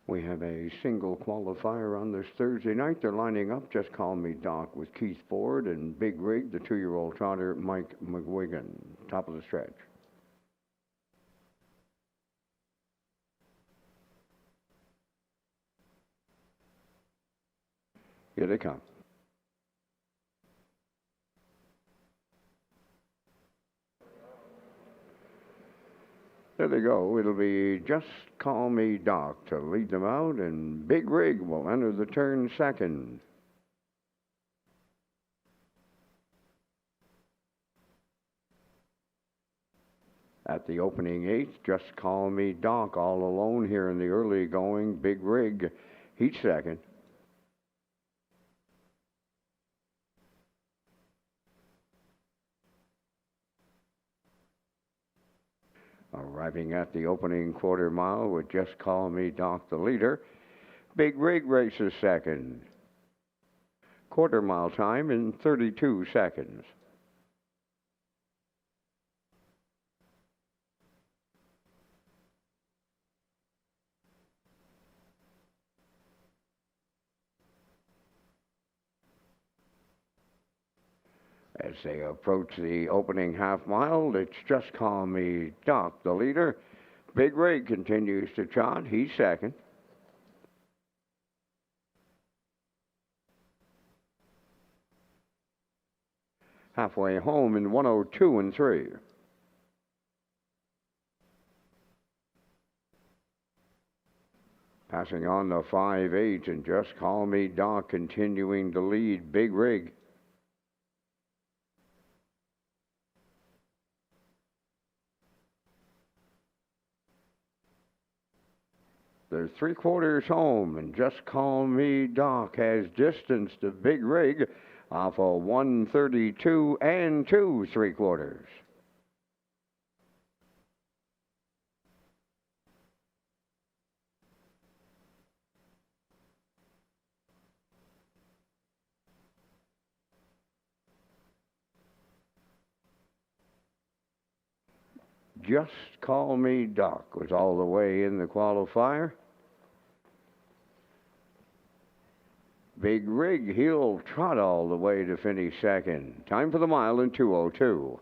We have a single qualifier on this Thursday night. They're lining up. Just Call Me Doc with Keith Ford and Big Rig, the 2-year-old trotter Mike McGuigan. Top of the stretch. Here they come. There they go. It'll be Just Call Me Doc to lead them out, and Big Rig will enter the turn second. At the opening eighth, Just Call Me Doc all alone here in the early going. Big Rig, heat second. Arriving at the opening quarter mile with Just Call Me Doc the leader. Big Rig races second. Quarter mile time in 32 seconds. As they approach the opening half mile, it's Just Call Me Doc, the leader. Big Rig continues to trot. He's second. Halfway home in 102 and 3. Passing on the 5-8, and Just Call Me Doc continuing to lead Big Rig. They're 3/4 home, and Just Call Me Doc has distanced the Big Rig off a 132 and 2/3. Just Call Me Doc was all the way in the qualifier. Big Rig, he'll trot all the way to finish second. Time for the mile in 2:02.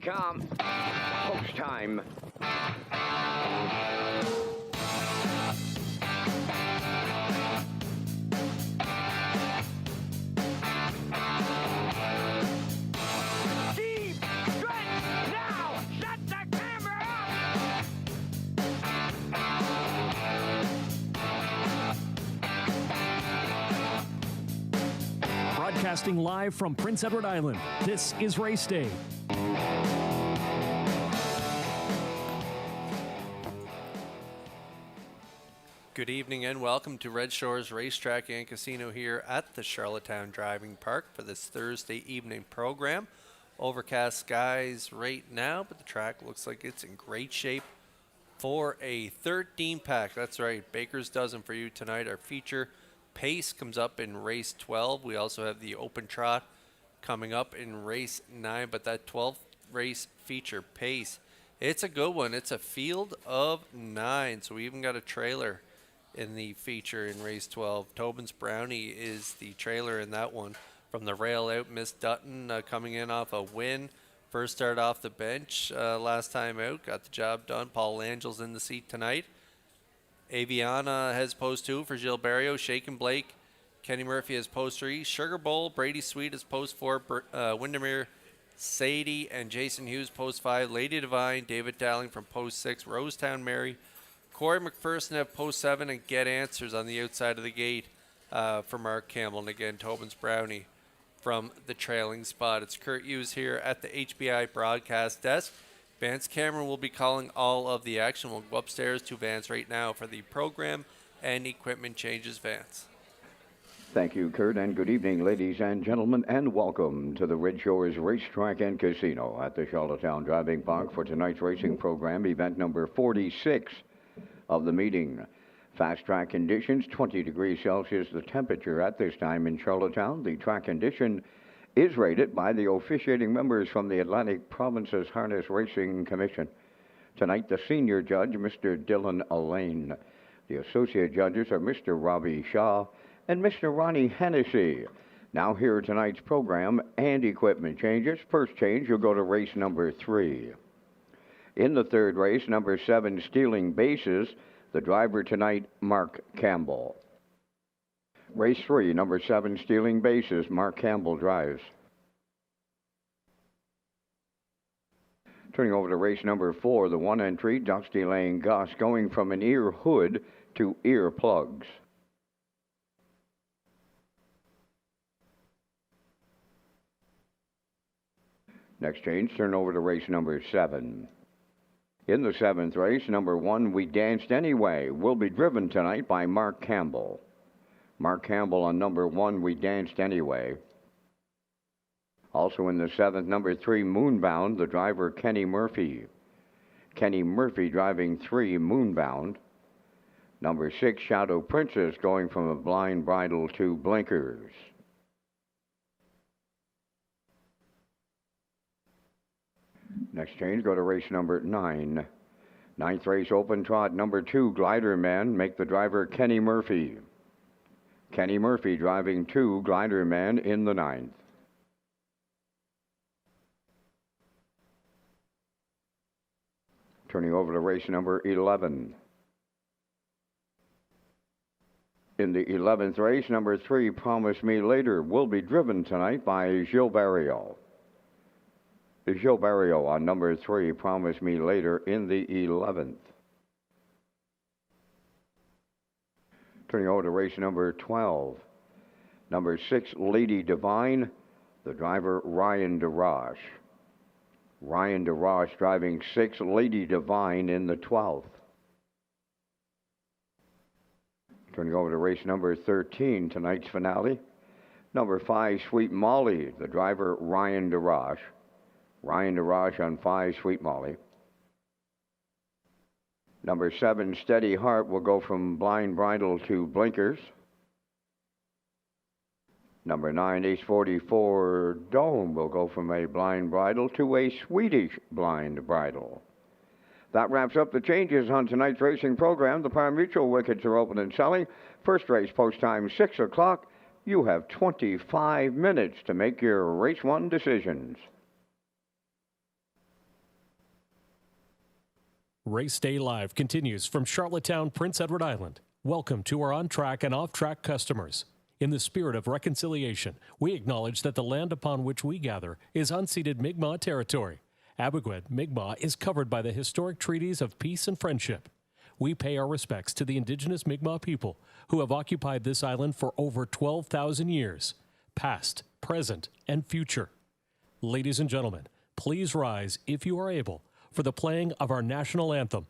Tom. Post time. Deep stretch now. Shut the camera up. Broadcasting live from Prince Edward Island, this is Race Day. Good evening and welcome to Red Shores Racetrack and Casino here at the Charlottetown Driving Park for this Thursday evening program. Overcast skies right now, but the track looks like it's in great shape for a 13-pack. That's right, Baker's Dozen for you tonight. Our feature Pace comes up in race 12. We also have the Open Trot coming up in race 9, but that 12th race feature Pace, it's a good one. It's a field of 9, so we even got a trailer in the feature in race 12. Tobin's Brownie is the trailer in that one. From the rail out, Miss Dutton coming in off a win. First start off the bench last time out. Got the job done. Paul Langel's in the seat tonight. Aviana has post 2 for Gilles Barrio. Shaken Blake. Kenny Murphy has post 3. Sugar Bowl. Brady Sweet has post 4. Windermere Sadie and Jason Hughes post 5. Lady Divine. David Dowling from post 6. Rosetown Mary. Corey McPherson have post 7 and Get Answers on the outside of the gate for Mark Campbell. And again, Tobin's Brownie from the trailing spot. It's Kurt Hughes here at the HBI broadcast desk. Vance Cameron will be calling all of the action. We'll go upstairs to Vance right now for the program and equipment changes. Vance. Thank you, Kurt, and good evening, ladies and gentlemen, and welcome to the Red Shores Racetrack and Casino at the Charlottetown Driving Park for tonight's racing program, event number 46 of the meeting. Fast track conditions, 20 degrees Celsius, the temperature at this time in Charlottetown. The track condition is rated by the officiating members from the Atlantic Provinces Harness Racing Commission. Tonight, the senior judge, Mr. Dylan Allain. The associate judges are Mr. Robbie Shaw and Mr. Ronnie Hennessy. Now here are tonight's program and equipment changes. First change, you'll go to race number 3. In the third race, number 7, Stealing Bases, the driver tonight, Mark Campbell. Race 3, number 7, Stealing Bases, Mark Campbell drives. Turning over to race number 4, the 1 entry, Dusty Lane Goss, going from an ear hood to ear plugs. Next change, turn over to race number 7. In the 7th race, number 1, We Danced Anyway, will be driven tonight by Mark Campbell. Mark Campbell on number 1, We Danced Anyway. Also in the 7th, number 3, Moonbound, the driver Kenny Murphy. Kenny Murphy driving 3, Moonbound. Number 6, Shadow Princess, going from a blind bridle to blinkers. Next change, go to race number 9. 9th race, Open Trot, number 2, Glider Man, make the driver Kenny Murphy. Kenny Murphy driving 2, Glider Man in the 9th. Turning over to race number 11. In the 11th race, number 3, Promise Me Later, will be driven tonight by Gilles Barrio. Gilles Barrio on number 3, Promise Me Later in the 11th. Turning over to race number 12. Number 6, Lady Divine, the driver Ryan DeRoche. Ryan DeRoche driving 6, Lady Divine in the 12th. Turning over to race number 13, tonight's finale. Number 5, Sweet Molly, the driver Ryan DeRoche. Ryan DeRoche on 5, Sweet Molly. Number 7, Steady Heart, will go from blind bridle to blinkers. Number 9, Ace 44, Dome, will go from a blind bridle to a Swedish blind bridle. That wraps up the changes on tonight's racing program. The pari-mutuel wickets are open and selling. First race post time 6 o'clock. You have 25 minutes to make your race 1 decisions. Race Day Live continues from Charlottetown, Prince Edward Island. Welcome to our on-track and off-track customers. In the spirit of reconciliation, we acknowledge that the land upon which we gather is unceded Mi'kmaq territory. Abogwed Mi'kmaq is covered by the historic treaties of peace and friendship. We pay our respects to the indigenous Mi'kmaq people who have occupied this island for over 12,000 years, past, present, and future. Ladies and gentlemen, please rise, if you are able, for the playing of our national anthem.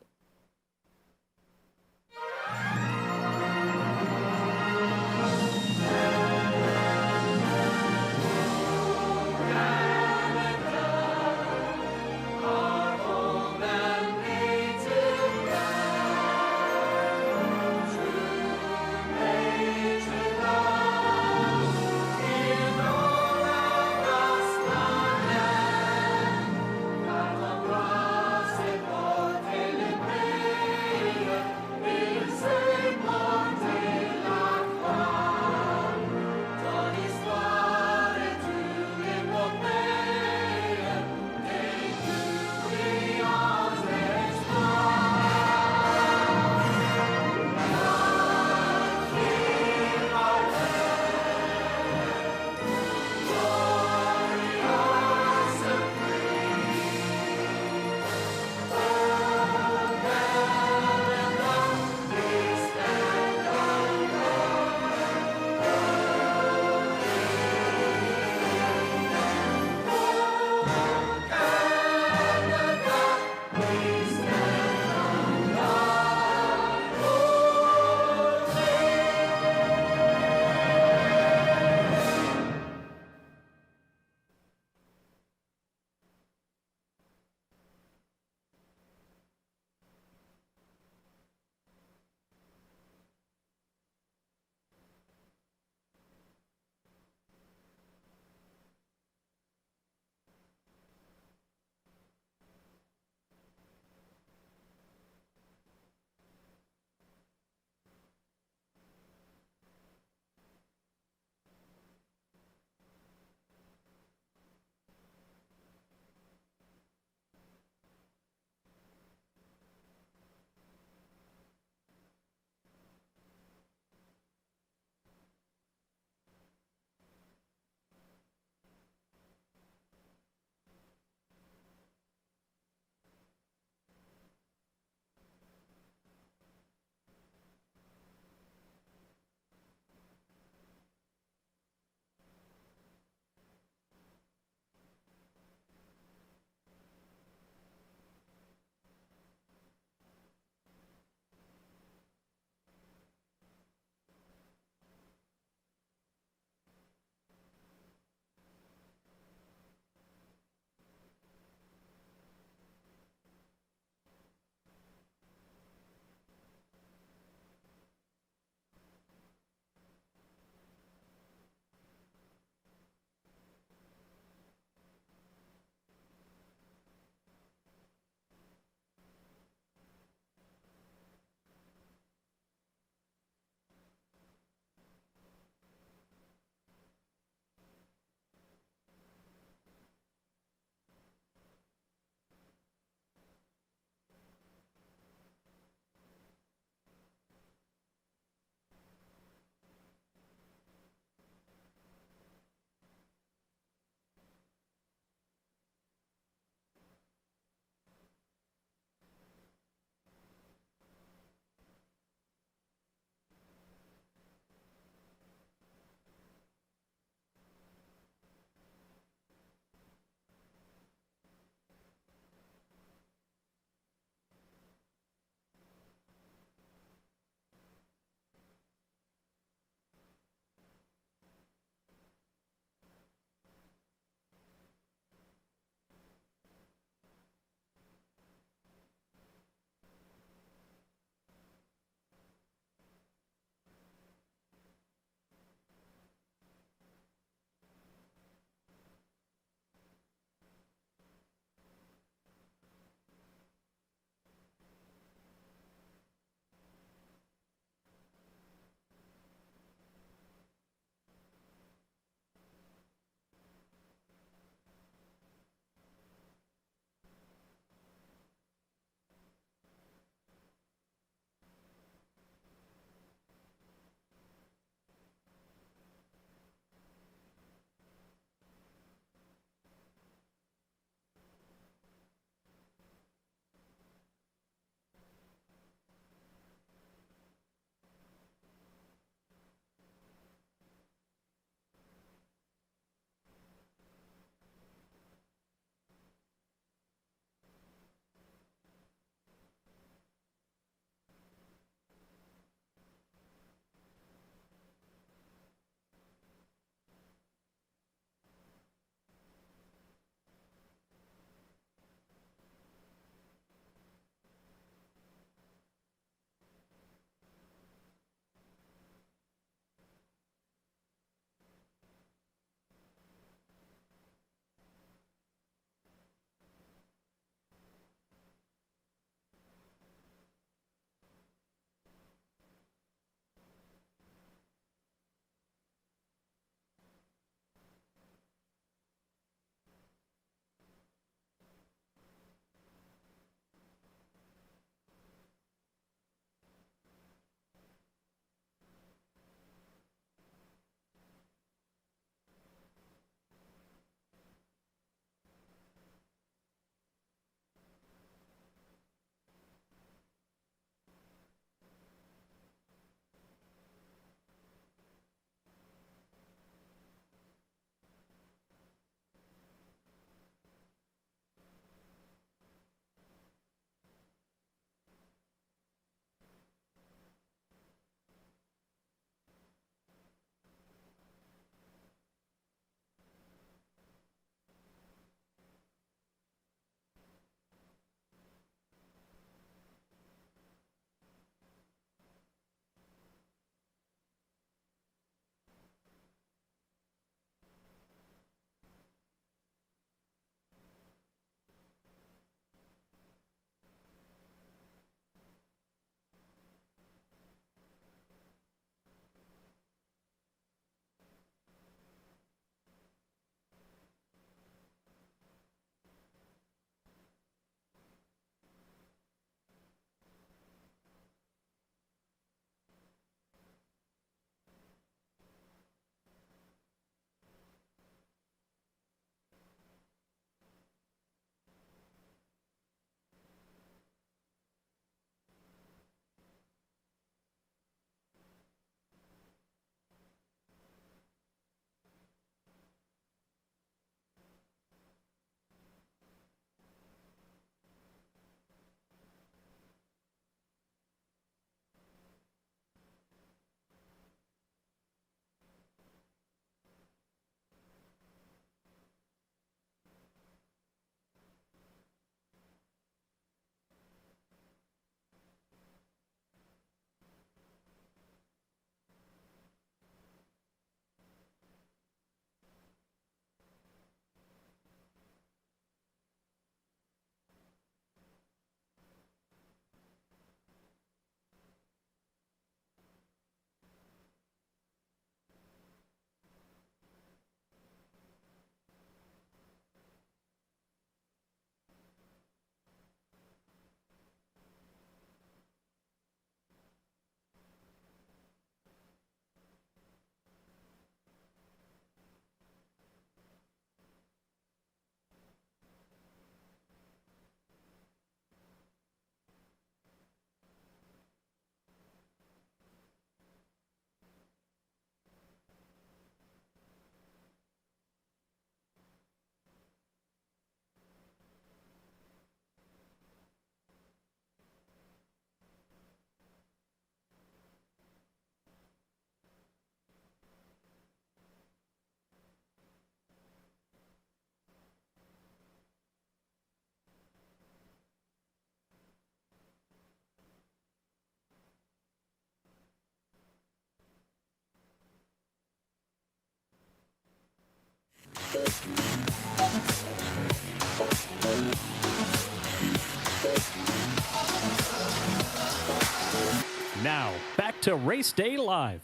Now, back to Race Day Live.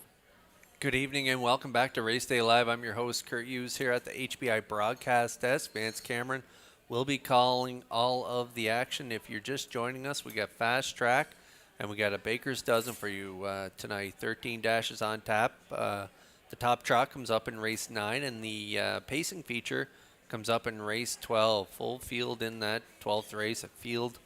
Good evening and welcome back to Race Day Live. I'm your host, Kurt Hughes, here at the HBI broadcast desk. Vance Cameron will be calling all of the action. If you're just joining us, we got Fast Track and we got a baker's dozen for you tonight. 13 dashes on tap. The top trot comes up in race 9 and the pacing feature comes up in race 12. Full field in that 12th race, a field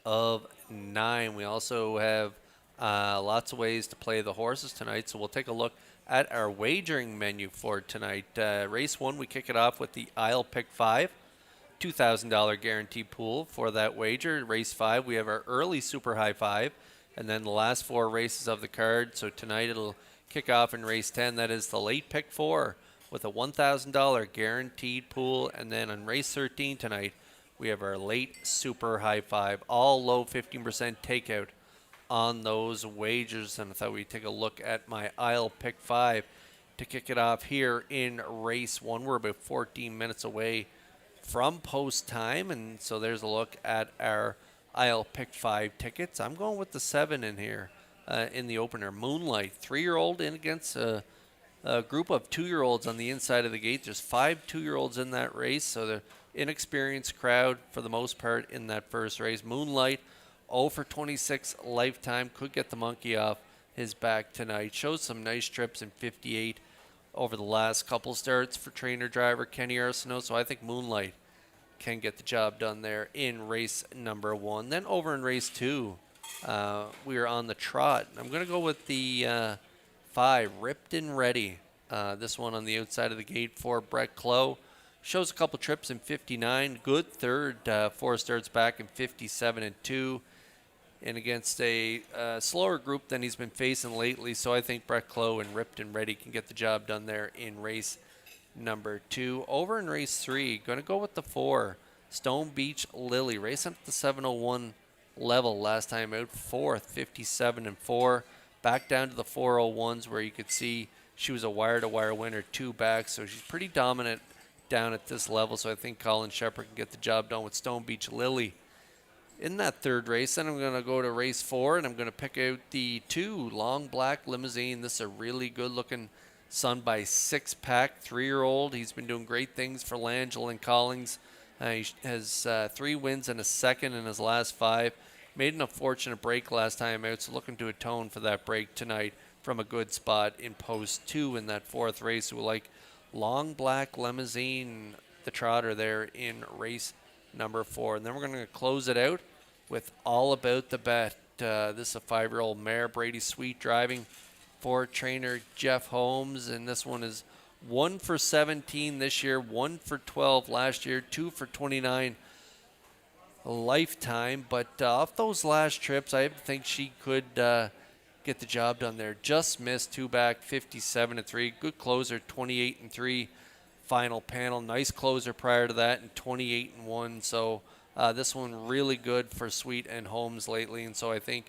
of 9. We also have lots of ways to play the horses tonight, so we'll take a look at our wagering menu for tonight. Race 1, we kick it off with the Isle Pick 5, $2,000 guarantee pool for that wager. Race 5, we have our early Super High 5, and then the last 4 races of the card. So tonight it'll kick off in race 10. That is the late Pick 4 with a $1,000 guaranteed pool, and then on race 13 tonight, we have our late Super High 5, all low 15% takeout on those wagers. And I thought we'd take a look at my Isle Pick 5 to kick it off here in race 1. We're about 14 minutes away from post time, and so there's a look at our Isle Pick 5 tickets. I'm going with the 7 in here in the opener. Moonlight, 3-year-old in against a group of 2-year-olds on the inside of the gate. There's 5 2-year-olds in that race, so the inexperienced crowd for the most part in that first race. Moonlight, 0 for 26 lifetime, could get the monkey off his back tonight. Shows some nice trips in 58 over the last couple starts for trainer driver Kenny Arsenault, so I think Moonlight can get the job done there in race number 1. Then over in race 2, we are on the trot. I'm going to go with the 5, Ripped and Ready. This one on the outside of the gate for Brett Clough. Shows a couple trips in 59. Good third, 4 starts back in 57 and 2. And against a slower group than he's been facing lately. So I think Brett Clough and Ripped and Ready can get the job done there in race number 2. Over in race 3, going to go with the 4, Stone Beach Lily. Racing at the 701 level last time out. 4th, 57 and 4. Back down to the 401s where you could see she was a wire-to-wire winner 2 back. So she's pretty dominant down at this level. So I think Colin Shepherd can get the job done with Stone Beach Lily in that third race. Then I'm going to go to race 4, and I'm going to pick out the 2, Long Black Limousine. This is a really good-looking son by 6-pack, 3-year-old. He's been doing great things for Langell and Collings. He has 3 wins and a second in his last 5. Made an unfortunate break last time out, so looking to atone for that break tonight from a good spot in post 2 in that 4th race. We'll like Long Black Limousine, the trotter there in race number 4. And then we're going to close it out with All About the Bet. This is a 5-year-old mare, Brady Sweet, driving for trainer Jeff Holmes. And this one is 1 for 17 this year, 1 for 12 last year, 2 for 29 lifetime. But off those last trips, I think she could get the job done there. Just missed 2 back, 57 and 3. Good closer, 28 and 3. Final panel. Nice closer prior to that, and 28 and 1. So this one really good for Sweet and Holmes lately. And so I think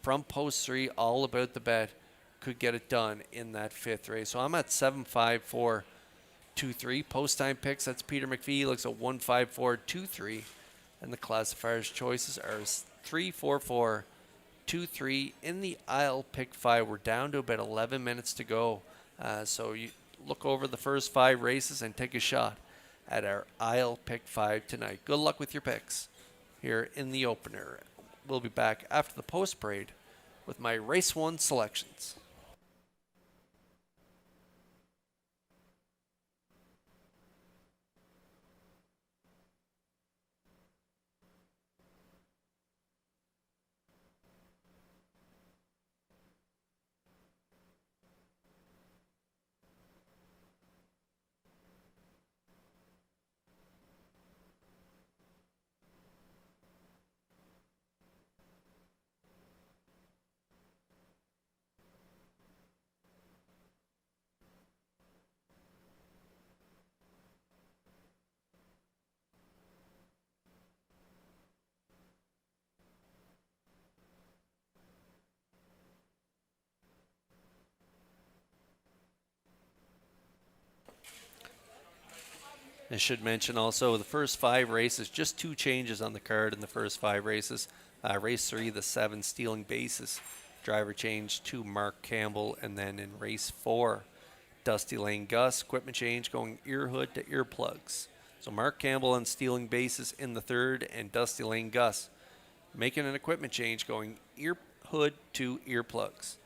from post 3, All About the Bet could get it done in that 5th race. So I'm at 7.5423. Post time picks, that's Peter McPhee. Looks at 1.5423. And the classifiers choices are 3.4423 in the Isle Pick 5. We're down to about 11 minutes to go. So you look over the first 5 races and take a shot at our Isle Pick 5 tonight. Good luck with your picks here in the opener. We'll be back after the post parade with my race 1 selections. I should mention also the first 5 races, just 2 changes on the card in the first 5 races. Race 3, the 7, Stealing Bases, driver change to Mark Campbell. And then in race 4, Dusty Lane Gus, equipment change going ear hood to earplugs. So Mark Campbell on stealing bases in the 3rd, and Dusty Lane Gus making an equipment change going ear hood to earplugs.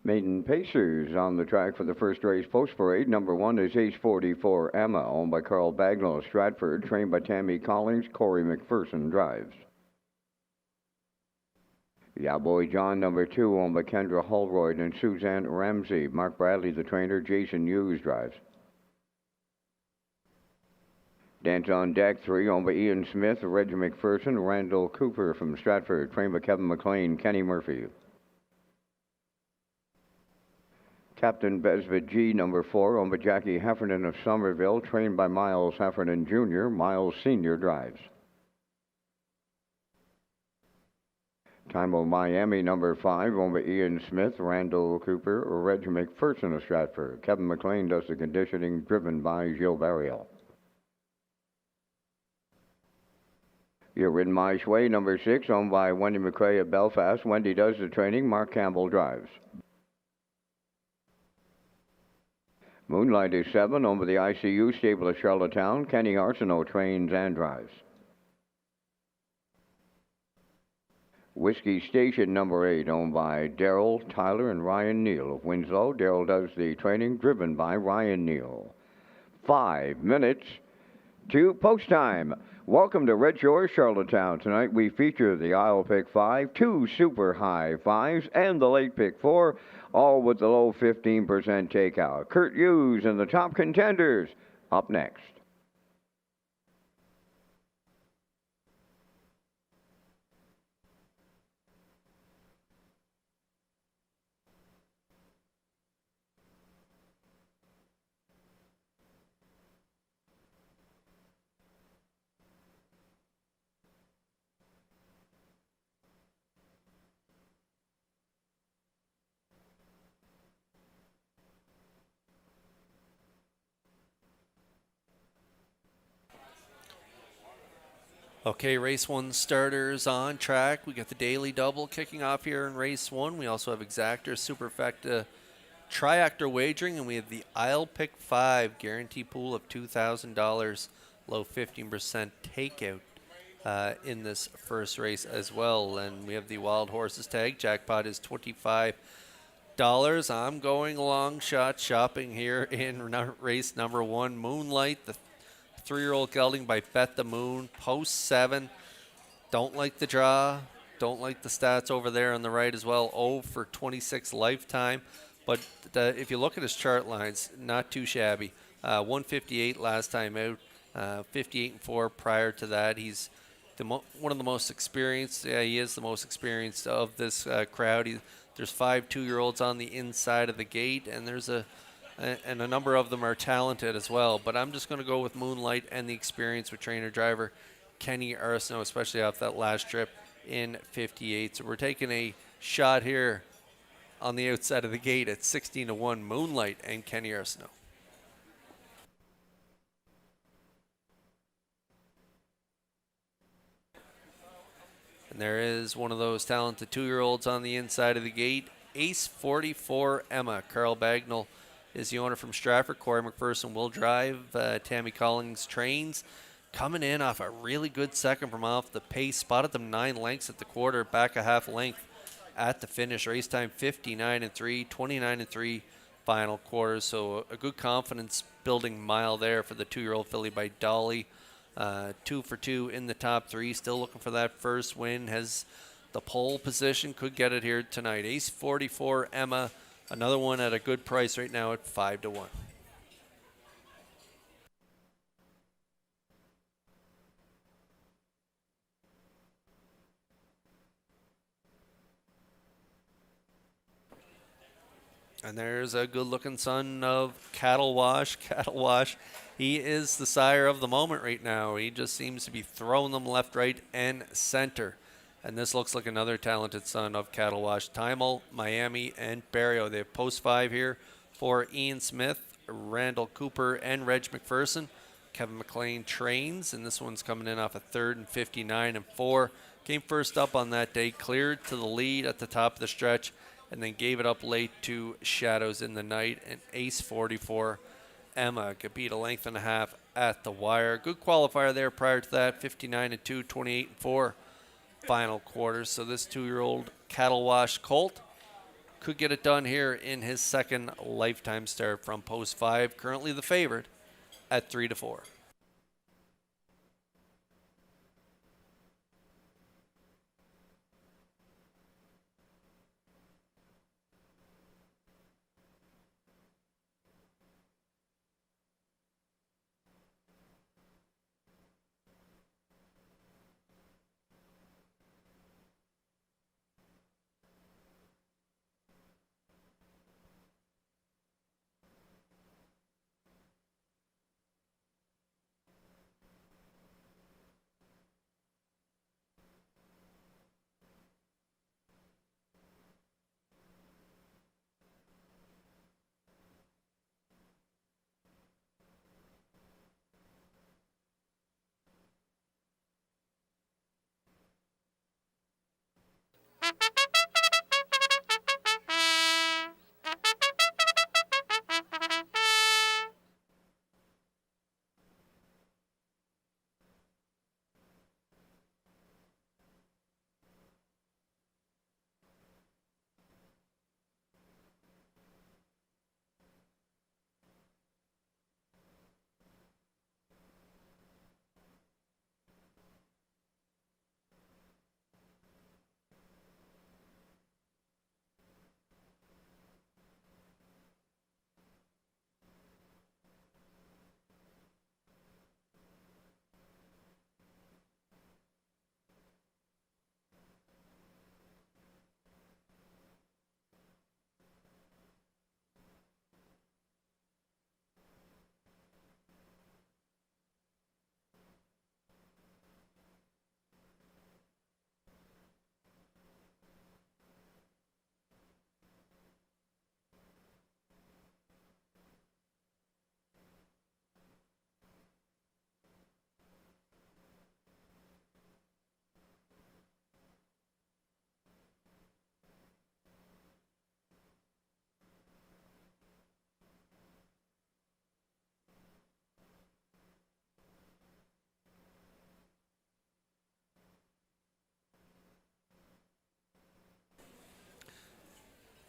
Maiden Pacers on the track for the first race post parade. Number 1 is Ace 44 Emma, owned by Carl Bagnall Stratford, trained by Tammy Collins. Corey McPherson drives. Yowboy John, number 2, owned by Kendra Holroyd and Suzanne Ramsey. Mark Bradley, the trainer. Jason Hughes drives. Dance on Deck 3, owned by Ian Smith, Reggie McPherson, Randall Cooper from Stratford, trained by Kevin McLean, Kenny Murphy. Captain Besbit G, number 4, owned by Jackie Heffernan of Somerville, trained by Miles Heffernan Jr. Miles Sr. drives. Time of Miami, number 5, owned by Ian Smith, Randall Cooper, Reggie McPherson of Stratford. Kevin McLean does the conditioning, driven by Gilles Barriel. You're in My Way, number 6, owned by Wendy McCrae of Belfast. Wendy does the training, Mark Campbell drives. Moonlight is 7 over the ICU stable of Charlottetown. Kenny Arsenault trains and drives. Whiskey Station number 8, owned by Darrell, Tyler, and Ryan Neal of Winslow. Darrell does the training, driven by Ryan Neal. 5 minutes to post time. Welcome to Red Shores, Charlottetown. Tonight we feature the aisle pick 5, 2 super high 5s, and the late pick 4, all with the low 15% takeout. Kurt Hughes and the top contenders up next. Okay, race 1 starters on track. We got the daily double kicking off here in race 1. We also have exactor, superfecta, triactor wagering, and we have the aisle pick 5 guarantee pool of $2,000, low 15% takeout in this first race as well. And we have the wild horses tag. Jackpot is $25. I'm going long shot shopping here in race number 1, Moonlight, the 3-year-old gelding by Bet the Moon, post 7. Don't like the draw. Don't like the stats over there on the right as well. 0 for 26 lifetime. But if you look at his chart lines, not too shabby. 158 last time out, 58 and 4 prior to that. He's one of the most experienced. Yeah, he is the most experienced of this crowd. There's 5 2-year-olds on the inside of the gate, and there's a number of them are talented as well. But I'm just going to go with Moonlight and the experience with trainer-driver Kenny Arsenault, especially off that last trip in 58. So we're taking a shot here on the outside of the gate at 16-1, Moonlight and Kenny Arsenault. And there is one of those talented 2-year-olds on the inside of the gate, Ace 44 Emma. Carl Bagnall is the owner from Stratford. Corey McPherson will drive. Tammy Collins trains. Coming in off a really good second from off the pace. Spotted them 9 lengths at the quarter, back a half length at the finish. Race time 59 and 3, 29 and 3 final quarters. So a good confidence building mile there for the 2-year-old filly by Dolly. 2 for 2 in the top 3. Still looking for that first win. Has the pole position. Could get it here tonight. Ace 44 Emma. Another one at a good price right now at 5-1. And there's a good-looking son of Cattle Wash. Cattle Wash, he is the sire of the moment right now. He just seems to be throwing them left, right, and center. And this looks like another talented son of Cattle Wash. Timel, Miami, and Barrio. They have post 5 here for Ian Smith, Randall Cooper, and Reg McPherson. Kevin McLean trains, and this one's coming in off a 3rd and 59 and 4. Came first up on that day, cleared to the lead at the top of the stretch, and then gave it up late to Shadows in the Night. And Ace 44 Emma could beat a length and a half at the wire. Good qualifier there prior to that, 59 and 2, 28 and 4 final quarters. So this 2-year-old Cattle Wash colt could get it done here in his second lifetime start from post 5. Currently the favorite at 3-4.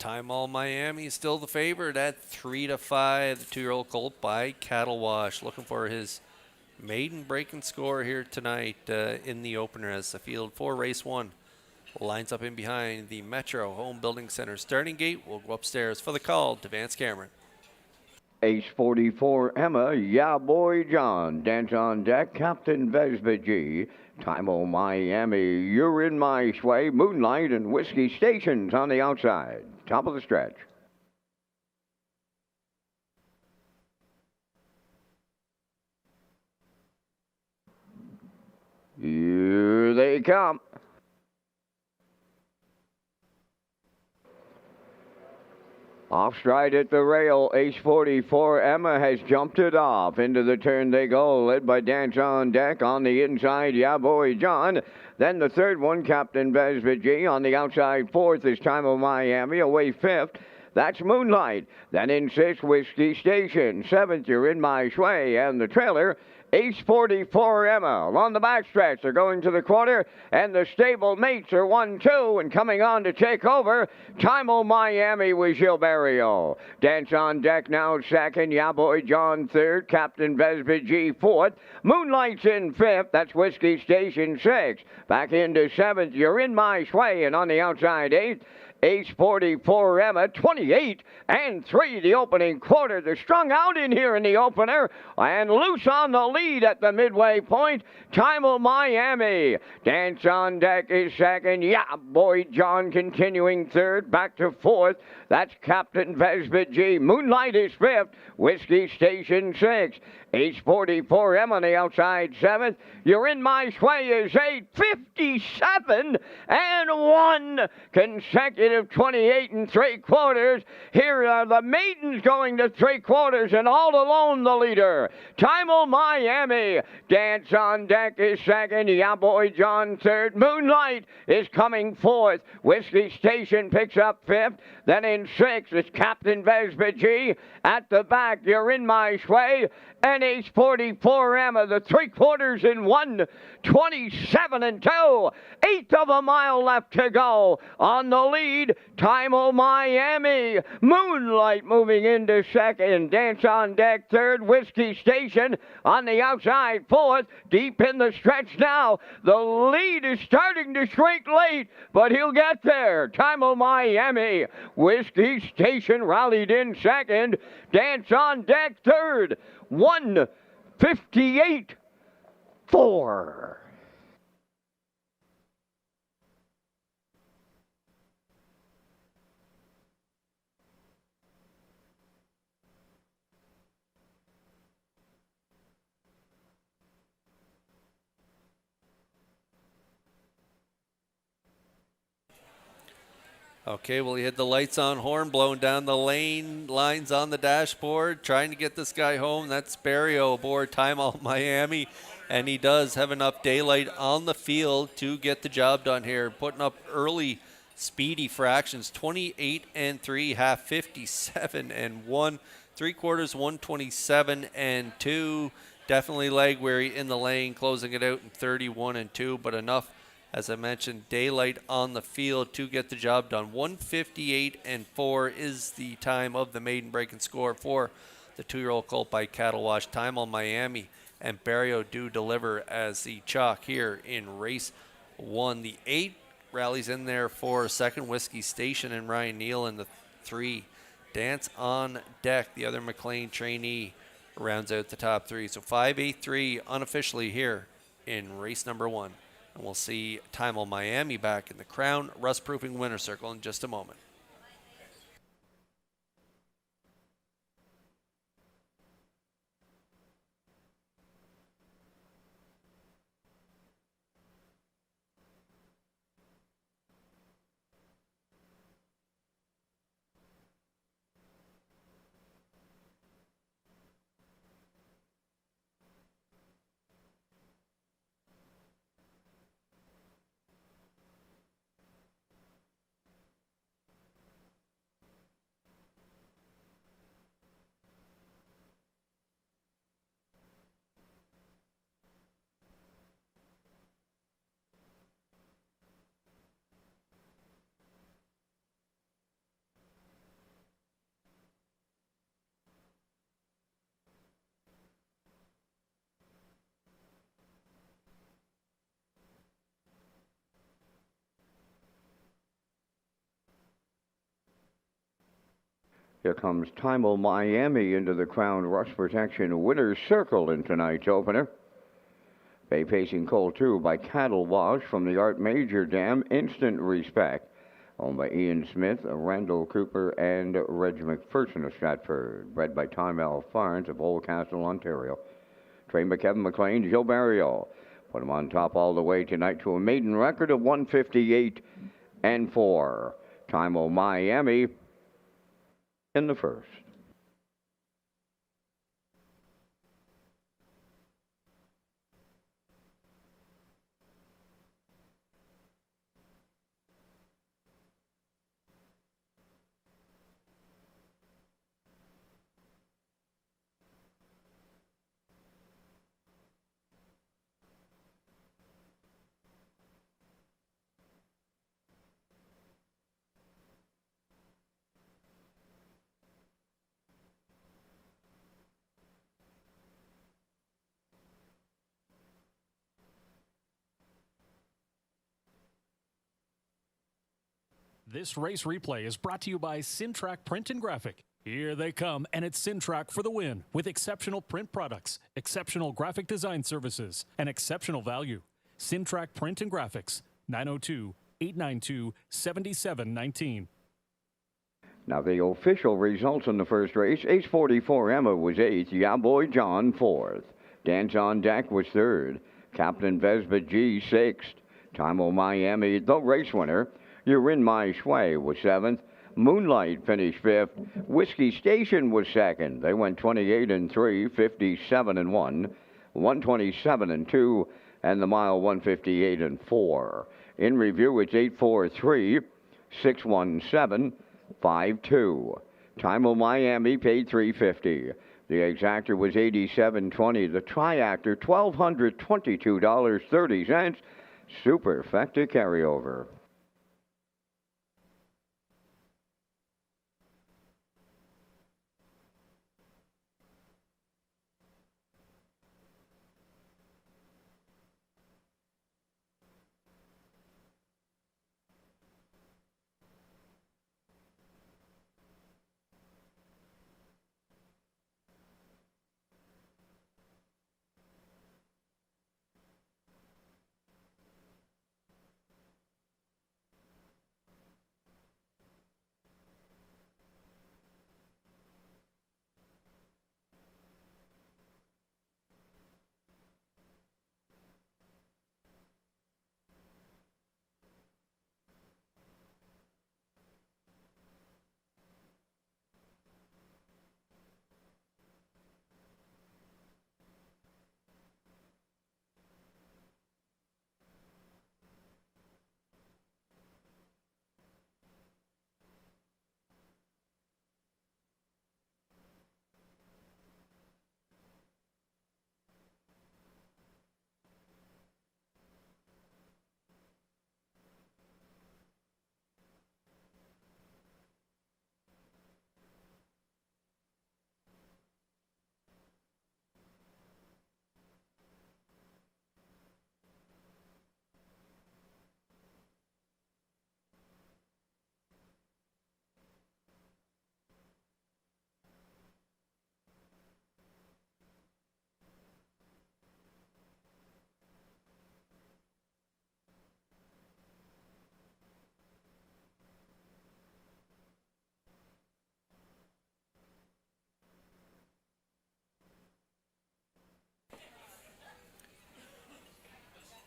Time All Miami is still the favorite at 3-5. The 2-year-old colt by Cattle Wash, looking for his maiden breaking score here tonight in the opener as the field for race 1 lines up in behind the Metro Home Building Center starting gate. We'll go upstairs for the call to Vance Cameron. Ace 44 Emma, Yeah Boy John, Dance on Deck, Captain Vespa G, Time O Miami, You're in My Sway, Moonlight, and Whiskey Stations on the outside. Top of the stretch. Here they come. Off stride at the rail, Ace 44 Emma has jumped it off. Into the turn they go, led by Dance on Deck. On the inside, Yeah Boy John. Then the third one, Captain Vespa G. On the outside, fourth is Time of Miami. Away fifth, that's Moonlight. Then in sixth, Whiskey Station. Seventh, You're in My Sway. And the trailer, Ace 44 Emma. Along the backstretch, they're going to the quarter, and the stable mates are 1-2, and coming on to take over, Time O Miami with Gilberto. Dance on Deck now second, Yeah Boy John third, Captain Vespa G fourth, Moonlight's in fifth, that's Whiskey Station sixth. Back into seventh, You're in My Sway, and on the outside eighth, Ace 44 Emma, 28 and 3 the opening quarter. They're strung out in here in the opener and loose on the lead at the midway point. Time of Miami. Dance on Deck is second. Yeah Boy John continuing third. Back to fourth. That's Captain Vespa G. Moonlight is fifth. Whiskey Station sixth. Ace 44 M on the outside seventh. You're in My Sway is 8:57 and 1 consecutive 28 and 3/4. Here are the maidens going to 3/4 and all alone the leader. Time O Miami. Dance on Deck is second. Yeah Boy John third. Moonlight is coming fourth. Whiskey Station picks up fifth. Then in sixth is Captain Vespa G. At the back, You're in My Sway. And Ace 44 Emma, the 3/4 in 1, 27 and 2. Eighth of a mile left to go. On the lead, Time O Miami. Moonlight moving into second. Dance on Deck third. Whiskey Station on the outside fourth. Deep in the stretch now. The lead is starting to shrink late, but he'll get there. Time O Miami. Whiskey Station rallied in second. Dance on Deck third. 1:58.4. Okay, well, he had the lights on, horn blown down the lane, lines on the dashboard, trying to get this guy home. That's Barrio aboard Time All Miami, and he does have enough daylight on the field to get the job done here, putting up early speedy fractions, 28 and 3, half 57 and 1, 3/4 127 and 2. Definitely leg weary in the lane, closing it out in 31 and 2, but enough, as I mentioned, daylight on the field to get the job done. 1:58 and 4 is the time of the maiden breaking score for the 2-year-old colt by Cattle Wash. Time on Miami and Barrio do deliver as the chalk here in race 1. The 8 rallies in there for second, Whiskey Station and Ryan Neal in the 3. Dance on Deck, the other McLean trainee, rounds out the top 3. So 5-8-3 unofficially here in race number 1. And we'll see Time on Miami back in the Crown Rust-Proofing Winner Circle in just a moment. Here comes Timel Miami into the Crown Rust Protection Winner's Circle in tonight's opener. Bay pacing Coal 2 by Cattle Wash from the Art Major Dam, Instant Respect. Owned by Ian Smith, Randall Cooper, and Reg McPherson of Stratford. Bred by Tom L. Farns of Oldcastle, Ontario. Trained by Kevin McLean, Joe Barrio. Put him on top all the way tonight to a maiden record of 158 and 4. Timel Miami in the first. This race replay is brought to you by Sintrack Print and Graphic. Here they come, and it's Sintrack for the win with exceptional print products, exceptional graphic design services, and exceptional value. Sintrack Print and Graphics, 902-892-7719. Now the official results in the first race. Ace 44 Emma was 8th. Yeah Boy John 4th. Dance on Deck was 3rd. Captain Vespa G 6th. Timel Miami, the race winner. You're in My Shui was 7th. Moonlight finished 5th. Whiskey Station was 2nd. They went 28 and 3, 57 and 1, 127 and 2, and the mile 158 and 4. In review, it's 843, 617, 52. Timel Miami paid $350. The exactor was $87.20. The triactor $1,222.30. Superfecta carryover.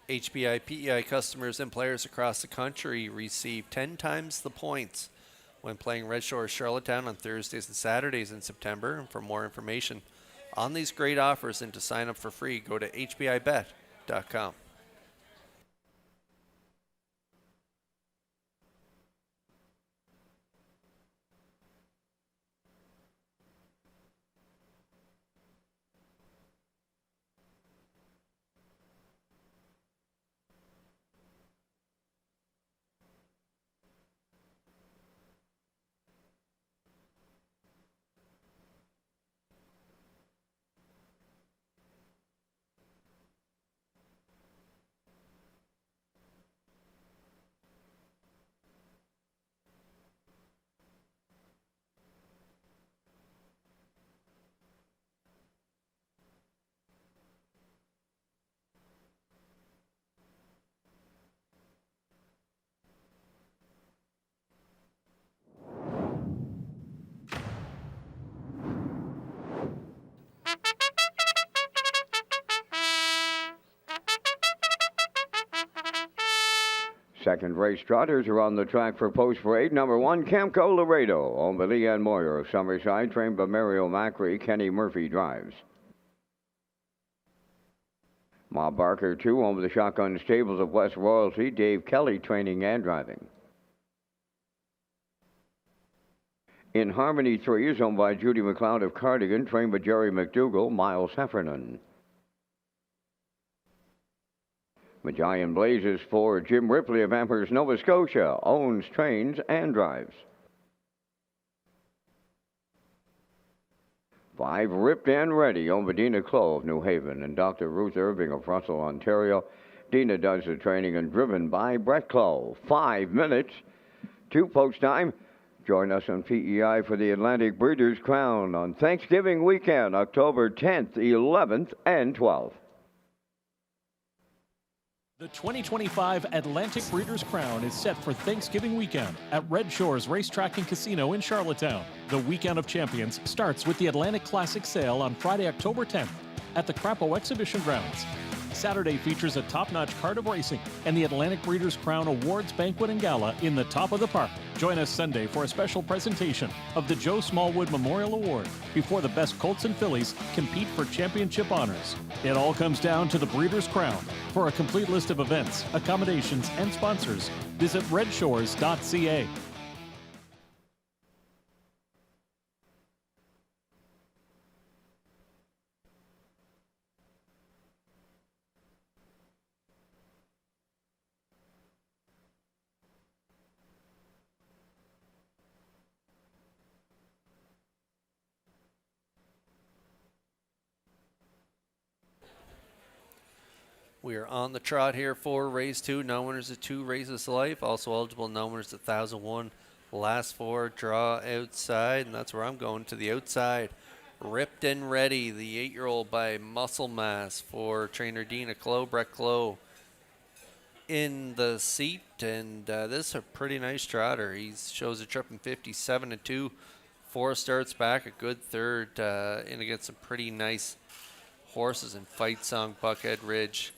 HPI PEI customers and players across the country receive 10 times the points when playing Red Shores Charlottetown on Thursdays and Saturdays in September. And for more information on these great offers and to sign up for free, go to hpibet.com. Second race trotters are on the track for post parade. Number 1, Camco Laredo, owned by Leanne Moyer of Summerside, trained by Mario Macri. Kenny Murphy drives. Ma Barker 2, owned by the Shotgun Stables of West Royalty. Dave Kelly training and driving. In Harmony 3 is owned by Judy McLeod of Cardigan, trained by Jerry McDougall. Miles Heffernan. Magellan Blazes 4, Jim Ripley of Amherst, Nova Scotia, owns, trains, and drives. 5, Ripped and Ready, owned by Dina Clough of New Haven and Dr. Ruth Irving of Russell, Ontario. Dina does the training and driven by Brett Clough. 5 minutes to post time. Join us on PEI for the Atlantic Breeders' Crown on Thanksgiving weekend, October 10th, 11th, and 12th. The 2025 Atlantic Breeders' Crown is set for Thanksgiving weekend at Red Shores Racetrack and Casino in Charlottetown. The Weekend of Champions starts with the Atlantic Classic Sale on Friday, October 10th at the Crapo Exhibition Grounds. Saturday features a top-notch card of racing and the Atlantic Breeders' Crown Awards Banquet and Gala in the top of the park. Join us Sunday for a special presentation of the Joe Smallwood Memorial Award before the best colts and fillies compete for championship honors. It all comes down to the Breeders' Crown. For a complete list of events, accommodations, and sponsors, visit Redshores.ca. We are on the trot here for race 2. Non-winners of 2 races to life. Also eligible non-winners at 1001. Last 4 draw outside, and that's where I'm going, to the outside. Ripped and Ready, the 8-year-old by Muscle Mass for trainer Dina Clough. Brett Clough in the seat, and this is a pretty nice trotter. He shows a trip in 57-2. 4 starts back, a good third in against some pretty nice horses in Fight Song, Buckhead Ridge.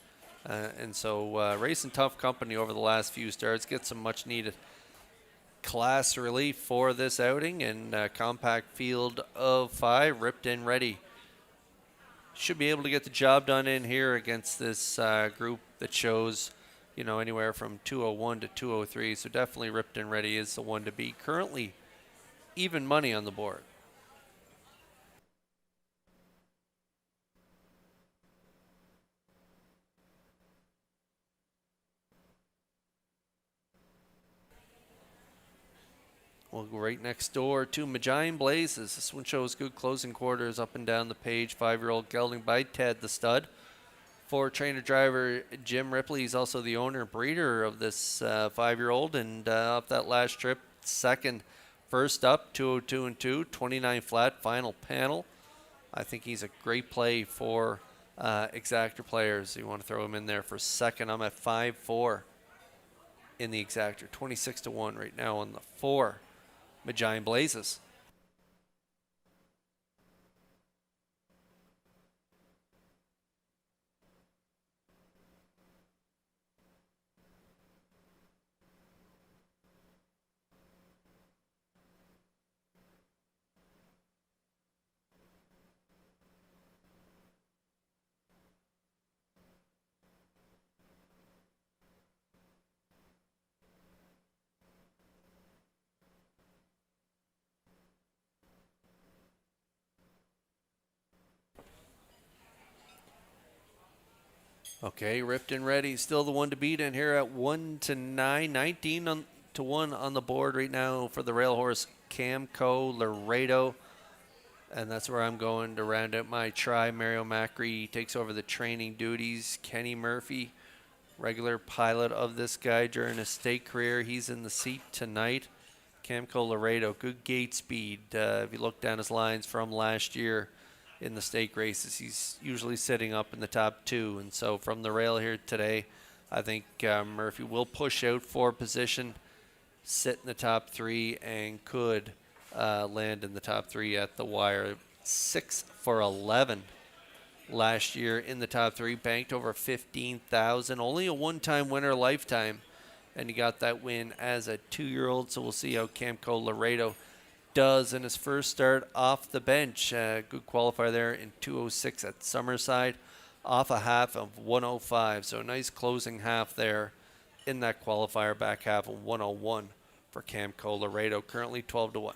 And so racing tough company over the last few starts. Get some much needed class relief for this outing, and compact field of 5. Ripped and Ready should be able to get the job done in here against this group that shows, you know, anywhere from 201 to 203. So definitely Ripped and Ready is the one to beat. Currently even money on the board. We'll go right next door to Magellan Blazes. This one shows good closing quarters up and down the page. 5-year-old gelding by Ted the stud. For trainer driver Jim Ripley, he's also the owner and breeder of this 5-year-old. And off that last trip, second, first up, 202 and 2, 29 flat, final panel. I think he's a great play for exactor players. You want to throw him in there for second. I'm at 5-4 in the exactor, 26-1 right now on the 4. Magellan Blazes. Okay, Ripped and Ready, still the one to beat in here at 1-9, 19 to 1 on the board right now for the rail horse Camco Laredo. And that's where I'm going to round out my try. Mario Macri takes over the training duties. Kenny Murphy, regular pilot of this guy during his state career. He's in the seat tonight. Camco Laredo, good gate speed. If you look down his lines from last year, in the stake races, he's usually sitting up in the top 2, and so from the rail here today, I think Murphy will push out for position, sit in the top 3, and could land in the top 3 at the wire. 6 for 11 last year in the top 3, banked over 15,000. Only a one-time winner lifetime and he got that win as a 2-year-old. So we'll see how Camco Laredo does in his first start off the bench. Good qualifier there in 2:06 at Summerside, off a half of 1:05. So a nice closing half there in that qualifier, back half of 1:01 for Camco Laredo, currently 12-1.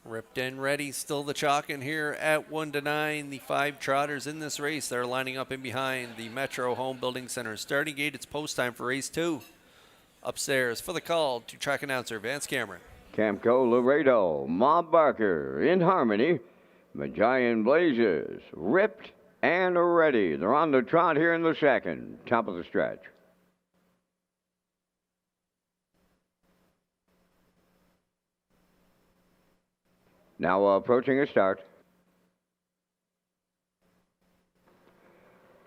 Ripped and ready, still the chalk in here at 1-9. The 5 trotters in this race, they're lining up in behind the Metro Home Building Center. Starting gate, it's post time for race 2. Upstairs for the call to track announcer Vance Cameron. Camco Laredo, Ma Barker in harmony. Magian Blazes, ripped and ready. They're on the trot here in the second, top of the stretch. Now approaching a start.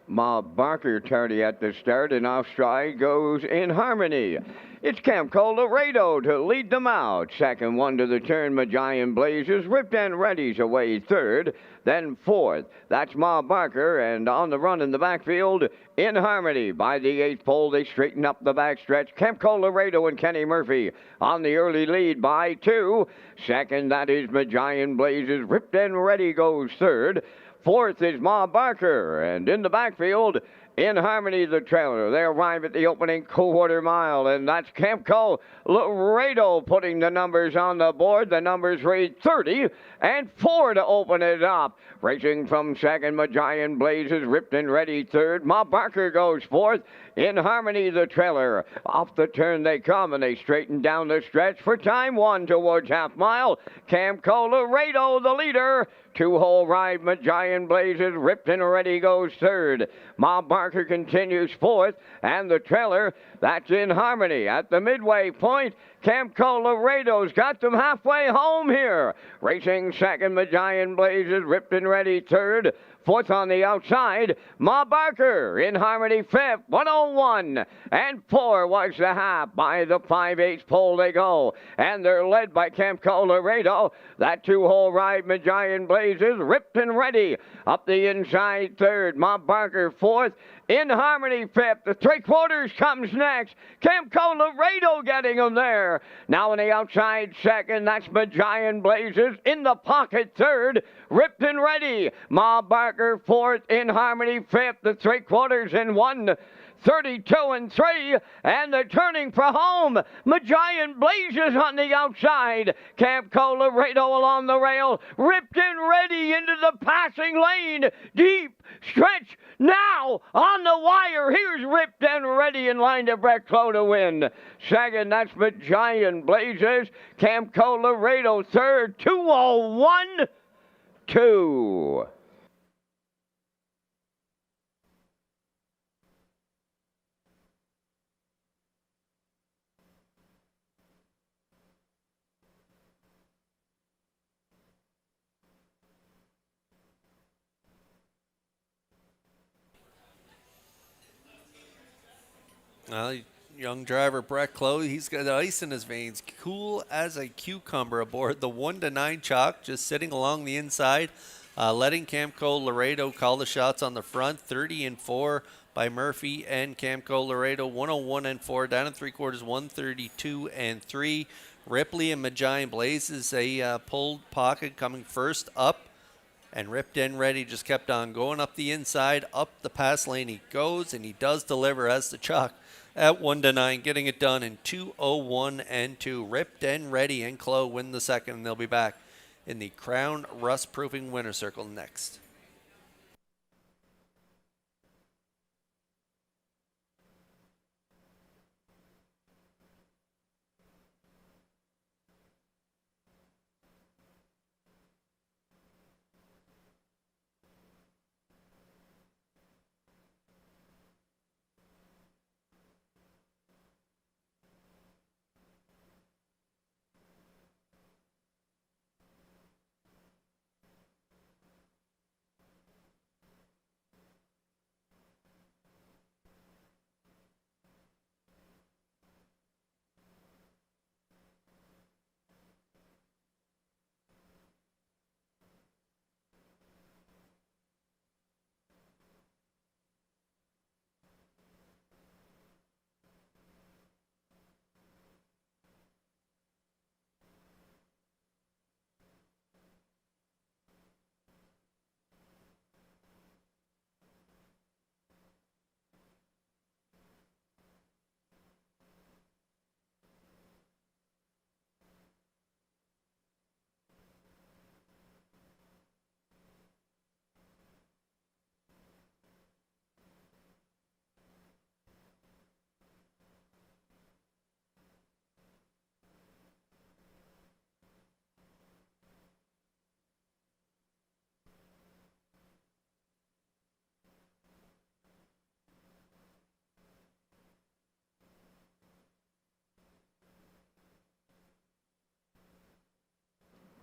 Ma Barker tardy at the start, and off stride goes in harmony. It's Camco Laredo to lead them out. Second one to the turn, Magian Blazes, ripped and ready's away third. Then fourth, that's Ma Barker, and on the run in the backfield, in harmony. By the 8th pole, they straighten up the backstretch. Camco Laredo and Kenny Murphy on the early lead by 2. Second, that is Magian Blazes, ripped and ready goes third. Fourth is Ma Barker, and in the backfield, in harmony, the trailer. They arrive at the opening quarter mile, and that's Camco Laredo putting the numbers on the board. The numbers read 30 and 4 to open it up. Racing from second, Magian Blazes, ripped and ready third. Ma Barker goes fourth. In harmony, the trailer. Off the turn they come, and they straighten down the stretch for time 1 towards half mile. Camco Laredo, the leader. 2-hole ride, Magian Blazes, ripped and ready goes third. Ma Barker continues fourth, and the trailer, that's in harmony. At the midway point, Camco Laredo's got them halfway home here. Racing second, Magian Blazes, ripped and ready third. Fourth on the outside, Ma Barker in harmony fifth, 1:01 and 4 was the half. By the 5/8 pole they go, and they're led by Camco Laredo. That 2-hole ride, Magian Blazes, ripped and ready. Up the inside third, Ma Barker fourth. In harmony fifth, the 3/4 comes next. Camco Laredo getting them there. Now on the outside second, that's Magian Blazes. In the pocket third, ripped and ready. Ma Barker fourth, in harmony fifth, the 3/4 in 1. 32 and 3, and they're turning for home. Giant Blazes on the outside. Camco Laredo along the rail, ripped in ready into the passing lane. Deep stretch now on the wire. Here's ripped and ready in line to Brett Clough to win. Second, that's Giant Blazes. Camco Laredo third, 2:01.2. Well, young driver Brett Clough, he's got ice in his veins, cool as a cucumber aboard the 1-9 chalk, just sitting along the inside, letting Camco Laredo call the shots on the front. 30 and 4 by Murphy and Camco Laredo. 101 and 4 down in 3/4. 132 and 3. Ripley and Giant Blazes, a pulled pocket coming first up. And ripped in ready, just kept on going up the inside, up the pass lane he goes, and he does deliver as the chalk at 1-9, getting it done in 2:01.2. Ripped and ready and Clough win the second, and they'll be back in the Crown Rust Proofing Winner Circle next.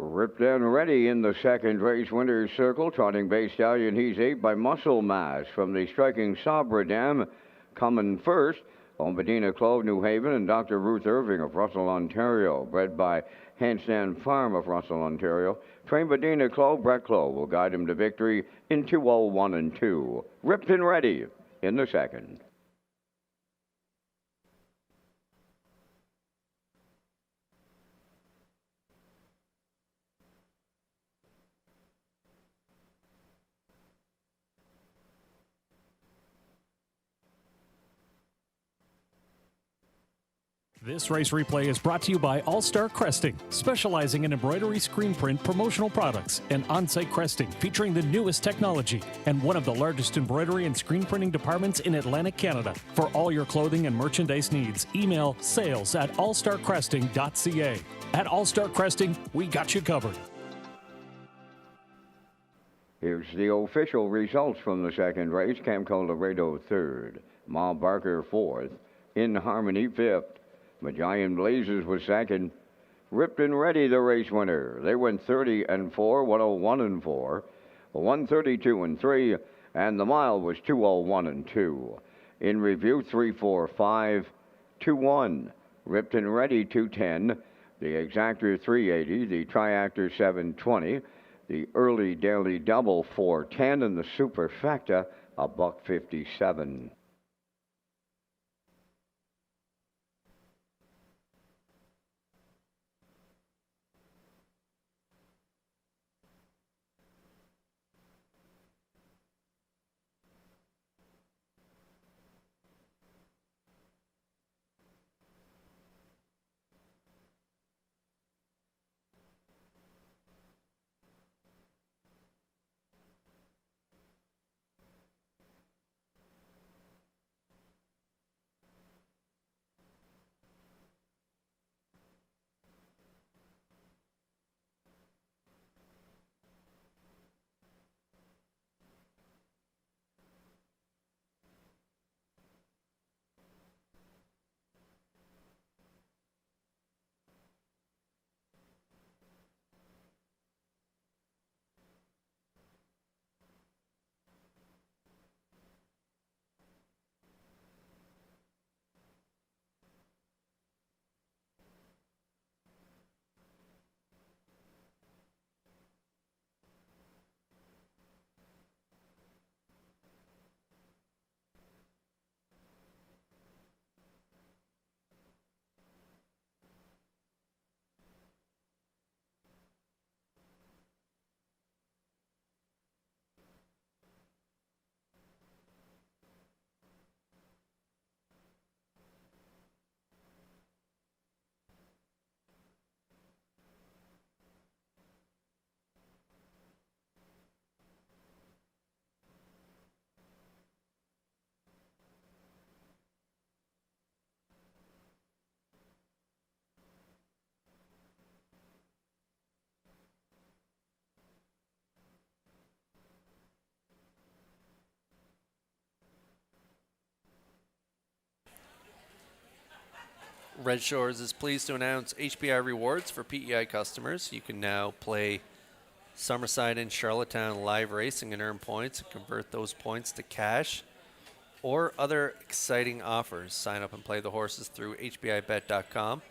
Ripped and ready in the second race winner's circle. Trotting Bay Stallion, he's 8 by Muscle Mass from the striking Sabra Dam. Coming first, Medina Clove, New Haven, and Dr. Ruth Irving of Russell, Ontario. Bred by Handstand Farm of Russell, Ontario. Trained by Dina Clove, Brett Clough will guide him to victory in 2:01.2. Ripped and ready in the second. This race replay is brought to you by All Star Cresting, specializing in embroidery, screen print, promotional products, and on-site cresting featuring the newest technology, and one of the largest embroidery and screen printing departments in Atlantic Canada. For all your clothing and merchandise needs, email sales@allstarcresting.ca. At All Star Cresting, we got you covered. Here's the official results from the second race. Camco Laredo third, Ma Barker fourth, In Harmony fifth. Giant Blazes was second. Ripped and Ready, the race winner. They went 30 and 4, 101 and 4, 132 and 3, and the mile was 2:01 and 2. In review, 3:45, 2:1. Ripped and Ready, 2:10. The Exactor, 3:80. The Triactor, 7:20. The Early Daily Double, 4:10, and the Superfecta, $1.57. Red Shores is pleased to announce HBI rewards for PEI customers. You can now play Summerside and Charlottetown live racing and earn points and convert those points to cash or other exciting offers. Sign up and play the horses through HBIBet.com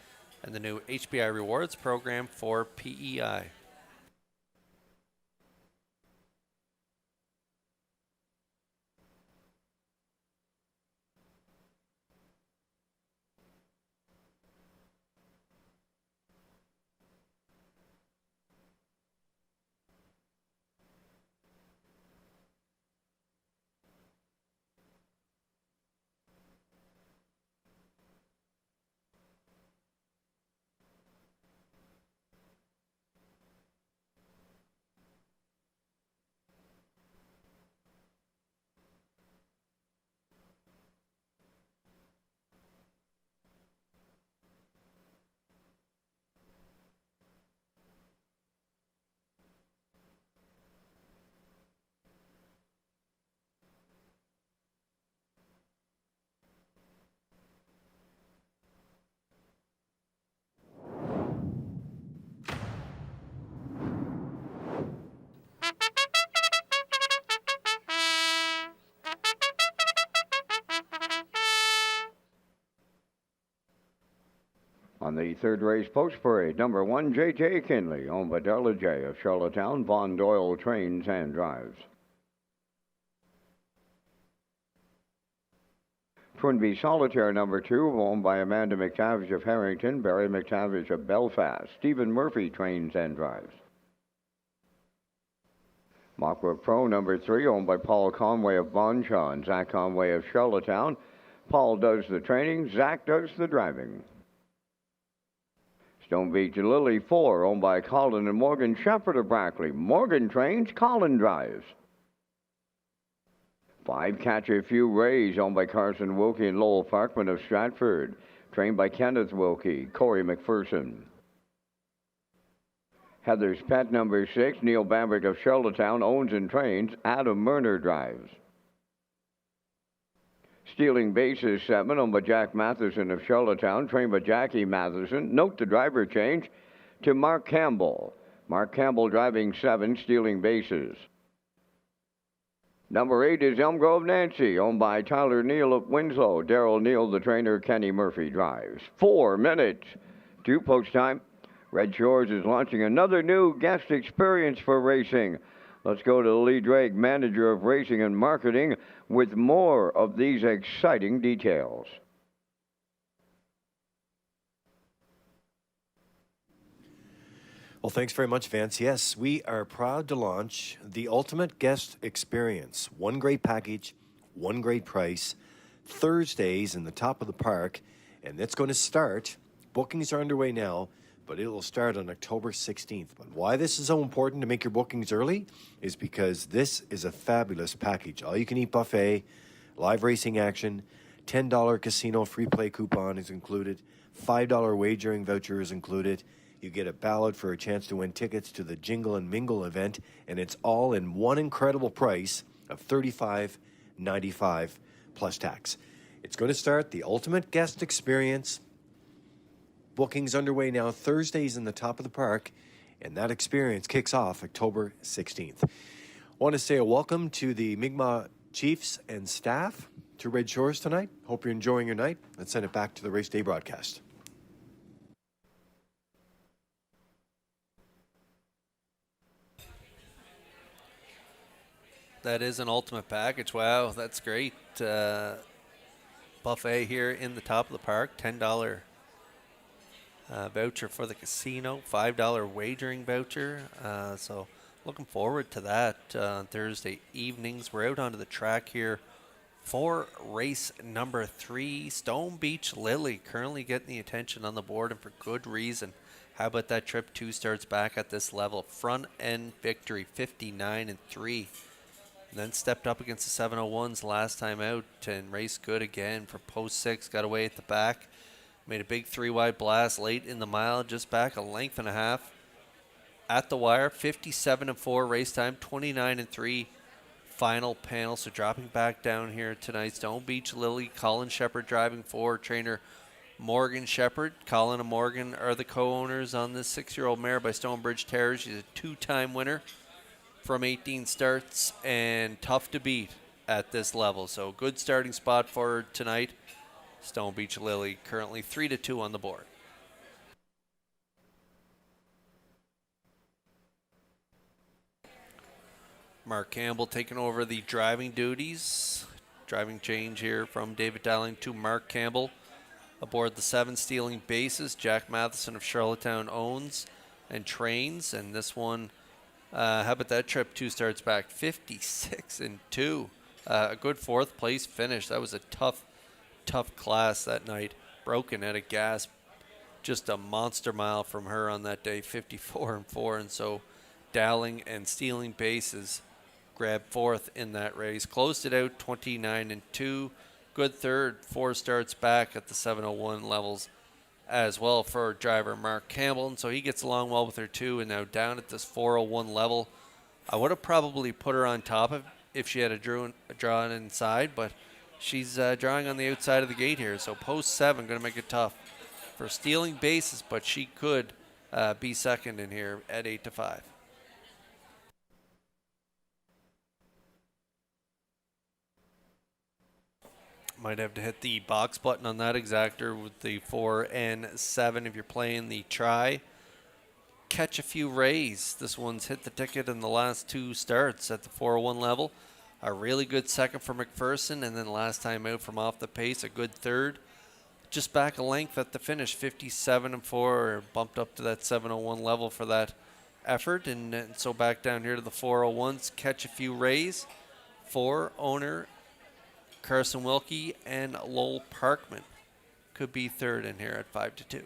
and the new HBI rewards program for PEI. On the third race post parade, number 1, J.J. Kinley, owned by Darla J. of Charlottetown. Von Doyle trains and drives. Twinbee Solitaire, number 2, owned by Amanda McTavish of Harrington, Barry McTavish of Belfast. Stephen Murphy trains and drives. Mockbrook Pro, number 3, owned by Paul Conway of Bonshaw and Zach Conway of Charlottetown. Paul does the training, Zach does the driving. Stone Beach Lily 4, owned by Colin and Morgan Shepherd of Brackley. Morgan trains, Colin drives. 5, Catch a Few Rays, owned by Carson Wilkie and Lowell Parkman of Stratford. Trained by Kenneth Wilkie, Corey McPherson. Heather's Pet, number 6, Neil Bambrick of Charlottetown, owns and trains. Adam Murner drives. Stealing Bases 7, owned by Jack Matheson of Charlottetown, trained by Jackie Matheson. Note the driver change to Mark Campbell. Mark Campbell driving 7, Stealing Bases. Number 8 is Elm Grove Nancy, owned by Tyler Neal of Winslow. Darrell Neal, the trainer. Kenny Murphy drives. 4 minutes to post time. Red Shores is launching another new guest experience for racing. Let's go to Lee Drake, manager of racing and marketing, with more of these exciting details. Well, thanks very much, Vance. Yes, we are proud to launch the ultimate guest experience. One great package, one great price, Thursdays in the top of the park, and it's going to start. Bookings are underway now, but it will start on October 16th. But why this is so important to make your bookings early is because this is a fabulous package. All-you-can-eat buffet, live racing action, $10 casino free play coupon is included, $5 wagering voucher is included. You get a ballot for a chance to win tickets to the Jingle and Mingle event, and it's all in one incredible price of $35.95 plus tax. It's going to start the ultimate guest experience. Bookings underway now, Thursdays in the top of the park, and that experience kicks off October 16th. I want to say a welcome to the Mi'kmaq Chiefs and staff to Red Shores tonight. Hope you're enjoying your night. Let's send it back to the race day broadcast. That is an ultimate package. Wow, that's great. Buffet here in the top of the park, $10 voucher for the casino, $5 wagering voucher. So looking forward to that on Thursday evenings. We're out onto the track here for race number 3. Stone Beach Lily currently getting the attention on the board, and for good reason. How about that trip? 2 starts back at this level. Front end victory, 59-3. And then stepped up against the 701s last time out and raced good again for post 6. Got away at the back. Made a big 3-wide blast late in the mile, just back a length and a half at the wire. 57-4 race time, 29-3 final panel. So dropping back down here tonight, Stone Beach Lily, Colin Shepherd driving forward, trainer Morgan Shepherd. Colin and Morgan are the co-owners on this 6-year-old mare by Stonebridge Terriers. She's a 2-time winner from 18 starts and tough to beat at this level. So good starting spot for her tonight. Stone Beach Lily currently 3-2 on the board. Mark Campbell taking over the driving duties. Driving change here from David Dowling to Mark Campbell. Aboard the 7 Stealing Bases, Jack Matheson of Charlottetown owns and trains. And this one, how about that trip? 2 starts back, 56-2. A good 4th place finish. That was a tough class that night. Broken at a gasp. Just a monster mile from her on that day, 54-4. And so Dowling and Stealing Bases grabbed 4th in that race. Closed it out 29-2. Good 3rd, 4 starts back at the 701 levels as well for driver Mark Campbell. And so he gets along well with her too. And now down at this 401 level, I would have probably put her on top of if she had drawn inside, but she's drawing on the outside of the gate here. So post 7 going to make it tough for Stealing Bases, but she could be second in here at 8-5. Might have to hit the box button on that exactor with the 4 and 7 if you're playing the try. Catch a few rays. This one's hit the ticket in the last 2 starts at the 401 level. A really good second for McPherson, and then last time out from off the pace, a good 3rd. Just back a length at the finish, 57-4, bumped up to that 701 level for that effort. And so back down here to the 401s, catch a few rays. 4 owner Carson Wilkie and Lowell Parkman could be 3rd in here at 5-2.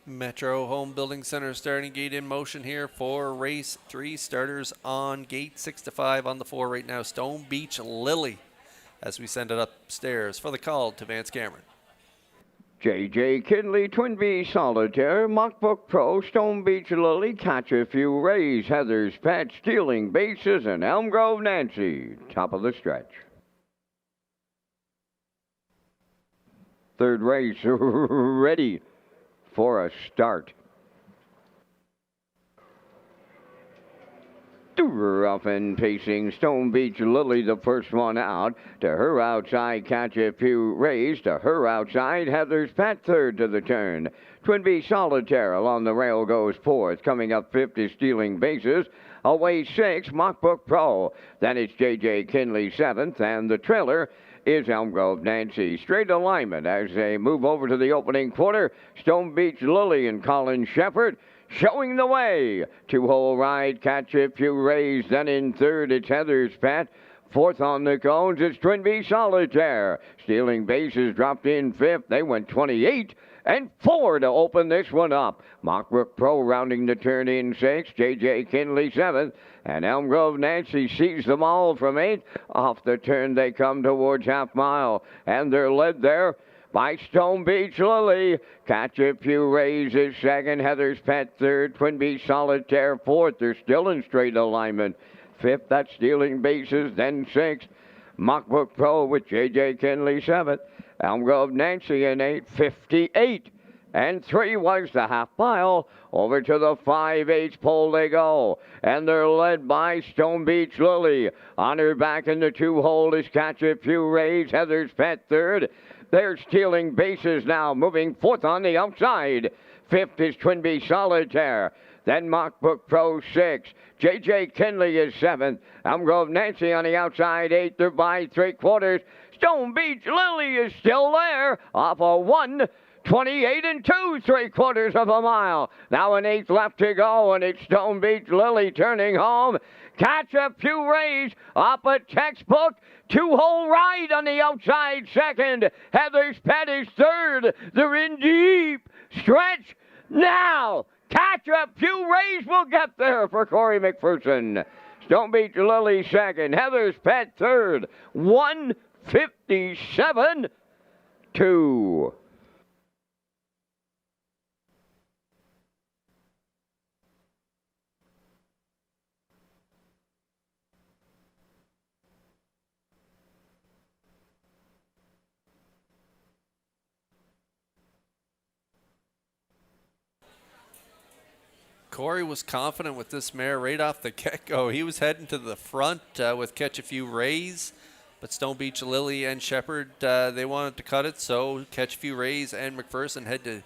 Metro Home Building Center starting gate in motion here for race 3. Starters on gate 6-5 on the 4 right now. Stone Beach Lily as we send it upstairs for the call to Vance Cameron. J.J. Kinley, Twin B Solitaire, Mockbook Pro, Stone Beach Lily, Catch a Few Rays, Heather's Pet, Stealing Bases, and Elm Grove Nancy. Top of the stretch. 3rd race ready for a start. Rough and pacing, Stone Beach Lily, the first one out. To her outside, Catch a Few Rays. To her outside, Heather's Pet, 3rd to the turn. Twin B Solitaire along the rail goes 4th. Coming up 50, Stealing Bases. Away 6, Mockbook Pro. Then it's J.J. Kinley 7th, and the trailer is Elm Grove Nancy. Straight alignment as they move over to the opening quarter. Stone Beach Lily and Colin Shepherd showing the way. 2-hole ride, Catch a Few Rays. Then in 3rd, it's Heather's Pet. Fourth on the cones, it's Twin Bee Solitaire. Stealing bases dropped in fifth. They went 28 and 4 to open this one up. Mockbrook Pro rounding the turn in sixth. J.J. Kinley seventh. And Elm Grove Nancy sees them all from eighth. Off the turn they come towards half mile. And they're led there by Stone Beach Lily. Catch a Few Rays is second. Heather's Pet third. Twin Bee Solitaire fourth. They're still in straight alignment. Fifth, that's Stealing Bases. Then sixth, Mockbook Pro with J.J. Kinley seventh. Elm Grove Nancy in eighth, 58. And 3 was the half mile. Over to the 5/8 pole they go. And they're led by Stone Beach Lily. On her back in the 2-hole is Catch a Few Rays. Heather's Pet third. They're Stealing Bases now, moving fourth on the outside. Fifth is Twin Bee Solitaire. Then Mockbook Pro 6. J.J. Kinley is 7th. Elm Grove Nancy on the outside, 8th. They're by 3/4. Stone Beach Lily is still there off a 1:28 and 2 3/4 of a mile. Now an 8th left to go, and it's Stone Beach Lily turning home. Catch a Few Rays up a textbook 2-hole ride on the outside second. Heather's Pet is third. They're in deep stretch now. Catch a Few Rays will get there for Corey McPherson. Stone Beach Lily second. Heather's Pet third. 1:57.2. Corey was confident with this mare right off the get-go. He was heading to the front with Catch a Few Rays, but Stone Beach Lily and Shepherd, they wanted to cut it, so Catch a Few Rays and McPherson had to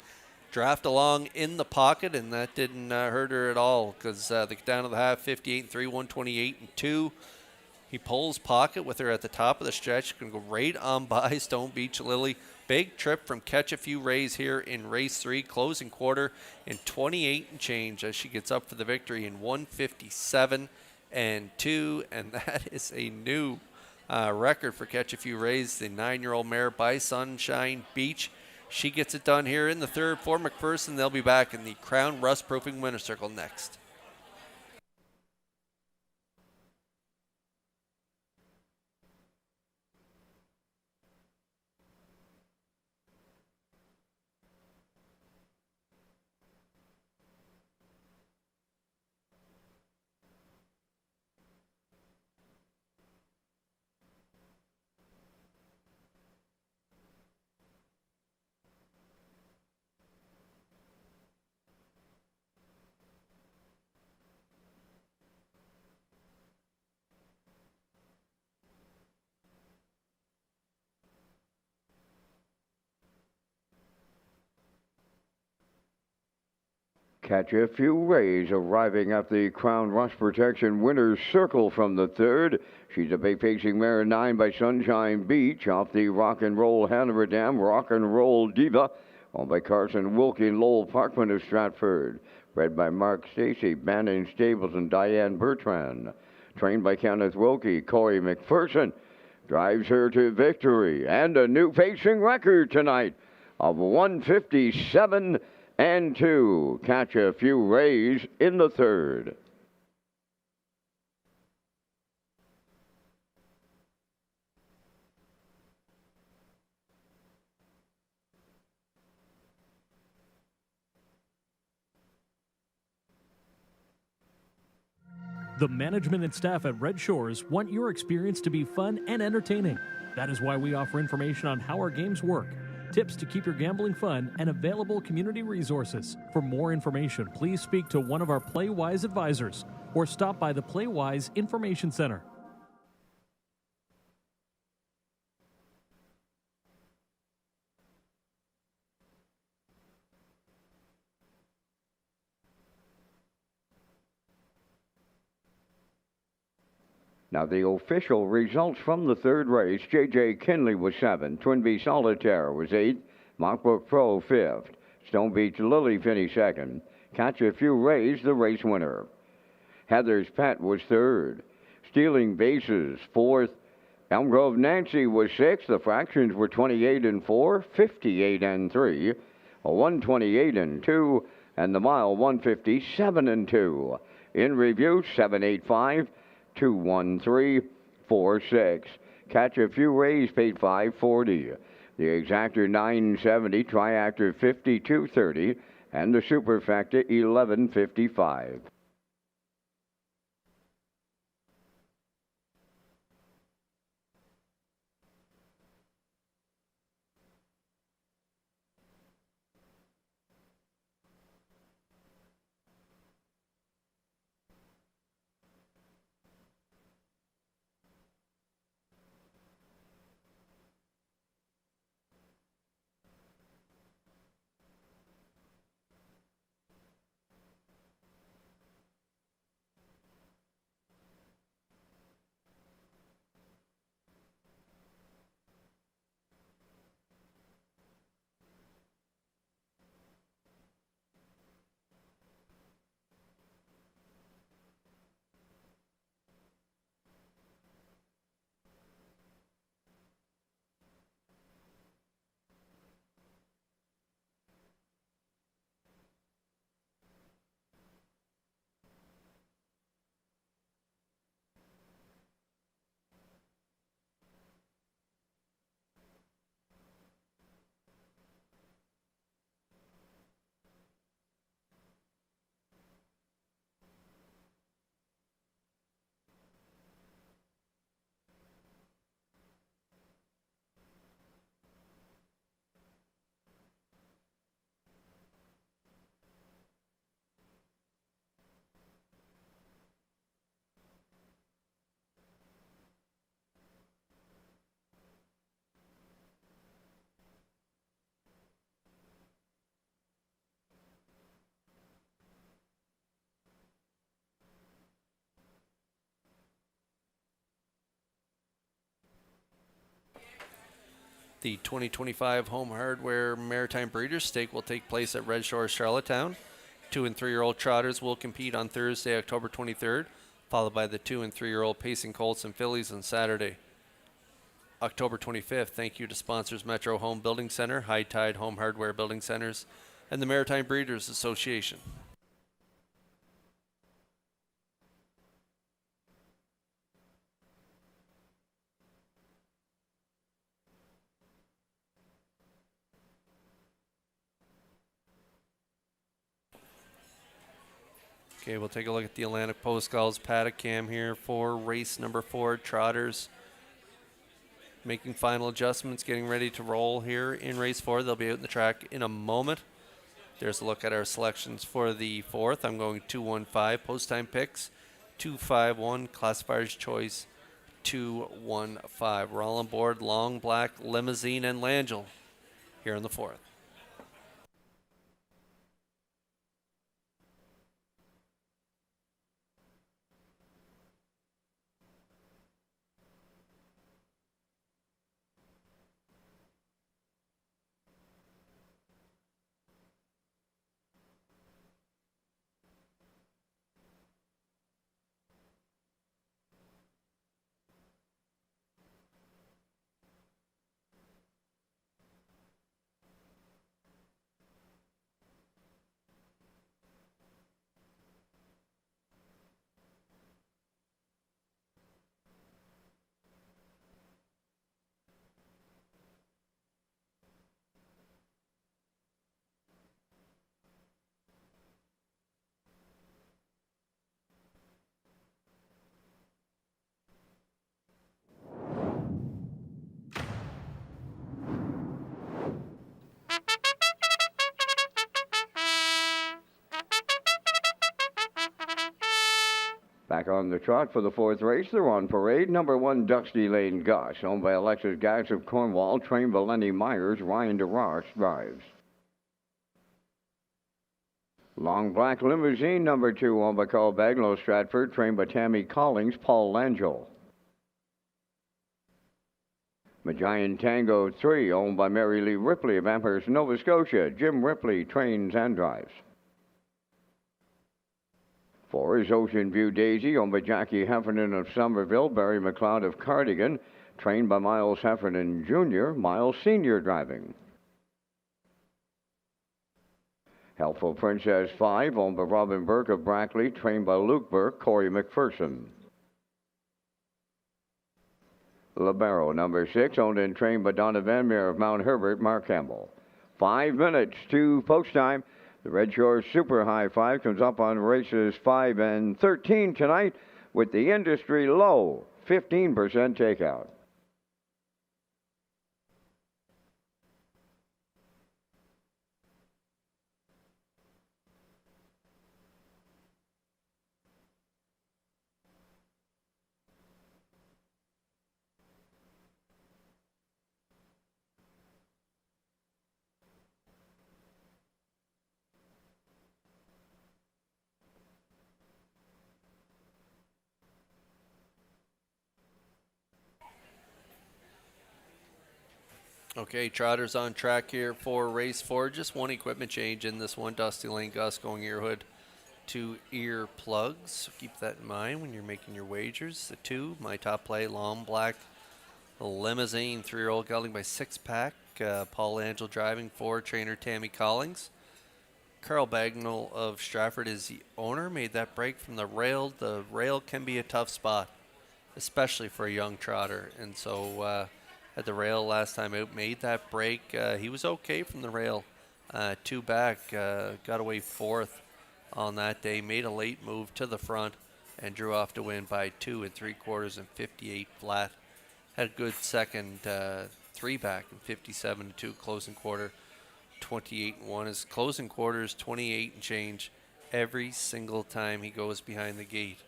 draft along in the pocket, and that didn't hurt her at all because they get down to the half, 58 and 3, 128 and 2. He pulls pocket with her at the top of the stretch. Going to go right on by Stone Beach Lily. Big trip from Catch a Few Rays here in race 3, closing quarter in 28 and change as she gets up for the victory in 1:57 and 2, and that is a new record for Catch a Few Rays. The 9-year-old mare by Sunshine Beach. She gets it done here in the third for McPherson. They'll be back in the Crown Rust Proofing Winner's Circle next. Catch a Few Rays arriving at the Crown Rust Protection Winner's Circle from the third. She's a big pacing mare 9 by Sunshine Beach off the Rock and Roll Hanover Dam, Rock and Roll Diva, owned by Carson Wilkie and Lowell Parkman of Stratford. Bred by Mark Stacy, Bannon Stables, and Diane Bertrand. Trained by Kenneth Wilkie, Corey McPherson drives her to victory and a new pacing record tonight of 1:57 and 2. Catch a Few Rays in the third. The management and staff at Red Shores want your experience to be fun and entertaining. That is why we offer information on how our games work, tips to keep your gambling fun, and available community resources. For more information, please speak to one of our PlayWise advisors or stop by the PlayWise Information Center. Now the official results from the third race. J.J. Kinley was 7th. Twin Bee Solitaire was 8th. Mockbrook Pro 5th. Stone Beach Lily finished 2nd. Catch a Few Rays the race winner. Heather's Pet was 3rd. Stealing bases, 4th. Elm Grove Nancy was 6th. The fractions were 28 and 4, 58 and 3, a 128 and 2, and the mile 157 and 2. In review, 785, 213, 46. Catch a few rays paid 540. The exactor 970, triactor 5230, and the superfecta 1155. The 2025 Home Hardware Maritime Breeders' Stake will take place at Red Shores, Charlottetown. 2 and 3-year-old trotters will compete on Thursday, October 23rd, followed by the 2 and 3-year-old pacing colts and fillies on Saturday, October 25th. Thank you to sponsors Metro Home Building Center, High Tide Home Hardware Building Centers, and the Maritime Breeders Association. Okay, we'll take a look at the Atlantic Post Gulls paddock cam here for race number 4, Trotters. Making final adjustments, getting ready to roll here in race 4. They'll be out in the track in a moment. There's a look at our selections for the 4th. I'm going 215, post time picks, 251, classifier's choice, 215. We're all on board, Long Black, Limousine, and Langell here in the 4th. Back on the trot for the 4th race, they're on parade. Number 1, Dusty Lane Gus, owned by Alexis Gass of Cornwall, trained by Lenny Myers. Ryan DeRoche drives. Long Black Limousine, number 2, owned by Carl Baglow Stratford, trained by Tammy Collings, Paul Langell. Magian Tango 3, owned by Mary Lee Ripley of Amherst, Nova Scotia. Jim Ripley trains and drives. 4 is Ocean View Daisy, owned by Jackie Heffernan of Somerville, Barry McLeod of Cardigan, trained by Miles Heffernan Jr., Miles Sr. driving. Helpful Princess 5, owned by Robin Burke of Brackley, trained by Luke Burke, Corey McPherson. Libero number 6, owned and trained by Donna Van Meer of Mount Herbert, Mark Campbell. 5 minutes to post time. The Red Shores Super High 5 comes up on races 5 and 13 tonight with the industry low 15% takeout. Okay, Trotters on track here for race 4. Just one equipment change in this one. Dusty Lane Gus going ear hood to ear plugs. So keep that in mind when you're making your wagers. The 2, my top play, Long Black Limousine, 3-year-old gelding by Six Pack. Paul Angel driving, 4, trainer Tammy Collings. Carl Bagnall of Stratford is the owner. Made that break from the rail. The rail can be a tough spot, especially for a young trotter. And so at the rail last time out, made that break. He was okay from the rail. 2 back, got away 4th on that day. Made a late move to the front and drew off to win by 2 3/4 and 58 flat. Had a good second 3 back and 57-2 closing quarter. 28-1. His closing quarter is 28 and change every single time he goes behind the gate,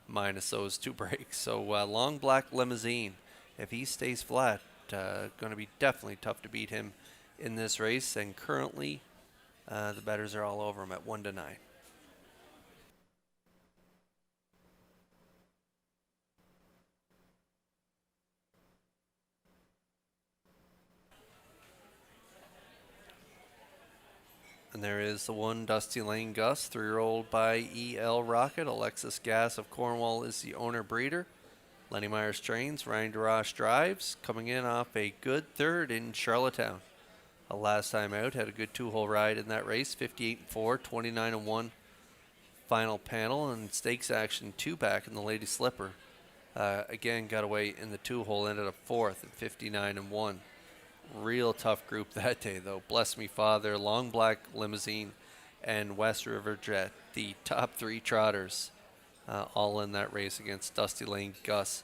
minus those 2 breaks. So Long Black Limousine, if he stays flat, going to be definitely tough to beat him in this race. And currently, the bettors are all over him at 1-9. And there is the 1, Dusty Lane Gus, 3-year-old by E.L. Rocket. Alexis Gass of Cornwall is the owner breeder. Lenny Myers trains, Ryan DeRoche drives, coming in off a good 3rd in Charlottetown. Last time out, had a good 2-hole ride in that race, 58-4, 29-1 final panel, and stakes action 2 back in the Lady Slipper. Again, got away in the 2-hole, ended up 4th at 59-1. Real tough group that day, though. Bless Me Father, Long Black Limousine, and West River Jet, the top 3 trotters, all in that race against Dusty Lane Gus,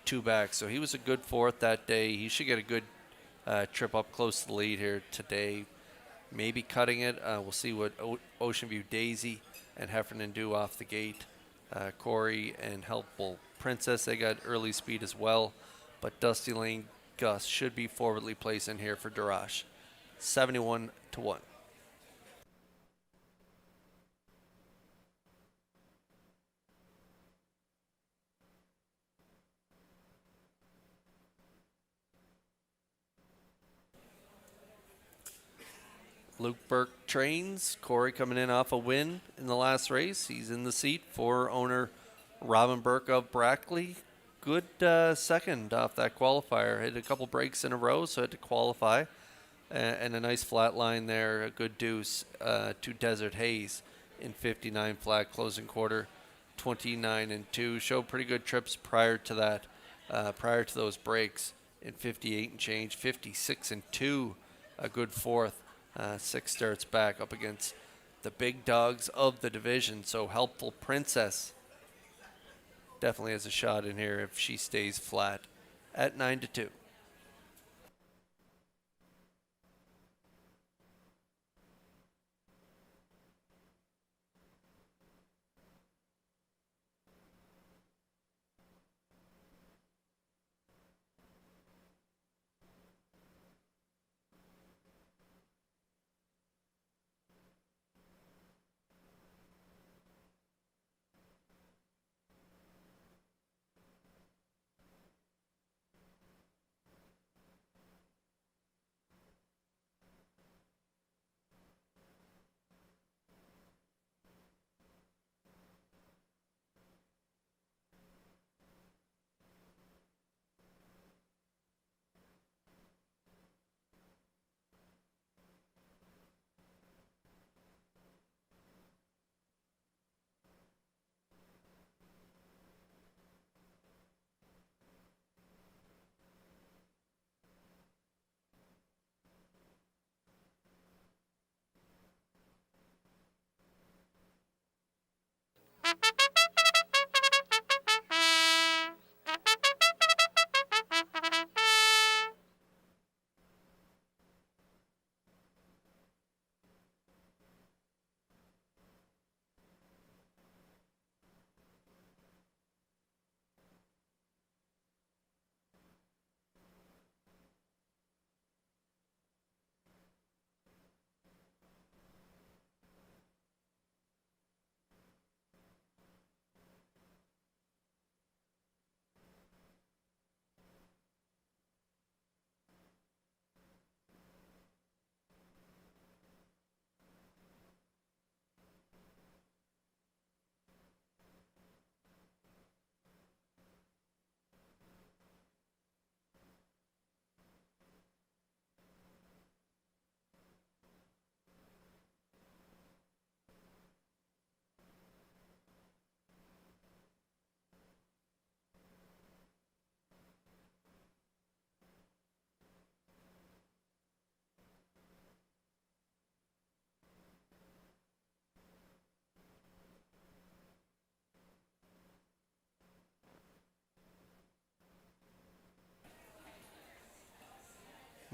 2 back. So he was a good 4th that day. He should get a good trip up close to the lead here today. Maybe cutting it. We'll see what Ocean View Daisy and Heffernan do off the gate. Corey and Helpful Princess, they got early speed as well. But Dusty Lane Gus should be forwardly placed in here for DeRoche. 71-1. Luke Burke trains. Corey coming in off a win in the last race. He's in the seat for owner Robin Burke of Brackley. Good second off that qualifier. Hit a couple breaks in a row, so had to qualify. And a nice flat line there. A good deuce to Desert Haze in 59 flat closing quarter. 29-2. Showed pretty good trips prior to that, prior to those breaks in 58 and change. 56-2. A good 4th. 6 starts back up against the big dogs of the division. So Helpful Princess definitely has a shot in here if she stays flat at 9-2.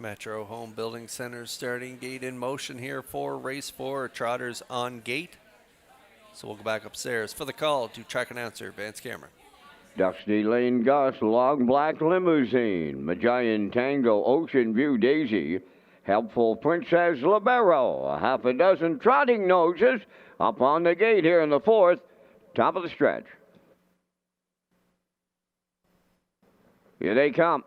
Metro Home Building Center starting gate in motion here for race 4. Trotters on gate. So we'll go back upstairs for the call to track announcer Vance Cameron. Dusty Lane Gus, Long Black Limousine, Magian Tango, Ocean View Daisy, Helpful Princess Libero, half a dozen trotting noses up on the gate here in the 4th, top of the stretch. Here they come.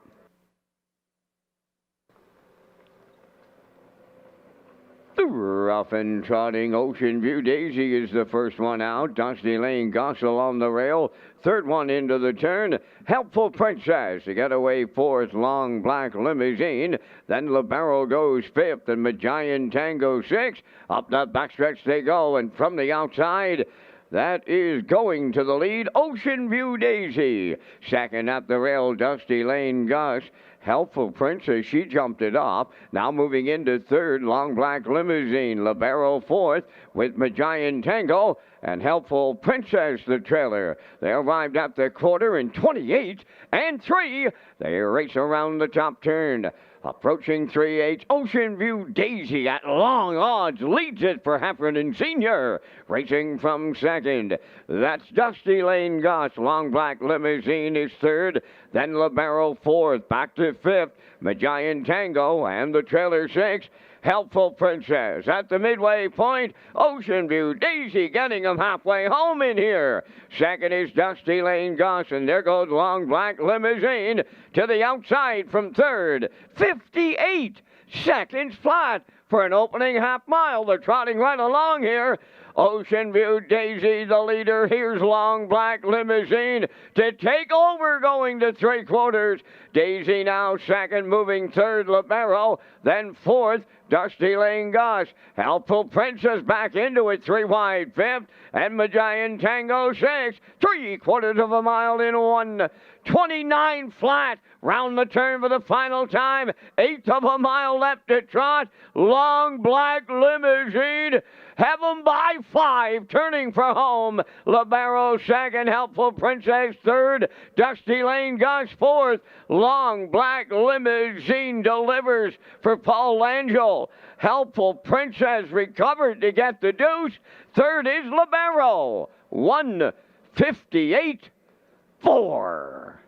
The rough and trotting Ocean View Daisy is the first one out. Dusty Lane Gossel on the rail. Third one into the turn. Helpful Princess to get away fourth. Long Black Limousine. Then Libero goes fifth and Magian Tango sixth. Up that backstretch they go, and from the outside, that is going to the lead, Ocean View Daisy. Second at the rail, Dusty Lane Gus. Helpful Princess, she jumped it off. Now moving into third, Long Black Limousine. Libero fourth with Magian Tango. And Helpful Princess, the trailer. They arrived at the quarter in 28 and 3. They race around the top turn. Approaching 3/8, Ocean View Daisy at long odds leads it for Heffernan Sr. Racing from second. That's Dusty Lane Goss. Long Black Limousine is third. Then Libero fourth. Back to fifth. Magian Tango and the trailer sixth. Helpful Princess at the midway point. Ocean View Daisy getting them halfway home in here. Second is Dusty Lane Goss, and there goes Long Black Limousine to the outside from third. 58 seconds flat for an opening half mile. They're trotting right along here. Ocean View Daisy, the leader. Here's Long Black Limousine to take over, going to three-quarters. Daisy now second, moving third, Libero. Then fourth, Dusty Lane Goss. Helpful Princess back into it, three wide, fifth. And Magian Tango sixth. 3/4 of a mile in 1:29 flat. Round the turn for the final time. 1/8 of a mile left to trot. Long Black Limousine. Have them by 5, turning for home. Libero second, Helpful Princess third, Dusty Lane Goss fourth. Long Black Limousine delivers for Paul Langell. Helpful Princess recovered to get the deuce. Third is Libero. 1:58.4.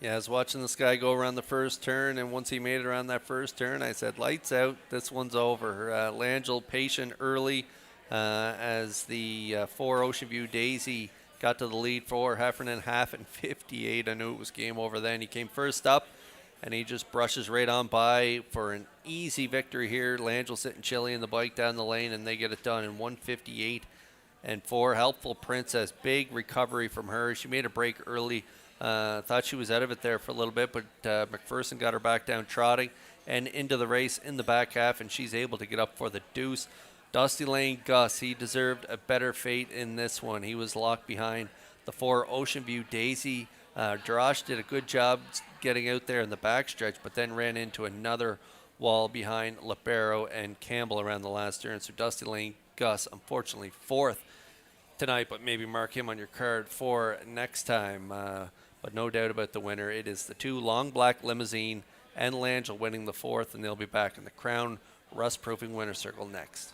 Yeah, I was watching this guy go around the first turn, and once he made it around that first turn, I said, lights out, this one's over. Langell patient early as the 4 Ocean View Daisy got to the lead for Heffernan, half and 58. I knew it was game over then. He came first up, and he just brushes right on by for an easy victory here. Langell sitting chilly in the bike down the lane, and they get it done in 1:58.4. Helpful Princess, big recovery from her. She made a break early. Thought she was out of it there for a little bit, but McPherson got her back down trotting and into the race in the back half, and she's able to get up for the deuce. Dusty Lane Gus, he deserved a better fate in this one. He was locked behind the 4 Ocean View Daisy. Josh did a good job getting out there in the backstretch, but then ran into another wall behind Libero and Campbell around the last turn. So Dusty Lane Gus, unfortunately, fourth tonight, but maybe mark him on your card for next time. But no doubt about the winner. It is the 2 Long Black Limousine and Langell winning the fourth, and they'll be back in the Crown Rust-Proofing Winner Circle next.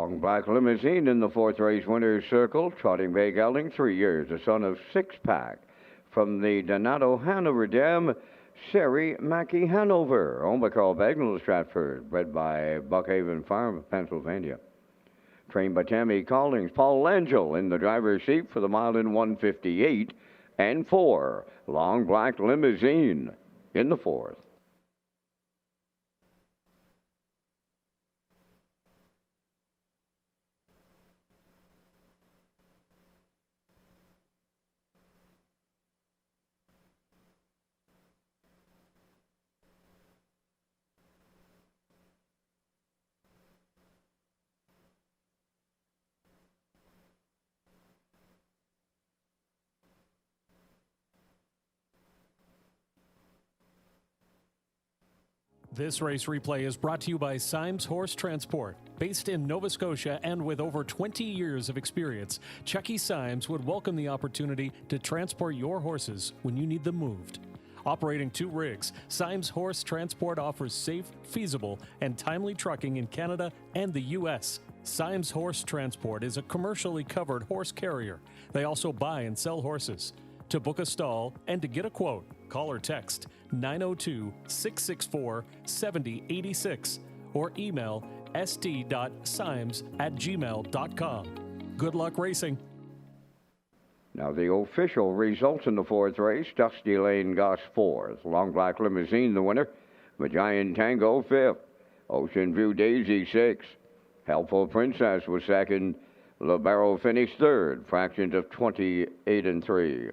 Long Black Limousine in the fourth race winner's circle. Trotting Bay Gelding, 3 years, a son of Six Pack. From the Donato Hanover Dam, Sari Mackey Hanover. Owned by Carl Bagnall Stratford. Bred by Buckhaven Farm of Pennsylvania. Trained by Tammy Collins. Paul Langell in the driver's seat for the mile in 1:58 and 4. Long Black Limousine in the fourth. This race replay is brought to you by Symes Horse Transport. Based in Nova Scotia and with over 20 years of experience, Chucky Symes would welcome the opportunity to transport your horses when you need them moved. Operating 2 rigs, Symes Horse Transport offers safe, feasible, and timely trucking in Canada and the U.S. Symes Horse Transport is a commercially covered horse carrier. They also buy and sell horses. To book a stall and to get a quote, call or text 902-664-7086 or email st.symes@gmail.com. Good luck racing. Now the official results in the fourth race. Dusty Lane Goss fourth. Long Black Limousine the winner. Magian Tango fifth. Ocean View Daisy sixth. Helpful Princess was second. Libero finished third. Fractions of 28 and 3.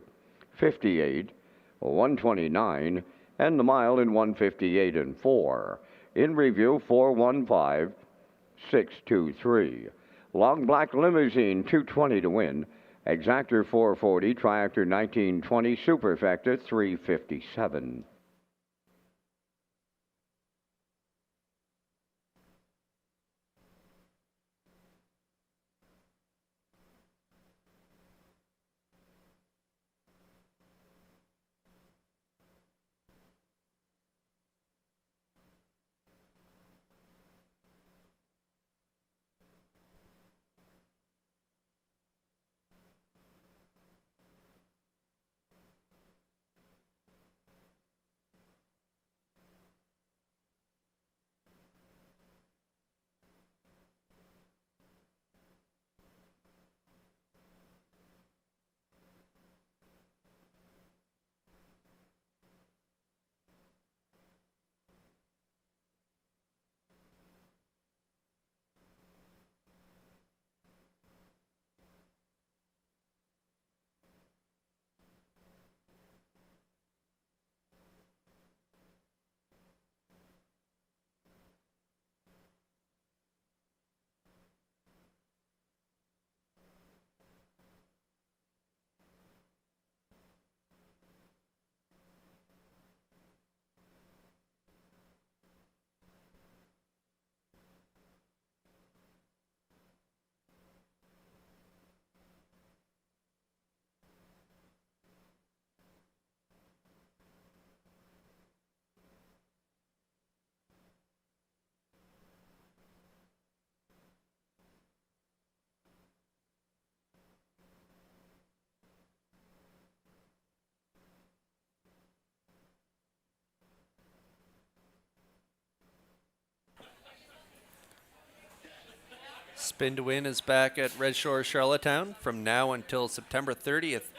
58, 129, and the mile in 1:58 and 4. In review, 4:15, 6:23. Long Black Limousine, 2:20 to win. Exactor 4:40, Triactor 19:20, Superfecta 3:57. Spin to Win is back at Red Shores, Charlottetown from now until September 30th.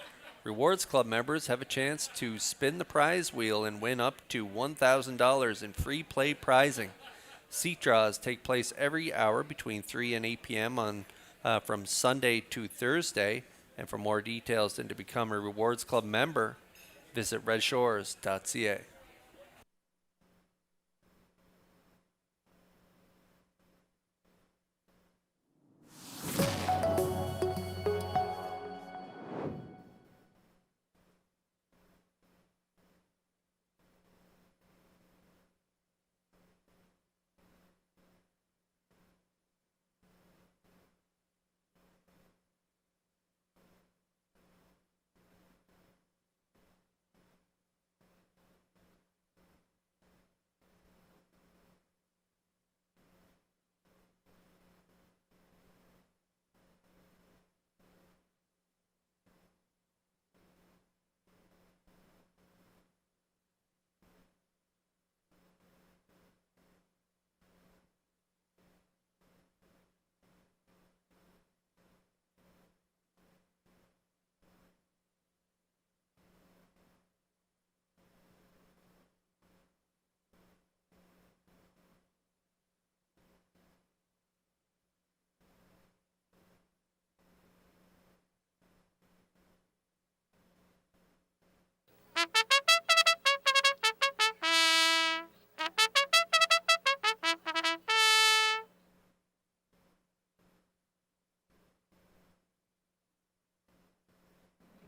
Rewards Club members have a chance to spin the prize wheel and win up to $1,000 in free play prizing. Seat draws take place every hour between 3 and 8 p.m. on from Sunday to Thursday. And for more details and to become a Rewards Club member, visit Redshores.ca.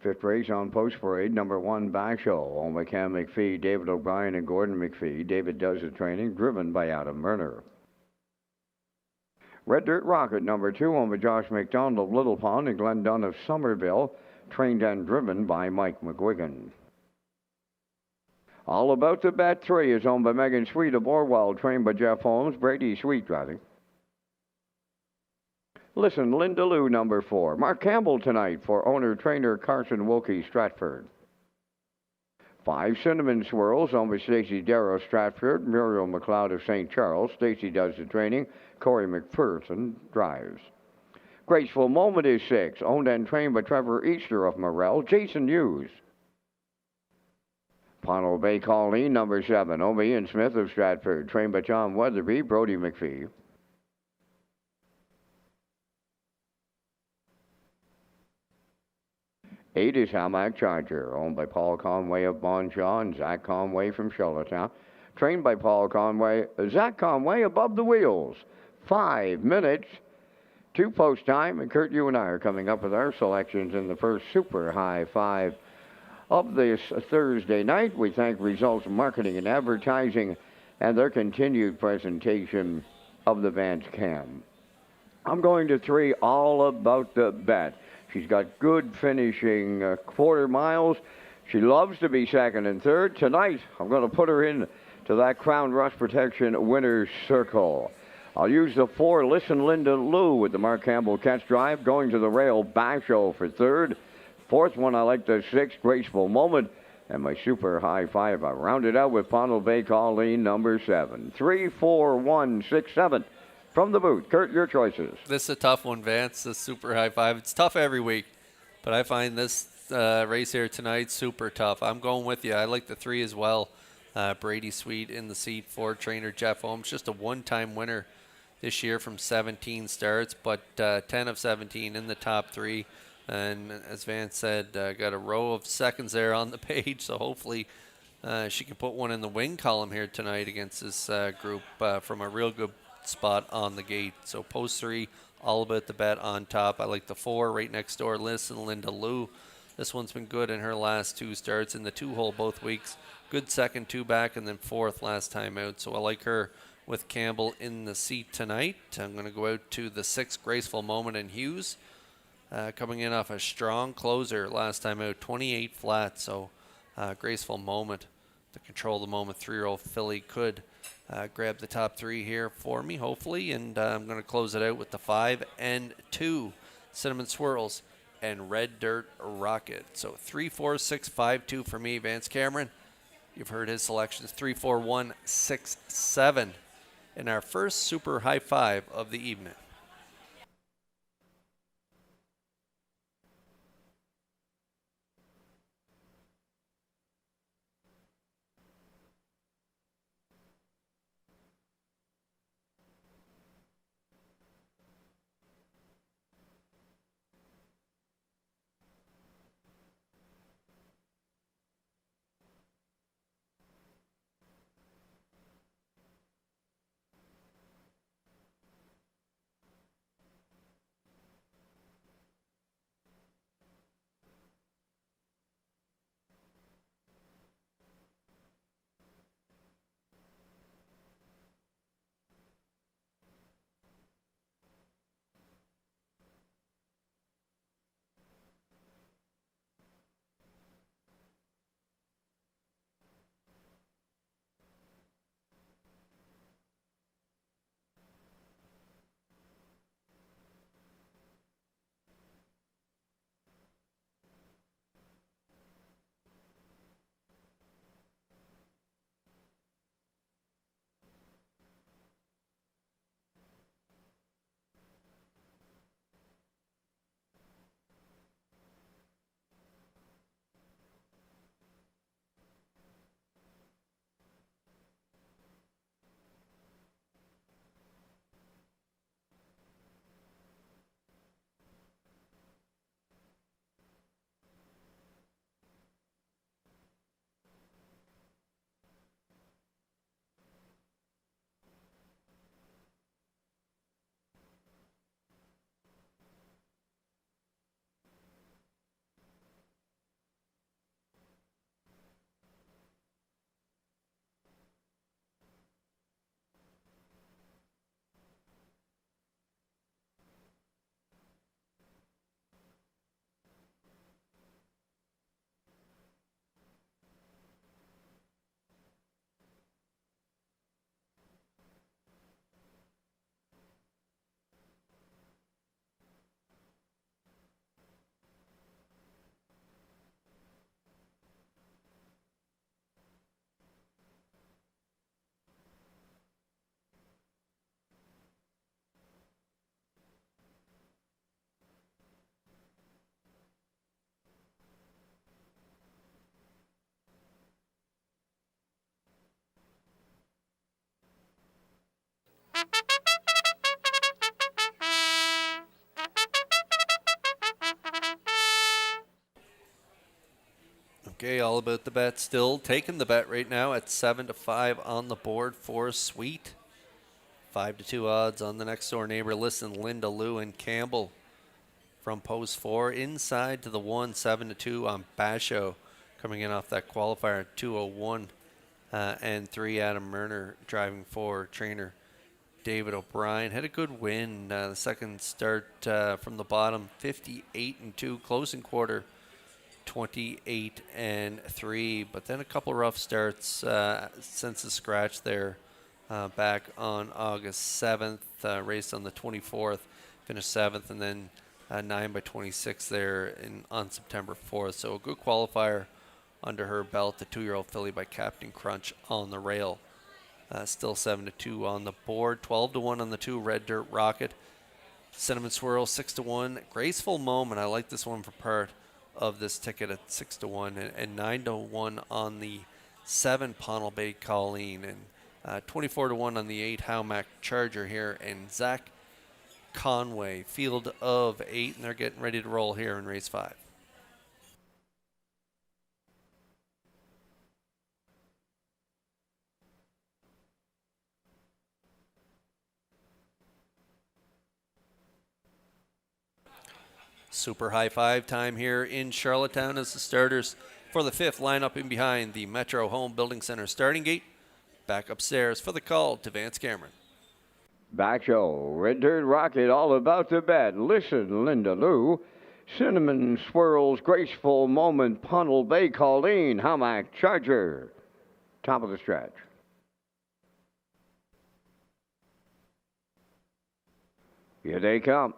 Fifth race on post parade, number 1, Back Show. On by Cam McPhee, David O'Brien, and Gordon McPhee. David does the training, driven by Adam Murner. Red Dirt Rocket, number 2, on by Josh McDonald of Little Pond and Glenn Dunn of Somerville, trained and driven by Mike McGuigan. All About the Bet 3 is owned by Megan Sweet of Orwell, trained by Jeff Holmes, Brady Sweet driving. Listen, Linda Lou, number 4. Mark Campbell tonight for owner-trainer Carson Wilkie, Stratford. 5 Cinnamon Swirls, owned by Stacey Darrow, Stratford. Muriel McLeod of St. Charles. Stacey does the training. Corey McPherson drives. Graceful Moment is 6, owned and trained by Trevor Easter of Morel. Jason Hughes. Pownell Bay Colleen, number 7, owned by Ian Smith of Stratford. Trained by John Weatherby, Brody McPhee. 8 is Hamac Charger, owned by Paul Conway of Bonshaw and Zach Conway from Charlottetown. Trained by Paul Conway, Zach Conway above the wheels. 5 minutes to post time, and Kurt, you and I are coming up with our selections in the first Super High 5 of this Thursday night. We thank Results Marketing and Advertising and their continued presentation of the Vance Cam. I'm going to 3, All About the Bet. She's got good finishing quarter miles. She loves to be second and third. Tonight, I'm going to put her in to that Crown Rust Protection winner's circle. I'll use the 4, Listen Linda Lou with the Mark Campbell catch drive. Going to the rail, Back Show for third. Fourth one, I like the 6, Graceful Moment. And my Super High 5, I rounded out with Pownell Bay Colleen, number 7. 3, 4, 1, 6, 7. From the booth, Kurt, your choices. This is a tough one, Vance, the Super High 5. It's tough every week, but I find this race here tonight super tough. I'm going with you. I like the 3 as well. Brady Sweet in the seat for trainer Jeff Holmes. Just a one-time winner this year from 17 starts, but 10 of 17 in the top 3. And as Vance said, got a row of seconds there on the page, so hopefully she can put one in the win column here tonight against this group from a real good spot on the gate. So post 3, All About the Bet on top. I like the 4 right next door, Listen Linda Lou. This one's been good in her last 2 starts in the 2-hole both weeks. Good second 2 back, and then 4th last time out. So I like her with Campbell in the seat tonight. I'm going to go out to the 6, Graceful Moment and Hughes. Coming in off a strong closer last time out, 28 flat. So Graceful Moment to control the moment. 3-year-old filly could grab the top 3 here for me, hopefully. And I'm going to close it out with the 5 and 2, Cinnamon Swirls and Red Dirt Rocket. So 3, 4, 6, 5, 2 for me. Vance Cameron, you've heard his selections. 3, 4, 1, 6, 7 in our first Super High 5 of the evening. Okay, all about the bet. Still taking the bet right now at 7-5 on the board for Sweet. 5-2 odds on the next door neighbor. Listen, Linda Lou and Campbell from post 4. Inside to the 1, 7-2 on Basho. Coming in off that qualifier at 201. And 3, Adam Murner driving 4. Trainer David O'Brien had a good win. The second start from the bottom, 58-2. Closing quarter, 28-3. But then a couple rough starts since the scratch there back on August 7th. Raced on the 24th, finished 7th, and then 9 by 26 there on September 4th. So a good qualifier under her belt. The 2-year-old filly by Captain Crunch on the rail. Still 7-2 on the board. 12-1 on the 2, Red Dirt Rocket. Cinnamon Swirl 6-1. Graceful Moment. I like this one for part of this ticket at 6-1, and 9-1 on the 7, Pownell Bay Colleen, and 24-1 on the 8, Howmack Charger here, and Zach Conway, field of 8, and they're getting ready to roll here in race 5. Super high 5 time here in Charlottetown as the starters for the 5th line up in behind the Metro Home Building Center starting gate. Back upstairs for the call to Vance Cameron. Basho, Red Dirt Rocket, all about the bet. Listen, Linda Lou. Cinnamon Swirls, Graceful Moment, Pownell Bay Colleen, Howmack Charger. Top of the stretch. Here they come.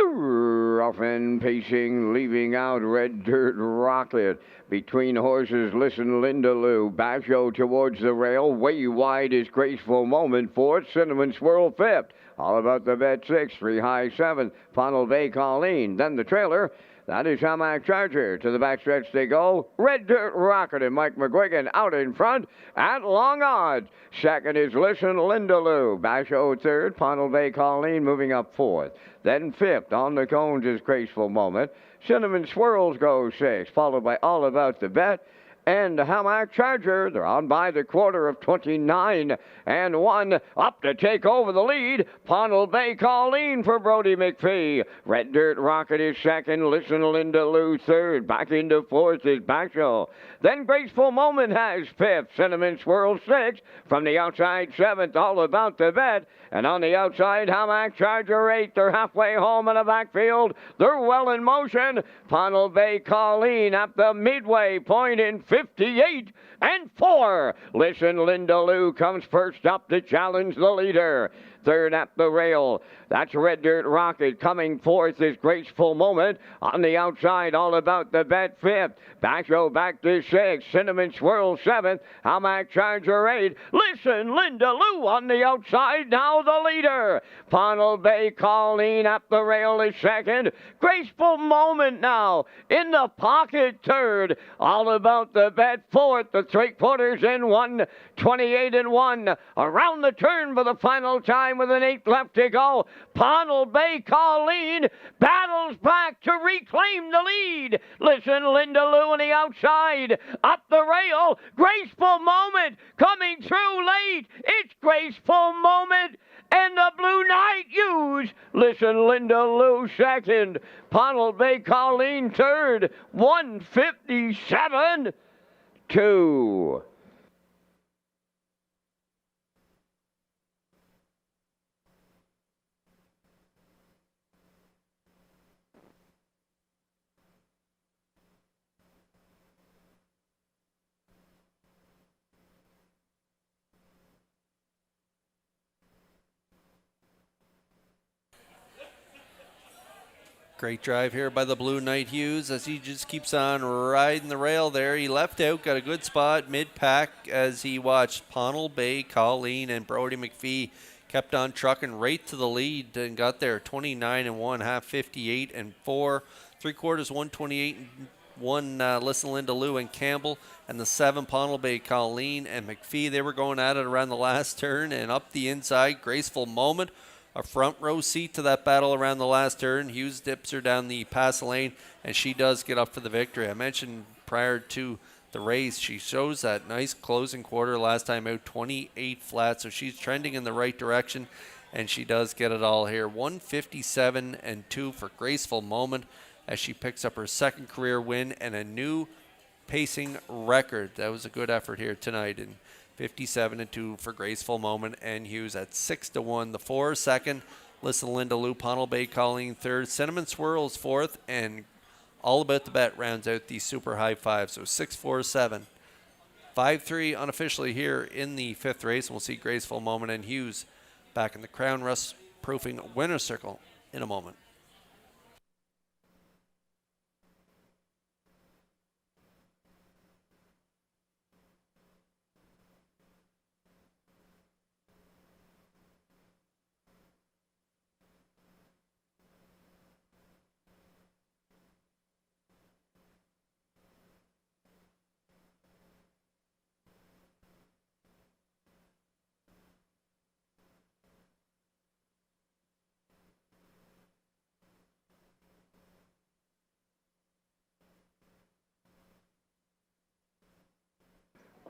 Rough and pacing, leaving out Red Dirt Rocket. Between horses, Listen, Linda Lou. Basho towards the rail. Way wide is Graceful Moment. 4th, Cinnamon Swirl 5th. All about the bet 6, 3 high 7th, Pownell Bay Colleen. Then the trailer. That is Howmack Charger. To the backstretch they go. Red Dirt Rocket and Mike McGuigan out in front at long odds. Second is Listen, Linda Lou. Basho 3rd. Pownell Bay Colleen moving up 4th. Then 5th on the cones is Graceful Moment. Cinnamon Swirls goes 6th, followed by All About the Bet. And the Howmack Charger, they're on by the quarter of 29-1. Up to take over the lead. Pownell Bay Colleen for Brody McPhee. Red Dirt Rocket is 2nd. Listen, Linda Lou 3rd. Back into 4th is Basho. Then Graceful Moment has 5th. Cinnamon Swirl 6th. From the outside 7th, All About the Bet. And on the outside, Howmack Charger 8th. They're halfway home in the backfield. They're well in motion. Pownell Bay Colleen at the midway point in 58-4. Listen, Linda Lou comes first up to challenge the leader. 3rd at the rail. That's Red Dirt Rocket. Coming 4th is Graceful Moment. On the outside, All About the Bet 5th. Basho back to 6th. Cinnamon Swirl 7th. Howmack Charger 8th. Listen, Linda Lou on the outside. Now the leader. Pownell Bay Colleen at the rail is 2nd. Graceful Moment now in the pocket 3rd. All About the Bet 4th. The 3/4 in 1:28-1. Around the turn for the final time with an 8th left to go. Pownell Bay Colleen battles back to reclaim the lead. Listen, Linda Lou on the outside. Up the rail. Graceful Moment coming through late. It's Graceful Moment and the Blue Knight Use. Listen, Linda Lou 2nd. Pownell Bay Colleen 3rd. 1:57-2. Great drive here by the Blue Knight Hughes as he just keeps on riding the rail there. He left out, got a good spot mid-pack as he watched Pownell Bay Colleen and Brody McPhee kept on trucking right to the lead and got there 29-1, half 58-4, 3/4 128-1. Listen, Linda Lou and Campbell, and the 7 Pownell Bay Colleen and McPhee. They were going at it around the last turn and up the inside. Graceful Moment a front row seat to that battle around the last turn. Hughes dips her down the pass lane, and she does get up for the victory. I mentioned prior to the race, she shows that nice closing quarter last time out, 28 flat, so she's trending in the right direction, and she does get it all here. 157-2 for Graceful Moment as she picks up her second career win and a new pacing record. That was a good effort here tonight. And 57-2 for Graceful Moment and Hughes at 6-1. The 4 second. Listen, Linda Lou, Pownell Bay Colleen third. Cinnamon Swirls fourth. And All About the Bet rounds out the super high five. So 6-4-7. 5-3 unofficially here in the fifth race. And we'll see Graceful Moment and Hughes back in the Crown Rust Proofing winner's circle in a moment.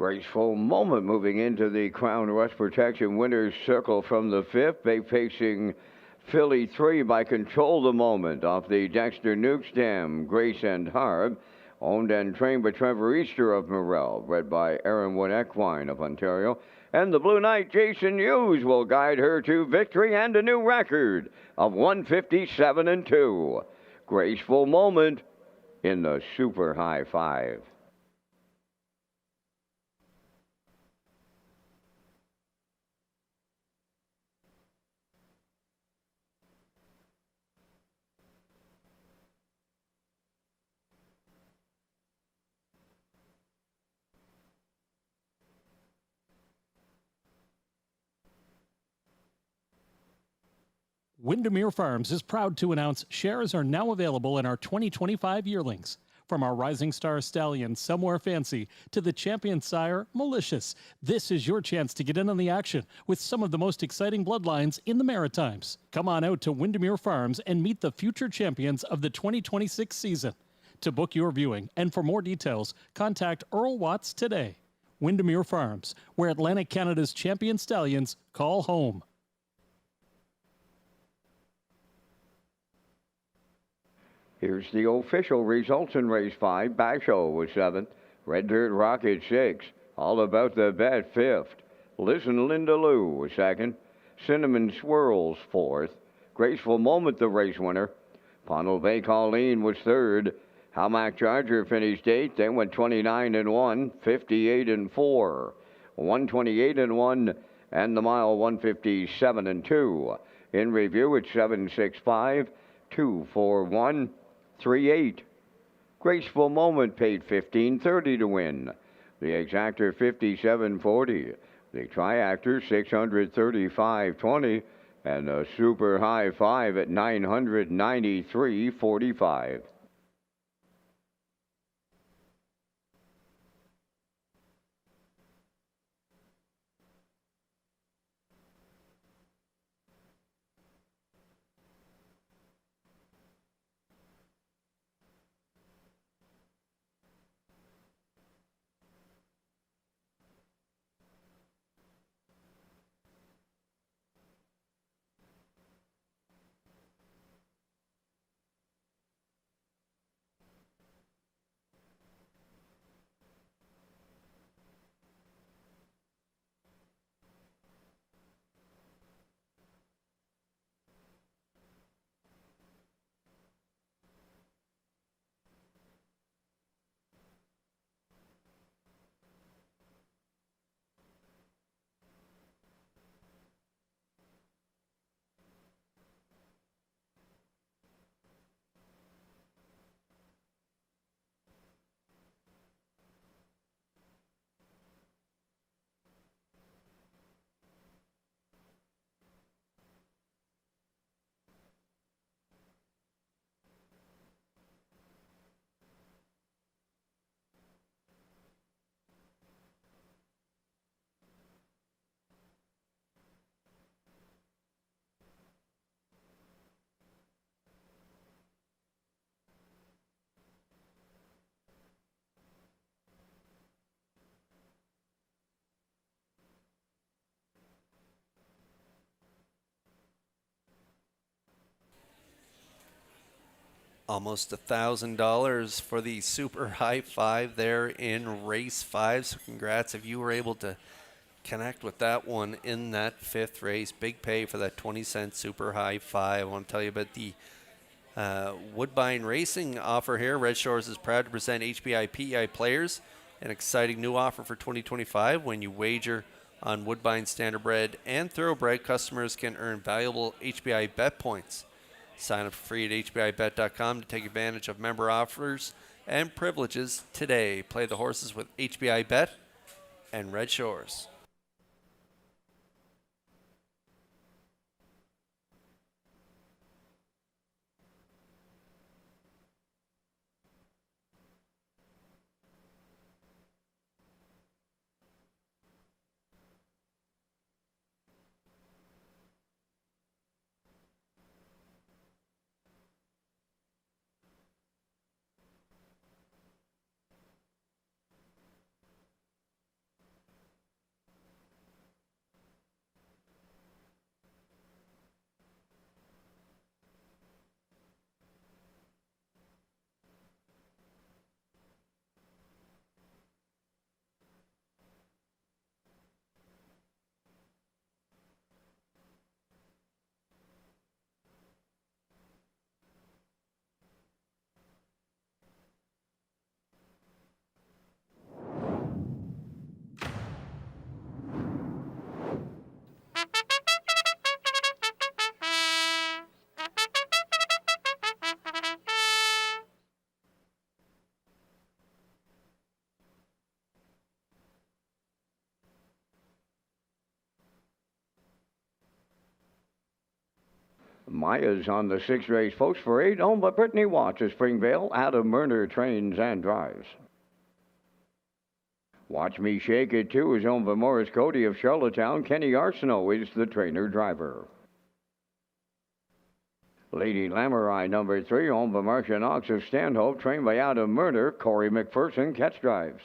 Graceful Moment moving into the Crown Rust Protection winner's circle from the fifth. Bay pacing Philly 3 by Control the Moment off the Dexter Nukes Dam, Grace and Harb. Owned and trained by Trevor Easter of Morel, bred by Aaron Wood Equine of Ontario. And the Blue Knight Jason Hughes will guide her to victory and a new record of 157-2. Graceful Moment in the super high five. Windermere Farms is proud to announce shares are now available in our 2025 yearlings. From our Rising Star Stallion, Somewhere Fancy, to the champion sire, Malicious. This is your chance to get in on the action with some of the most exciting bloodlines in the Maritimes. Come on out to Windermere Farms and meet the future champions of the 2026 season. To book your viewing and for more details, contact Earl Watts today. Windermere Farms, where Atlantic Canada's champion stallions call home. Here's the official results in race 5. Basho was 7th. Red Dirt Rocket 6th. All About the Bet 5th. Listen Linda Lou was 2nd. Cinnamon Swirls 4th. Graceful Moment the race winner. Pownell Bay Colleen was 3rd. Hamac Charger finished 8th. They went 29-1, 58-4, 128-1, and the mile 157-2. In review, it's 765, 241. 3-8. Graceful Moment paid $15.30 to win. The exactor $57.40. The triactor $635.20, and the super high five at $993.45. Almost $1,000 for the super high five there in race 5. So congrats if you were able to connect with that one in that 5th race. Big pay for that 20-cent super high five. I want to tell you about the Woodbine Racing offer here. Red Shores is proud to present HBI PEI players an exciting new offer for 2025. When you wager on Woodbine Standardbred and Thoroughbred, customers can earn valuable HBI bet points. Sign up for free at HBIBet.com to take advantage of member offers and privileges today. Play the horses with HBI Bet and Red Shores. Maya's on the 6th race post for 8, owned by Brittany Watts of Springvale. Adam Murner trains and drives. Watch Me Shake It Too is owned by Morris Cody of Charlottetown. Kenny Arsenault is the trainer-driver. Lady Lamorai, number 3, owned by Marcia Knox of Stanhope, trained by Adam Murner. Corey McPherson catch drives.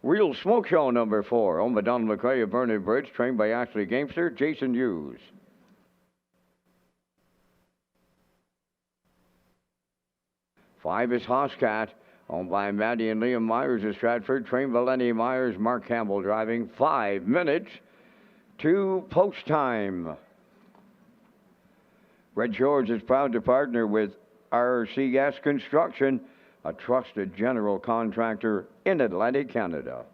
Real Smoke Show, number 4, owned by Donald McCray of Burnett Bridge, trained by Ashley Gamester. Jason Hughes. 5 is Hoscat, owned by Maddie and Liam Myers of Stratford, trained by Lenny Myers, Mark Campbell driving. 5 minutes to post time. Red Shores is proud to partner with RCS Construction, a trusted general contractor in Atlantic Canada.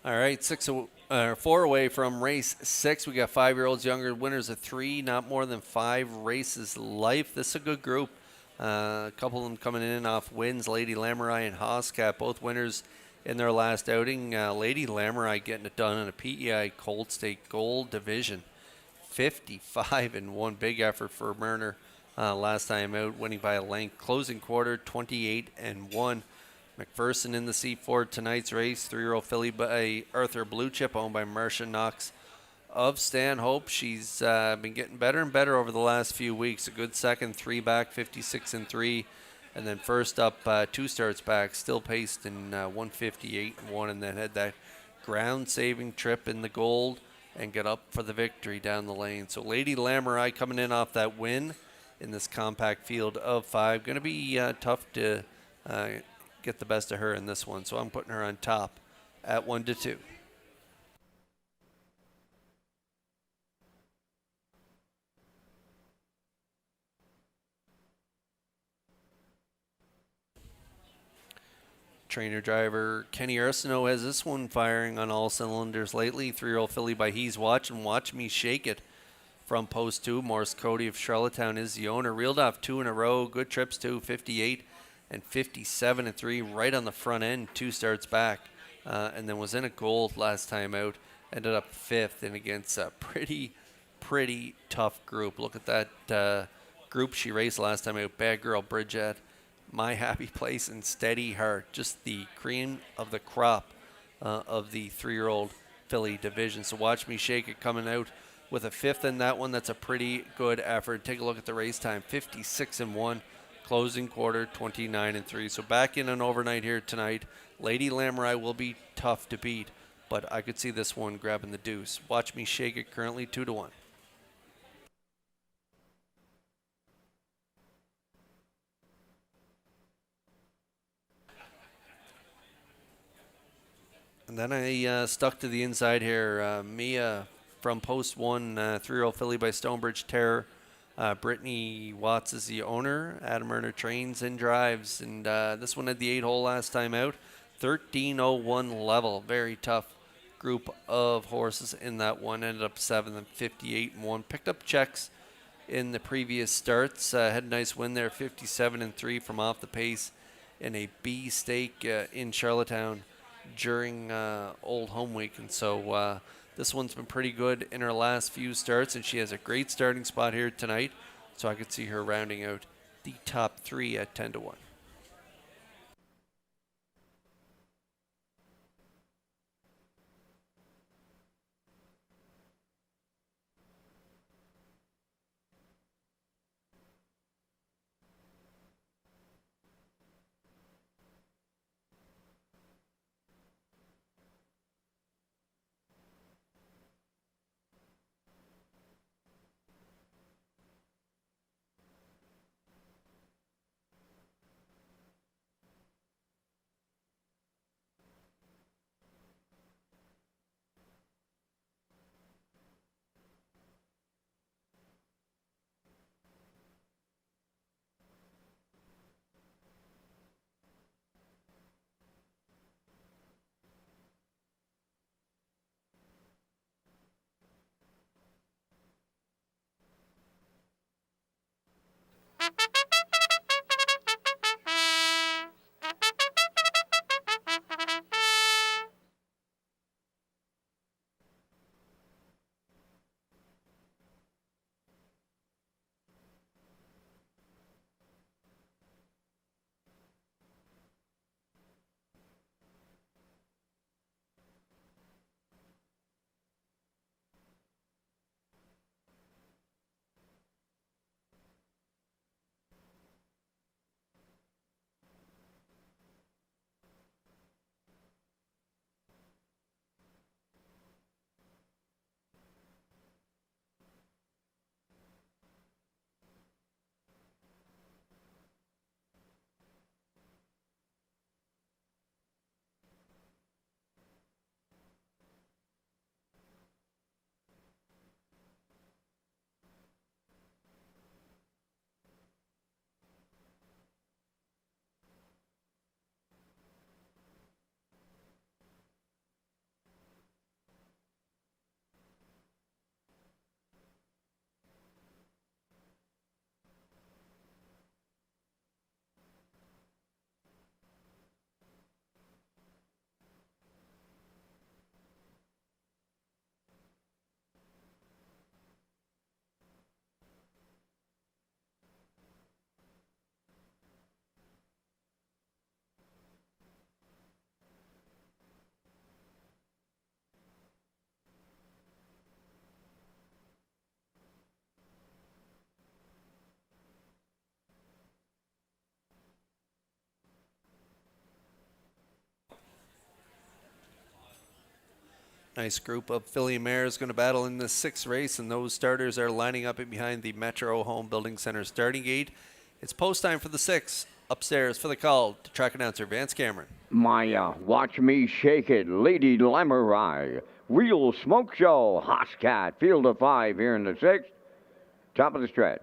All right, 4 away from race 6. We got 5-year-olds, younger winners of 3, not more than 5 races life. This is a good group. A couple of them coming in off wins. Lady Lamorai and Hoscat, both winners in their last outing. Lady Lamorai getting it done in a PEI Cold State Gold Division. 55-1, big effort for Murner last time out, winning by a length. Closing quarter, 28-1. McPherson in the seat for tonight's race. 3-year-old filly by Arthur Blue Chip, owned by Marcia Knox of Stanhope. She's been getting better and better over the last few weeks. A good second, 3 back, 56-3. And then first up, 2 starts back, still paced in 158-1. And then had that ground-saving trip in the gold and get up for the victory down the lane. So Lady Lamorai coming in off that win in this compact field of 5. Going to be tough to get the best of her in this one, so I'm putting her on top at 1-2. Trainer driver Kenny Arsenault has this one firing on all cylinders lately. 3-year-old filly by He's Watch and Watch Me Shake It from post 2. Morris Cody of Charlottetown is the owner. Reeled off 2 in a row. Good trips too, 58 and 57-3 right on the front end, 2 starts back, and then was in a gold last time out. Ended up 5th and against a pretty tough group. Look at that group she raced last time out. Bad Girl Bridget, My Happy Place, and Steady Heart. Just the cream of the crop of the 3-year-old filly division. So watch me shake it coming out with a 5th in that one. That's a pretty good effort. Take a look at the race time, 56-1. Closing quarter, 29-3. So back in an overnight here tonight. Lady Lamurai will be tough to beat, but I could see this one grabbing the deuce. Watch me shake it currently 2-1. And then I stuck to the inside here. Mia from post 1, 3-year-old filly by Stonebridge Terror. Brittany Watts is the owner. Adam Erner trains and drives. And this one had the 8-hole last time out. 13:01 level. Very tough group of horses in that one. Ended up 7th and 58-1. Picked up checks in the previous starts. Had a nice win there, 57-3 from off the pace in a B stake in Charlottetown during Old Home Week. And so this one's been pretty good in her last few starts, and she has a great starting spot here tonight. So I could see her rounding out the top 3 at 10-1. Nice group of filly mares going to battle in the 6th race, and those starters are lining up behind the Metro Home Building Center starting gate. It's post time for the 6th. Upstairs for the call to track announcer Vance Cameron. Maya, watch me shake it. Lady Lamurai. Real Smoke Show. Hoscat. Field of 5 here in the 6th. Top of the stretch.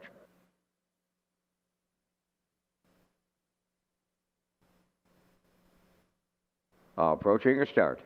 Approaching a start.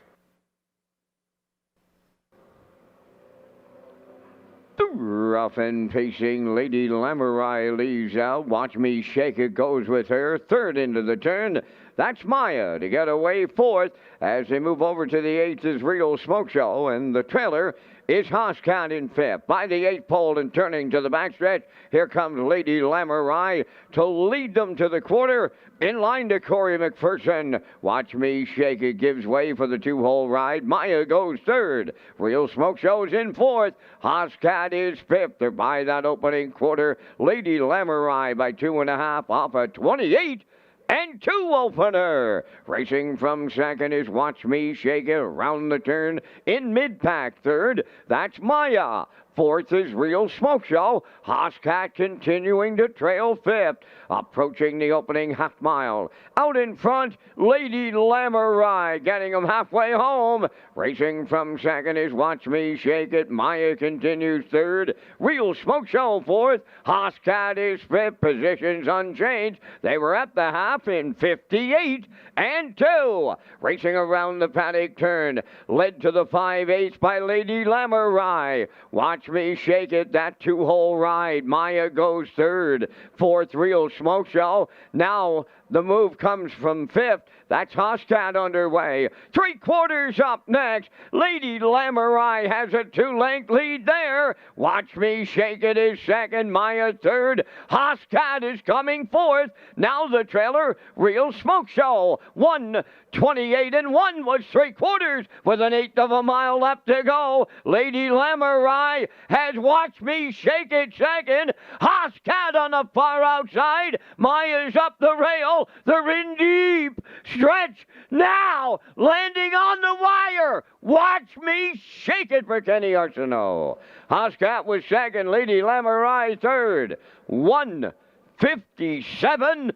Rough and pacing Lady Lamurai leaves out. Watch me shake it goes with her. 3rd into the turn. That's Maya to get away fourth. As they move over to the eighth is Real Smoke Show, and the trailer is Hoscat in fifth. By the eighth pole and turning to the backstretch, here comes Lady Lamorai to lead them to the quarter. In line to Corey McPherson. Watch Me Shake It gives way for the two-hole ride. Maya goes third. Real Smoke Show's in fourth. Hoscat is fifth. They're by that opening quarter. Lady Lamorai by 2.5 off a 28. And 2 opener. Racing from second is Watch Me Shake It around the turn in mid-pack third. That's Maya. Fourth is Real Smoke Show. Hoscat continuing to trail fifth. Approaching the opening half mile. Out in front, Lady Lamorai getting them halfway home. Racing from second is Watch Me Shake It. Maya continues third. Real Smoke Show fourth. Hoscat is fifth. Positions unchanged. They were at the half in 58 and 2. Racing around the paddock turn. Led to the 5/8 by Lady Lamorai. Watch Me Shake It, that two-hole ride. Maya goes third. Fourth, Real Smoke Show. Now the move comes from fifth. That's Hoscat underway. 3/4 up next. Lady Lamorai has a 2-length lead there. Watch Me Shake It is second. Maya third. Hoscat is coming fourth. Now the trailer, Real Smoke Show. 1:28 and 1 was 3/4 with an 1/8 of a mile left to go. Lady Lamorai has Watch Me Shake It second. Hoscat on the far outside. Maya's up the rail. They're in deep. Stretch now. Landing on the wire. Watch Me Shake It for Kenny Arsenault. Hoscat was second. Lady Lamorai third. 1:57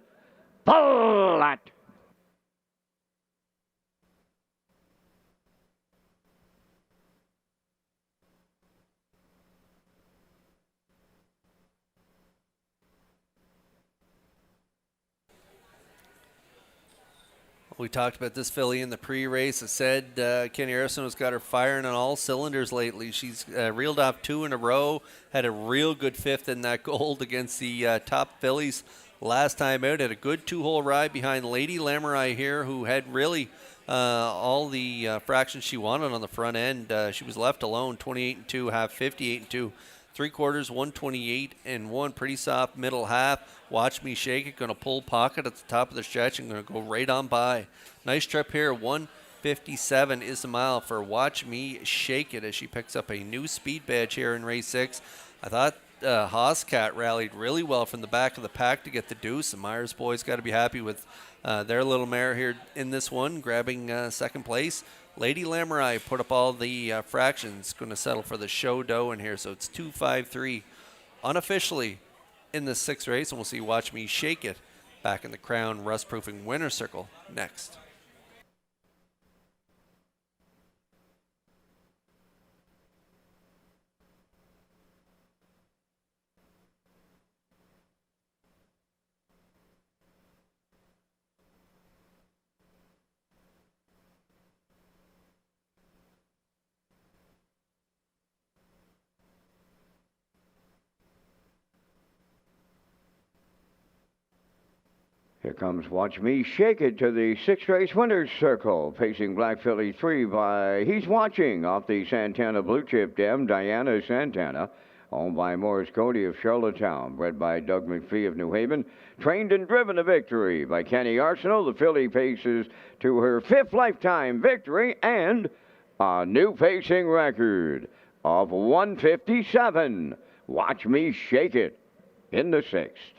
flat. We talked about this filly in the pre-race. I said Kenny Arsenault's got her firing on all cylinders lately. She's reeled off 2 in a row, had a real good fifth in that gold against the top fillies last time out. Had a good 2-hole ride behind Lady Lamorai here, who had really all the fractions she wanted on the front end. She was left alone, 28 and 2, half 58 and 2. 3/4, 128 and 1. Pretty soft middle half. Watch Me Shake It. Going to pull pocket at the top of the stretch and going to go right on by. Nice trip here. 1:57 is the mile for Watch Me Shake It as she picks up a new speed badge here in race 6. I thought Hoscat rallied really well from the back of the pack to get the deuce. The Myers boys got to be happy with their little mare here in this one, grabbing second place. Lady Lamorai put up all the fractions, going to settle for the show dough in here. So it's 2-5-3 unofficially in the 6th race, and we'll see Watch Me Shake It back in the Crown Rust-Proofing Winner's Circle next. Here comes Watch Me Shake It to the 6th race winner's circle. Facing Black Philly 3 by He's Watching off the Santana Blue Chip Dam, Diana Santana. Owned by Morris Cody of Charlottetown. Bred by Doug McPhee of New Haven. Trained and driven to victory by Kenny Arsenault. The filly paces to her 5th lifetime victory and a new pacing record of 1:57. Watch Me Shake It in the 6th.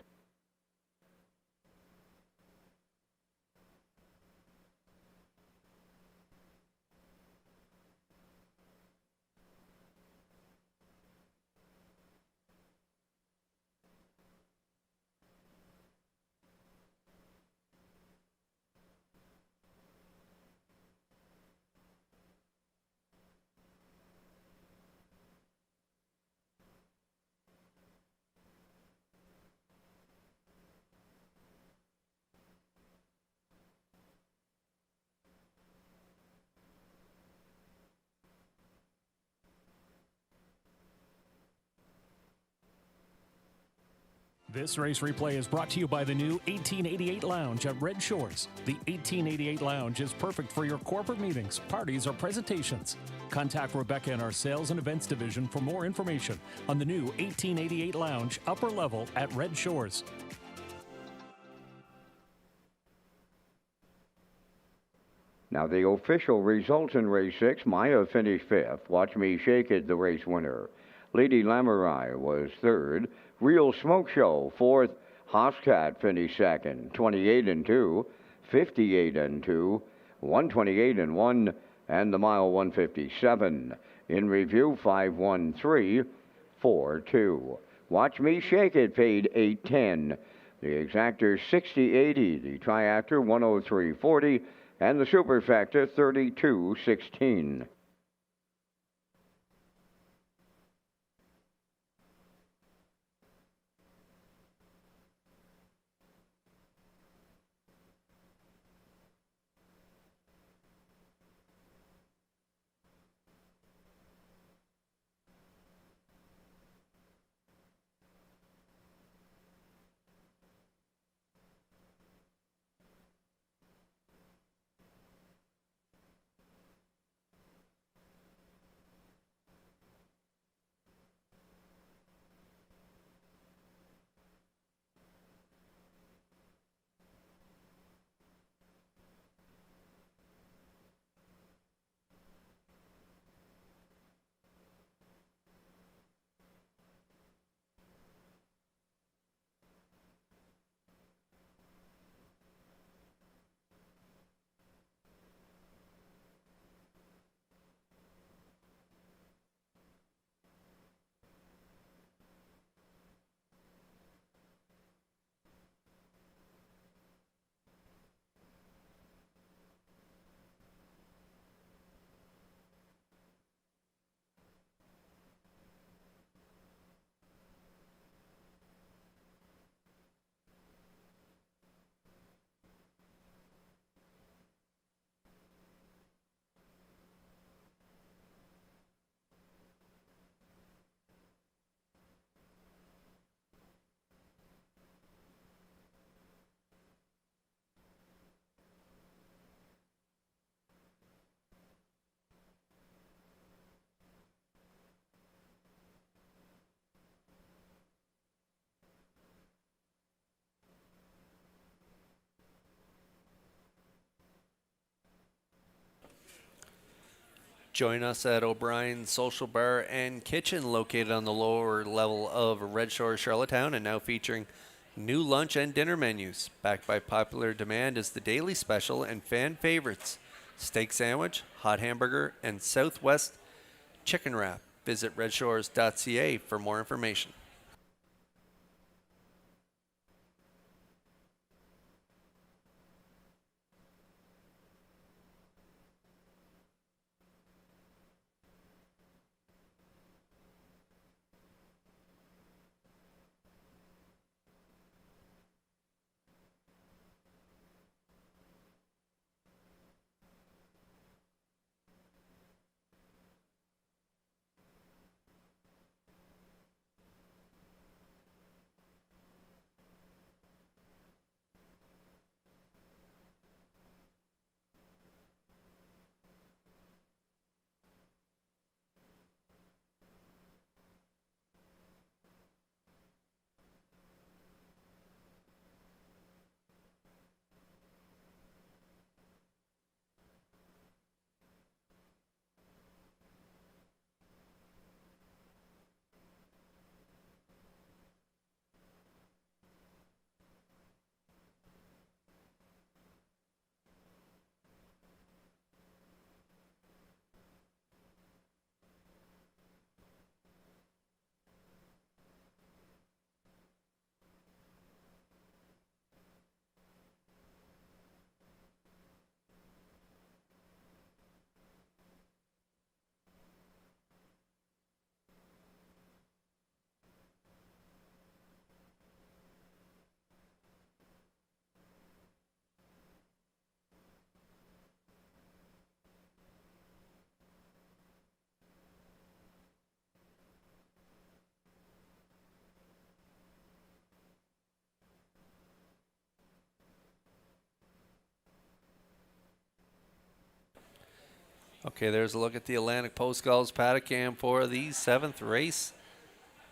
This race replay is brought to you by the new 1888 Lounge at Red Shores. The 1888 Lounge is perfect for your corporate meetings, parties, or presentations. Contact Rebecca in our Sales and Events Division for more information on the new 1888 Lounge upper level at Red Shores. Now the official results in race 6, Maya finished 5th. Watch Me Shake It, the race winner. Lady Lamurai was 3rd. Real Smoke Show, 4th. Hoscat finished 2nd, 28-2, 58-2, 128-1, and the mile 157. In review, 513, 42. Watch Me Shake It paid 810. The exactor 6080, the triactor 10340, and the superfactor 3216. Join us at O'Brien's Social Bar and Kitchen, located on the lower level of Red Shores, Charlottetown, and now featuring new lunch and dinner menus. Backed by popular demand is the daily special and fan favorites: steak sandwich, hot hamburger, and Southwest chicken wrap. Visit Redshores.ca for more information. Okay, there's a look at the Atlantic Post Gulls paddock cam for the 7th race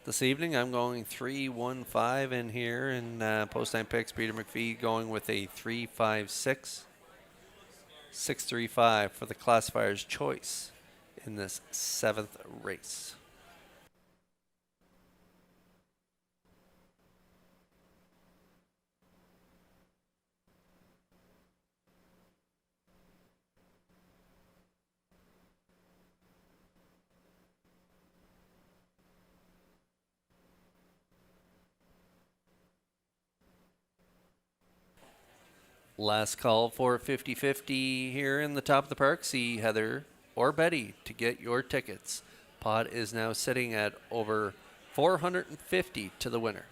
this evening. I'm going 3-1-5 in here, and post time picks, Peter McPhee going with a 3-5-6. 6-3-5 for the classifier's choice in this 7th race. Last call for 50-50 here in the top of the park. See Heather or Betty to get your tickets. Pot is now sitting at over $450 to the winner.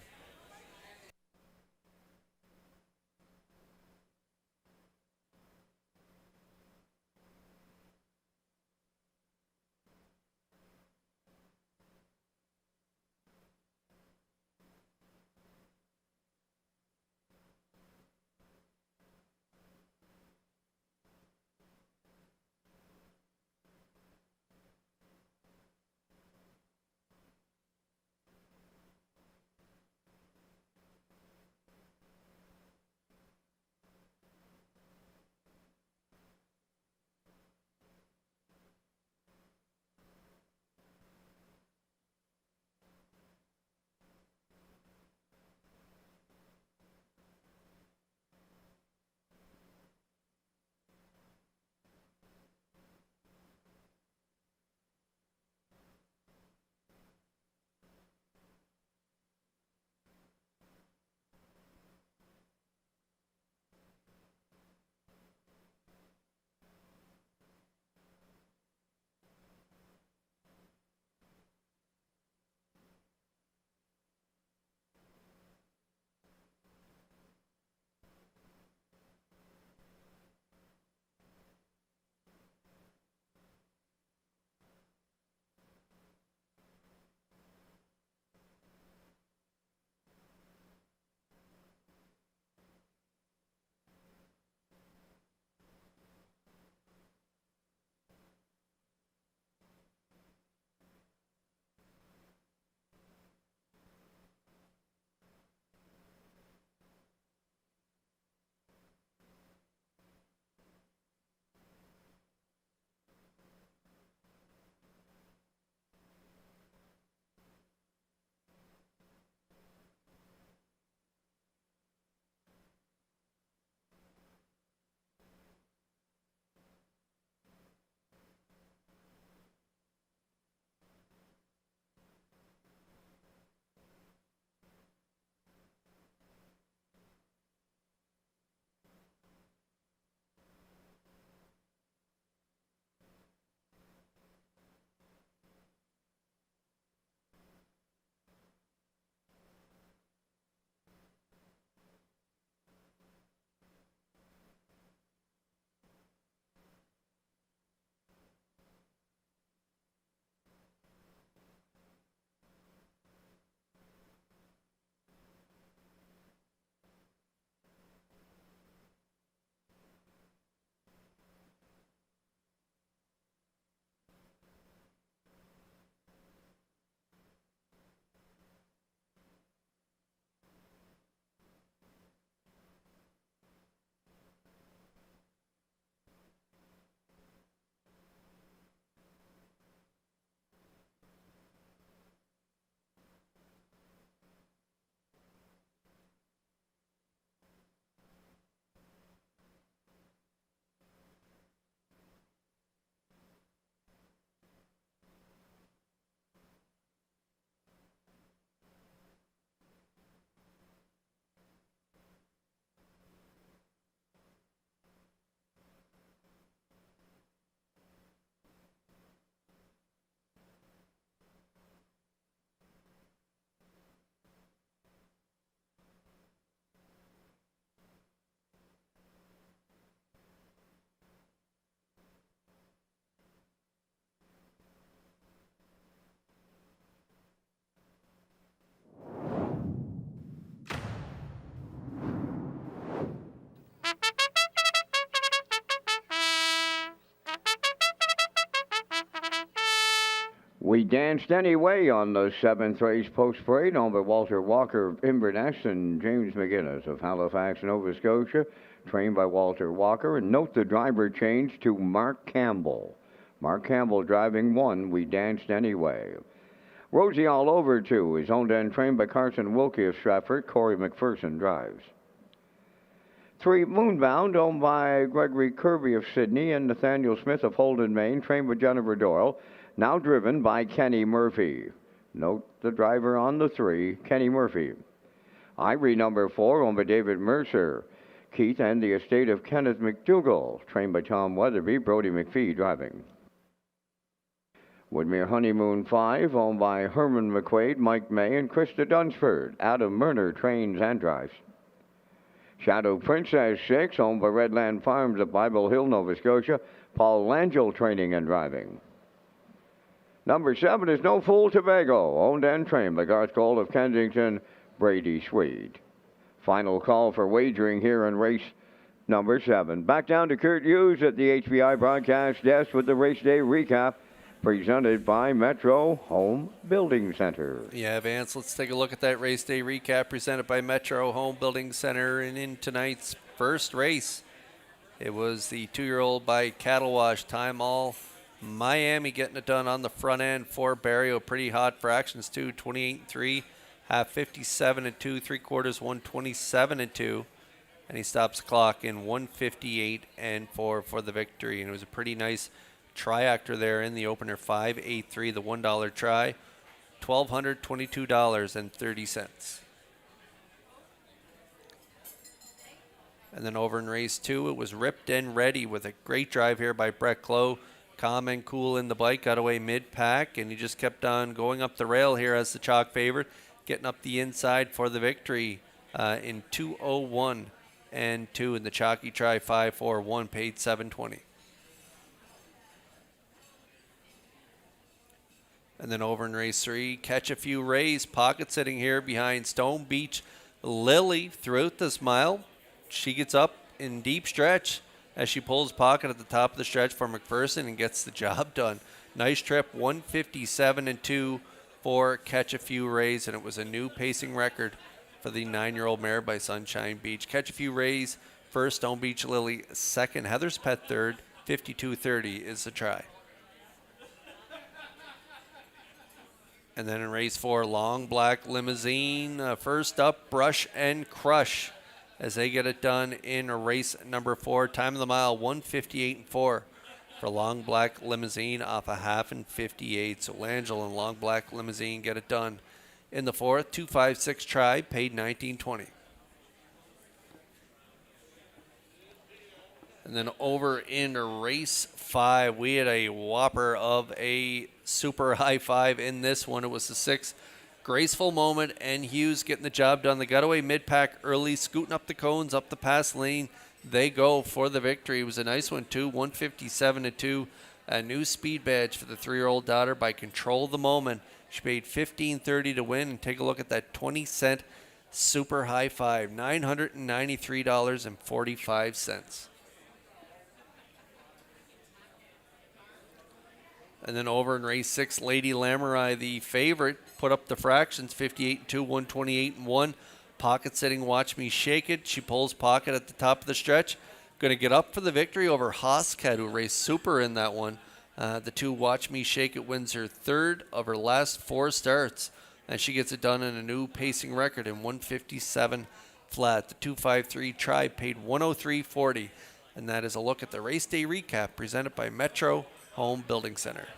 We danced anyway on the 7th race post parade, owned by Walter Walker of Inverness and James McGinnis of Halifax, Nova Scotia, trained by Walter Walker. And note the driver change to Mark Campbell. Mark Campbell driving one, We Danced Anyway. Rosie All Over 2 is owned and trained by Carson Wilkie of Stratford. Corey McPherson drives. 3 Moonbound, owned by Gregory Kirby of Sydney and Nathaniel Smith of Holden, Maine, trained by Jennifer Doyle, now driven by Kenny Murphy. Note the driver on the 3, Kenny Murphy. Ivory number 4, owned by David Mercer. Keith and the estate of Kenneth McDougall, trained by Tom Weatherby, Brody McPhee driving. Woodmere Honeymoon 5, owned by Herman McQuaid, Mike May, and Krista Dunsford. Adam Murner trains and drives. Shadow Princess 6, owned by Redland Farms of Bible Hill, Nova Scotia, Paul Langell training and driving. Number 7 is No Fool Tobago, owned and trained by Garth Gold of Kensington, Brady Swede. Final call for wagering here in race number 7. Back down to Kurt Hughes at the HBI broadcast desk with the race day recap, presented by Metro Home Building Center. Yeah, Vance, let's take a look at that race day recap presented by Metro Home Building Center. And in tonight's first race, it was the 2-year-old by Cattle Wash, Time All Miami getting it done on the front end for Barrio. Pretty hot fractions too, 28-3, half 57-2, 3/4 127-2, and he stops the clock in 158-4 for the victory. And it was a pretty nice triactor there in the opener, 5-8-3, the $1 try, $1,222.30. And then over in race 2, it was Ripped and Ready with a great drive here by Brett Clough. Calm and cool in the bike, got away mid-pack, and he just kept on going up the rail here as the chalk favorite, getting up the inside for the victory in 2:01 and 2, and the chalky try 5-4-1 paid $720. And then over in race 3, Catch a Few Rays, pocket sitting here behind Stone Beach Lily throughout this mile. She gets up in deep stretch as she pulls pocket at the top of the stretch for McPherson and gets the job done. Nice trip, 157-2 for Catch a Few Rays, and it was a new pacing record for the 9-year-old mare by Sunshine Beach. Catch a Few Rays first, Stone Beach Lily second, Heather's Pet third, 52-30 is the try. And then in race 4, Long Black Limousine, first up, Brush and Crush, as they get it done in race number 4. Time of the mile, 158-4 for Long Black Limousine off a half and 58. So Langell and Long Black Limousine get it done in the 4th. 256 try, paid $19.20. And then over in race 5, we had a whopper of a super high 5 in this one. It was the 6th. Graceful Moment and Hughes getting the job done. They got away mid-pack early, scooting up the cones, up the pass lane. They go for the victory. It was a nice one, too, 157-2. A new speed badge for the 3-year-old daughter by Control the Moment. She paid $15.30 to win. And take a look at that 20-cent super high 5, $993.45. And then over in race 6, Lady Lamurai, the favorite, put up the fractions, 58-2, 128-1. Pocket sitting, Watch Me Shake It. She pulls pocket at the top of the stretch. Going to get up for the victory over Hoscat, who raced super in that one. The 2 Watch Me Shake It wins her 3rd of her last 4 starts. And she gets it done in a new pacing record in 157 flat. The 253 try paid $103.40. And that is a look at the race day recap presented by Metro Home Building Center.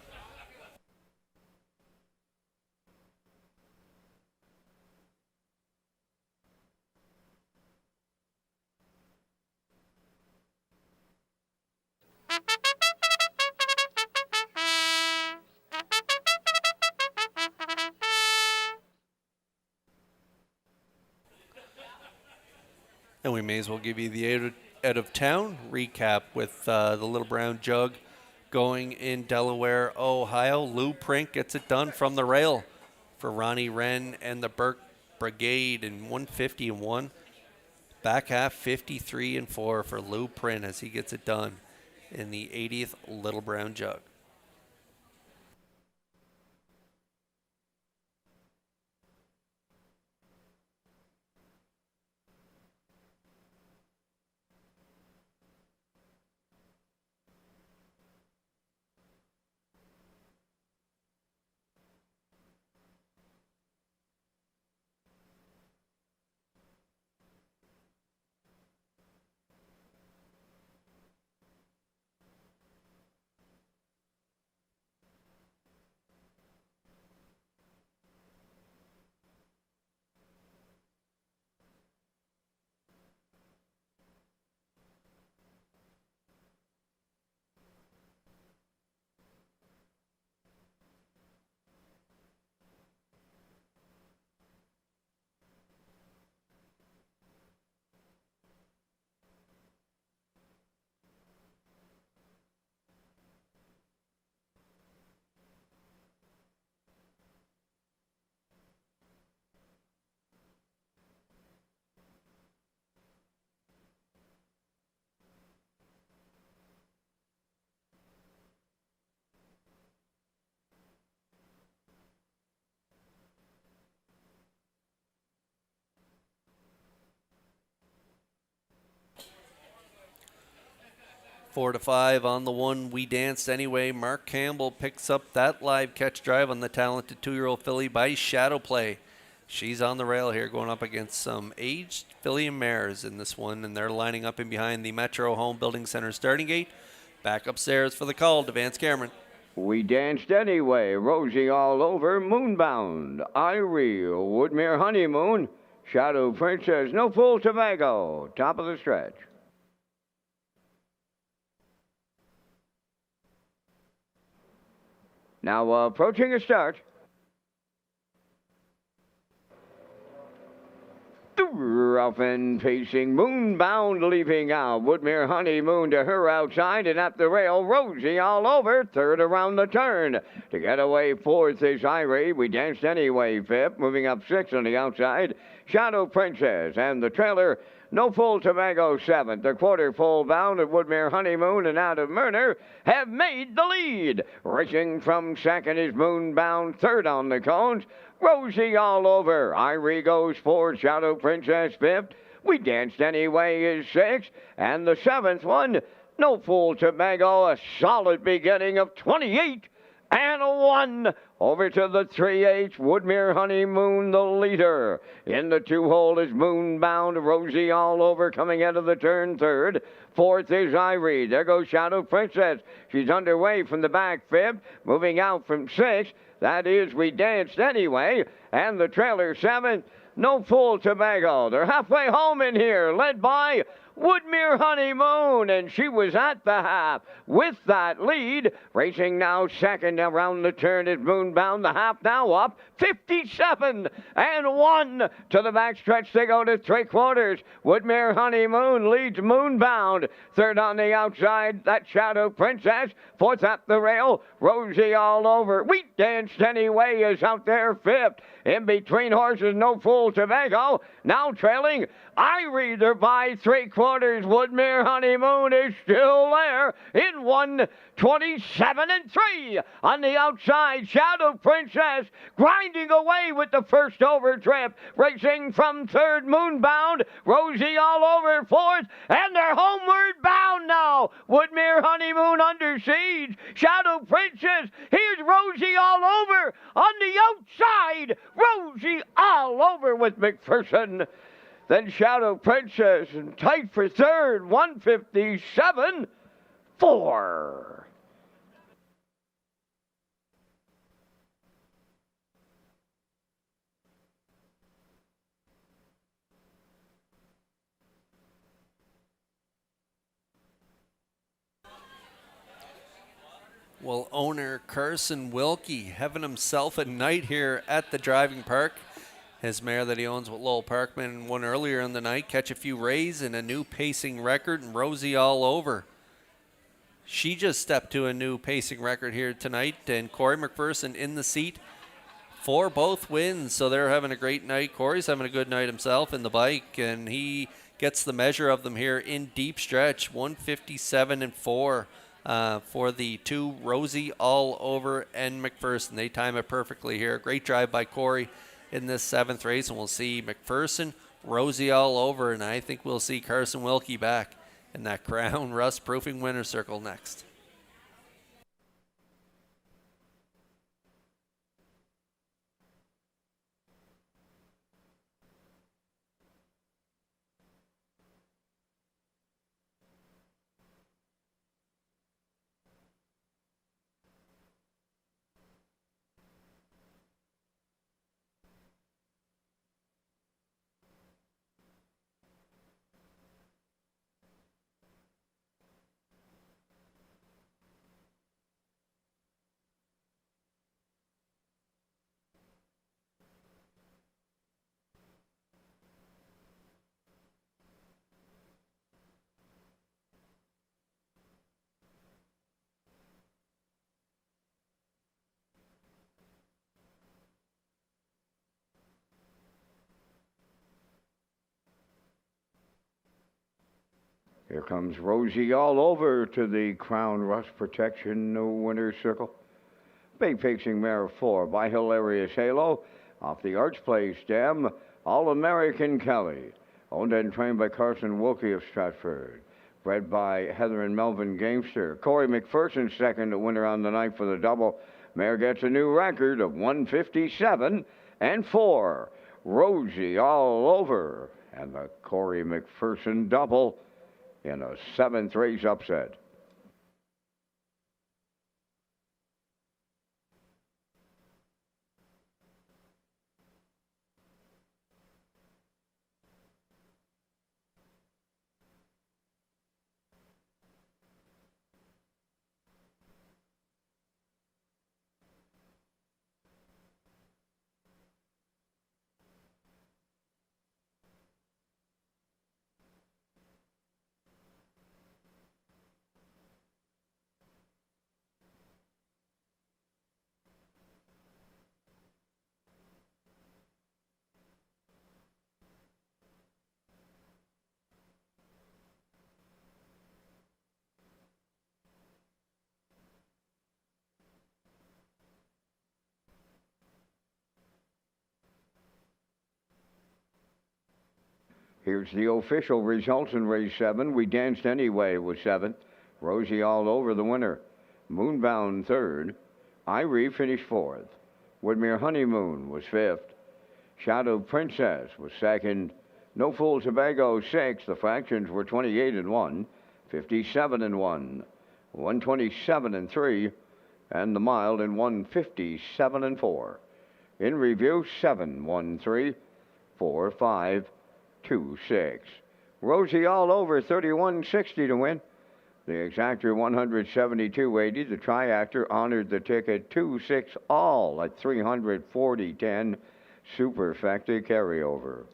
And we may as well give you the out of town recap with the Little Brown Jug going in Delaware, Ohio. Lou Prink gets it done from the rail for Ronnie Wren and the Burke Brigade in 150-1. Back half 53-4 for Lou Print as he gets it done in the 80th Little Brown Jug. 4-5 on the one. We Danced Anyway. Mark Campbell picks up that live catch drive on the talented 2-year-old filly by Shadow Play. She's on the rail here going up against some aged filly and mares in this one, and they're lining up in behind the Metro Home Building Center starting gate. Back upstairs for the call to Vance Cameron. We Danced Anyway, Rosie All Over, Moonbound, Irie, Woodmere Honeymoon, Shadow Princess, No Fool Tobago, top of the stretch. Now approaching a start. Rough and pacing, Moonbound leaving out. Woodmere Honeymoon to her outside, and at the rail, Rosie All Over, third around the turn. To get away fourth is Irie. We Danced Anyway, fifth. Moving up sixth on the outside, Shadow Princess. And the trailer, No Fool Tobago, seventh. The quarter full bound at Woodmere Honeymoon and out of Murner have made the lead. Racing from second is Moonbound, third on the cones. Rosie All Over. Irie goes fourth. Shadow Princess fifth. We Danced Anyway is sixth. And the seventh one, No Fool Tobago, a solid beginning of 28 and a 1. Over to the 3/8, Woodmere Honeymoon, the leader. In the 2-hole is Moonbound, Rosie All Over coming out of the turn third. Fourth is Irie. There goes Shadow Princess. She's underway from the back fifth. Moving out from sixth, that is We Danced Anyway. And the trailer seventh, No Fool Tobago. They're halfway home in here, led by Woodmere Honeymoon, and she was at the half with that lead. Racing now second around the turn is Moonbound. The half now up 57 and 1 to the backstretch. They go to three quarters. Woodmere Honeymoon leads Moonbound. Third on the outside, that Shadow Princess. Fourth at the rail, Rosie All Over. We Danced Anyway is out there fifth. In between horses, No Fool Tobago. Now trailing Irie, they're by three quarters. Woodmere Honeymoon is still there in 1:27 and 3. On the outside, Shadow Princess grinding away with the first overtrip. Racing from third, Moonbound. Rosie All Over fourth, and they're homeward bound now. Woodmere Honeymoon under siege. Shadow Princess, here's Rosie All Over on the outside. Rosie All Over with McPherson. Then Shadow Princess and tight for third, 157-4. Well, owner Carson Wilkie having himself a night here at the driving park. His mare that he owns with Lowell Parkman won earlier in the night, Catch a Few Rays, and a new pacing record, and Rosie All Over. She just stepped to a new pacing record here tonight, and Corey McPherson in the seat for both wins, so they're having a great night. Corey's having a good night himself in the bike, and he gets the measure of them here in deep stretch, 157-4 for the two, Rosie All Over and McPherson. They time it perfectly here. Great drive by Corey in this seventh race, and we'll see McPherson, Rosie All Over, and I think we'll see Carson Wilkie back in that Crown Rust Proofing winner's circle next. Here comes Rosie All Over to the Crown Rust Protection winner's circle. Big pacing mare 4 by Hilarious Halo. Off the Arch Play stem, All-American Kelly. Owned and trained by Carson Wilkie of Stratford. bred by Heather and Melvin Gamester. Corey McPherson second, the winner on the night for the double. Mare gets a new record of 157-4. Rosie All Over, and the Corey McPherson double in a 7th race upset. Here's the official results in race 7. We Danced Anyway was 7th. Rosie All Over the winner. Moonbound 3rd. Irie finished 4th. Woodmere Honeymoon was 5th. Shadow Princess was 2nd. No Fool Tobago 6th. The fractions were 28-1, 57-1, 127-3, and the mild in 157-4. In review, 7-1-3, 4-5. 2-6. Rosie All Over 31.60 to win. The exactor 172.80. The triactor honored the ticket 2-6 all at 340.10. Superfecta carryover.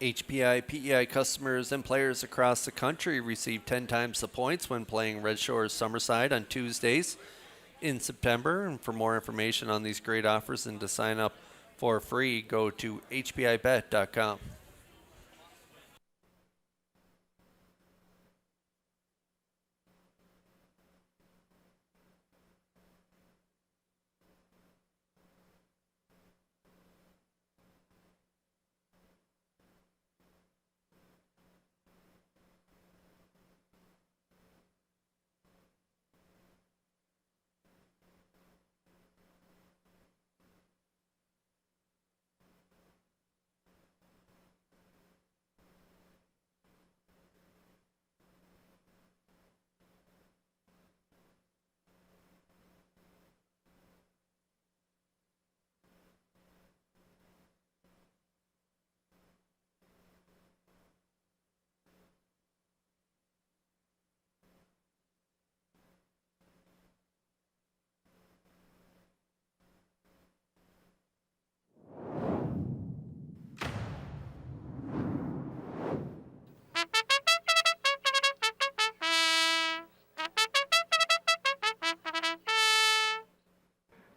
HPI, PEI customers and players across the country receive 10 times the points when playing Red Shores Summerside on Tuesdays in September. And for more information on these great offers and to sign up for free, go to hpibet.com.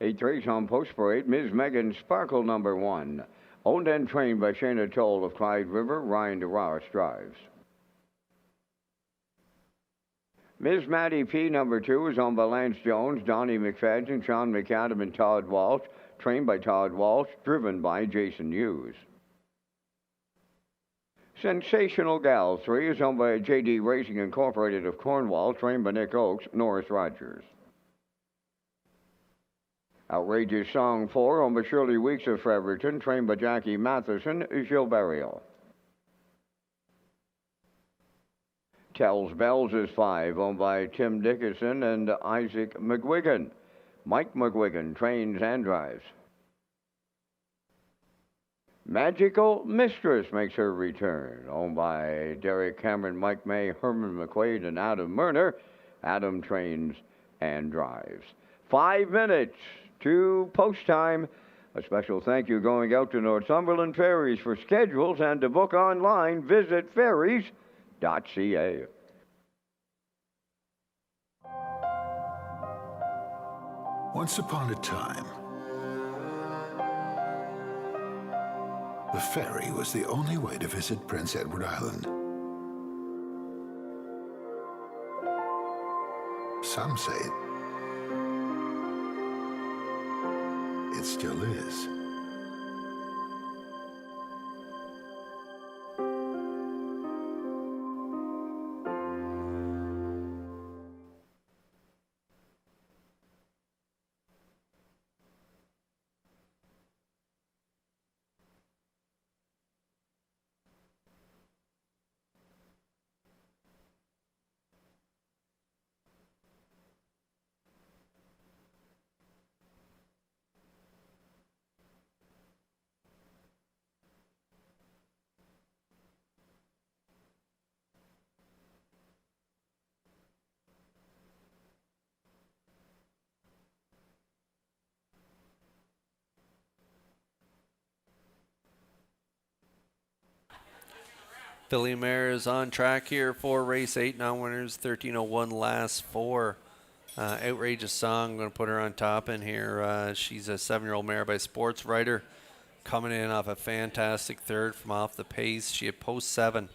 Eighth race on Post Parade, Ms. Megan Sparkle, number 1. Owned and trained by Shayna Toll of Clyde River, Ryan DeRoss drives. Ms. Maddie P, number 2, is owned by Lance Jones, Donnie McFadden, Sean McAdam, and Todd Walsh. Trained by Todd Walsh, driven by Jason Hughes. Sensational Gal 3 is owned by JD Racing Incorporated of Cornwall, trained by Nick Oakes, Norris Rogers. Outrageous Song 4, owned by Shirley Weeks of Fredericton, trained by Jackie Matheson, Gilles Burial. Tells Bells is 5, owned by Tim Dickinson and Isaac McGuigan. Mike McGuigan trains and drives. Magical Mistress makes her return, owned by Derek Cameron, Mike May, Herman McQuaid, and Adam Murner. Adam trains and drives. 5 minutes to post time. A special thank you going out to Northumberland Ferries. For schedules and to book online, visit ferries.ca. Once upon a time, the ferry was the only way to visit Prince Edward Island. Some say it still is. Billy Mare is on track here for race 8. Non-winners, 13:01 last 4. Outrageous Song, I'm going to put her on top in here. She's a 7-year-old mare by Sports Writer, coming in off a fantastic third from off the pace. She had post 7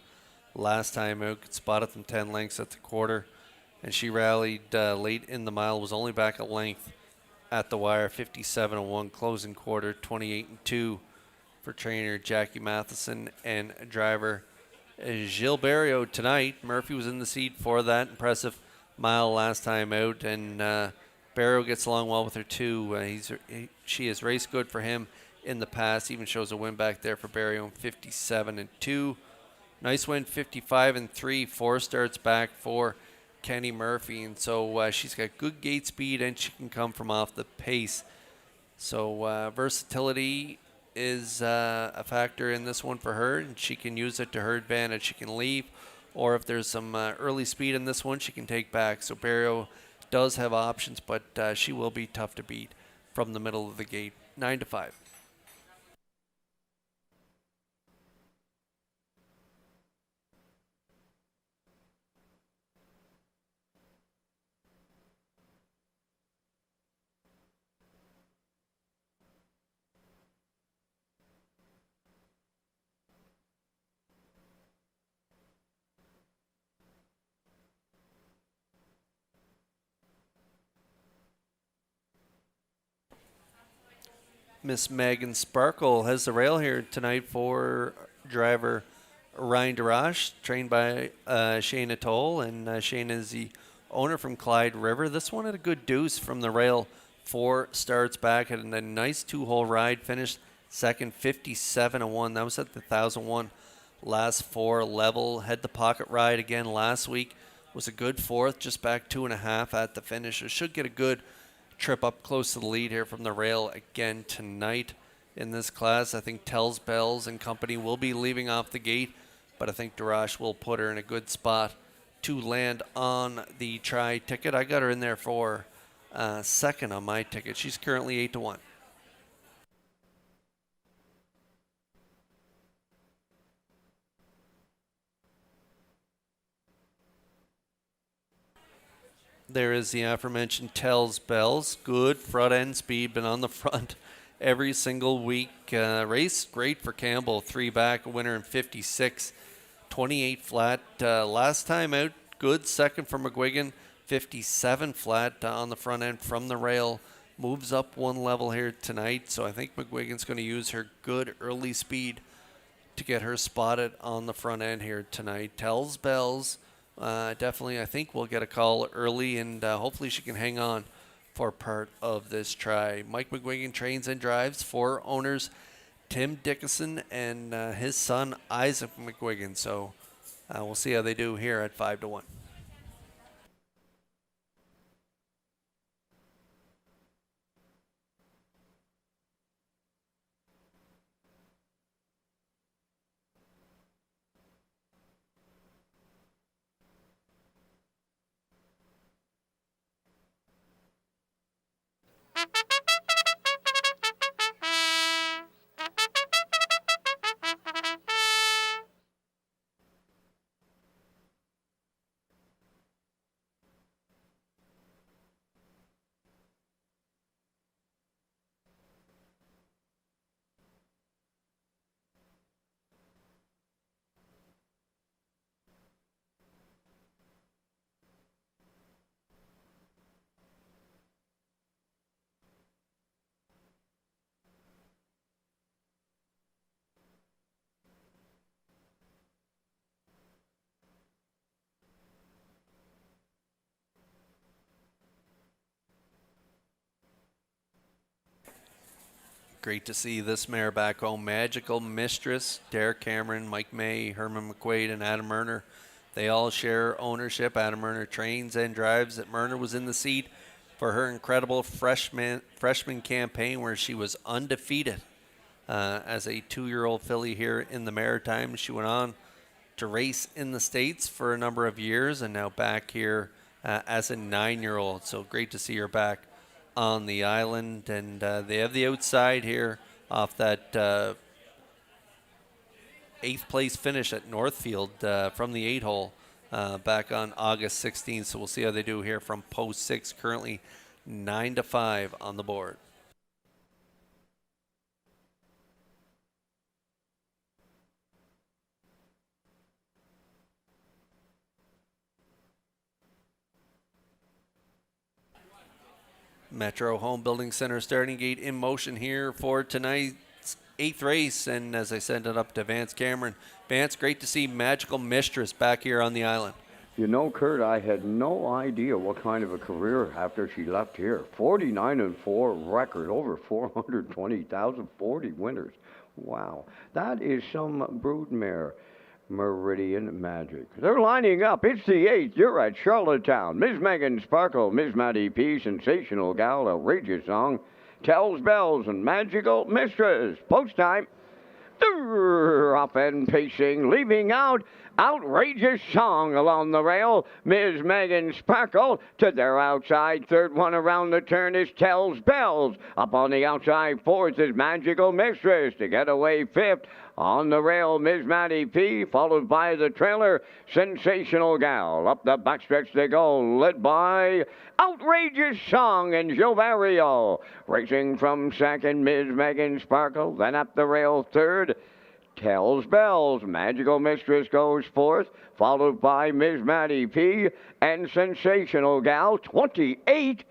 last time out, could spot it from 10 lengths at the quarter, and she rallied late in the mile, was only back a length at the wire. 57:01 closing quarter, 28:2 for trainer Jackie Matheson and driver Gilles Barrio tonight. Murphy was in the seat for that impressive mile last time out, and Barrio gets along well with her too. She has raced good for him in the past, even shows a win back there for Barrio in 57:2. Nice win, 55-3, 4 starts back for Kenny Murphy, and so she's got good gate speed and she can come from off the pace. So versatility is a factor in this one for her, and she can use it to her advantage. She can leave, or if there's some early speed in this one, she can take back. So Barrio does have options, but she will be tough to beat from the middle of the gate. 9-5. Miss Megan Sparkle has the rail here tonight for driver Ryan DeRoche, trained by Shane Atoll, and Shane is the owner from Clyde River. This one had a good deuce from the rail, 4 starts back, and a nice 2-hole ride, finished second, 57-1. That was at the 1001 last 4 level. Had the pocket ride again last week, was a good 4th, just back 2.5 at the finish. So should get a good trip up close to the lead here from the rail again tonight in this class. I think Tells Bells and company will be leaving off the gate, but I think DeRoche will put her in a good spot to land on the try ticket. I got her in there for second on my ticket. She's currently 8-1. There is the aforementioned Tells Bells. Good front end speed, been on the front every single week. Race great for Campbell, 3 back, a winner in 56, 28 flat. Last time out, good second for McGuigan, 57 flat on the front end from the rail. Moves up 1 level here tonight, so I think McGuigan's going to use her good early speed to get her spotted on the front end here tonight. Tells Bells. Definitely, I think we'll get a call early, and hopefully she can hang on for part of this try. Mike McGuigan trains and drives for owners Tim Dickinson and his son Isaac McGuigan. So we'll see how they do here at 5-1. Great to see this mare back home. Magical Mistress, Derek Cameron, Mike May, Herman McQuaid, and Adam Murner. They all share ownership. Adam Murner trains and drives. That Murner was in the seat for her incredible freshman campaign where she was undefeated as a 2-year-old filly here in the Maritimes. She went on to race in the States for a number of years and now back here as a 9-year-old. So great to see her back on the island. And they have the outside here off that 8th place finish at Northfield from the 8-hole back on August 16th. So we'll see how they do here from post 6, currently 9-5 on the board. Metro Home Building Center starting gate in motion here for tonight's 8th race. And as I send it up to Vance Cameron. Vance, great to see Magical Mistress back here on the island. You know, Kurt, I had no idea what kind of a career after she left here. 49-4 record, over 420,000, 40 winners. Wow, that is some broodmare. Meridian Magic. They're lining up. It's the 8th. You're at Charlottetown. Ms. Megan Sparkle, Ms. Maddie P, Sensational Gal, Outrageous Song, Tells Bells, and Magical Mistress. Post time. Off and pacing, leaving out Outrageous Song along the rail. Ms. Megan Sparkle to their outside. Third one around the turn is Tells Bells. Up on the outside, fourth is Magical Mistress. To get away fifth on the rail, Ms. Maddie P, followed by the trailer, Sensational Gal. Up the backstretch they go, led by Outrageous Song and Jovario. Racing from second, Ms. Megan Sparkle. Then up the rail, third, Tells Bells. Magical Mistress goes fourth, followed by Ms. Maddie P and Sensational Gal. 28-1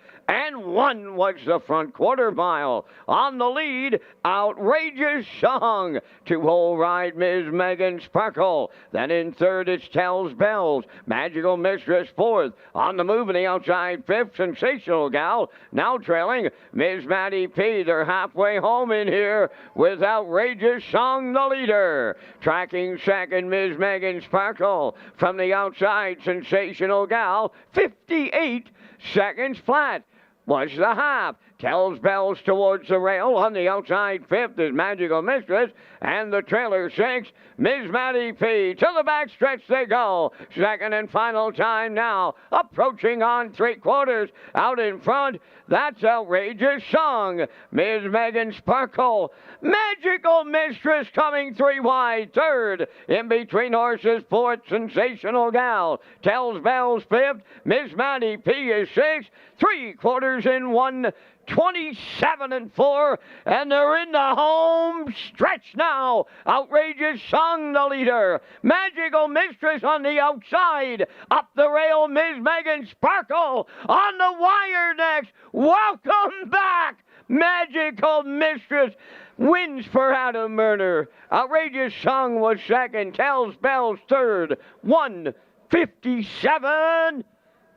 was the front quarter mile. On the lead, Outrageous Song. 2-hole ride, Ms. Megan Sparkle. Then in third, it's Tells Bells. Magical Mistress fourth. On the move in the outside, fifth, Sensational Gal. Now trailing Ms. Maddie P. They're halfway home in here with Outrageous Song, the leader. Tracking second, Ms. Megan Sparkle. From the outside, Sensational Gal. 58 seconds flat was the half. Tells Bells towards the rail. On the outside, fifth is Magical Mistress. And the trailer sixth, Ms. Maddie P. To the back stretch they go. Second and final time now. Approaching on 3/4. Out in front, that's Outrageous Song. Ms. Megan Sparkle. Magical Mistress coming 3 wide. Third, in between horses, fourth, Sensational Gal. Tells Bells fifth. Ms. Maddie P is sixth. 3/4 in 1:27-4, and they're in the home stretch now. Outrageous Song, the leader. Magical Mistress on the outside. Up the rail, Ms. Megan Sparkle on the wire next. Welcome back. Magical Mistress wins for Adam Murner. Outrageous Song was second. Tells Bells third. 1:57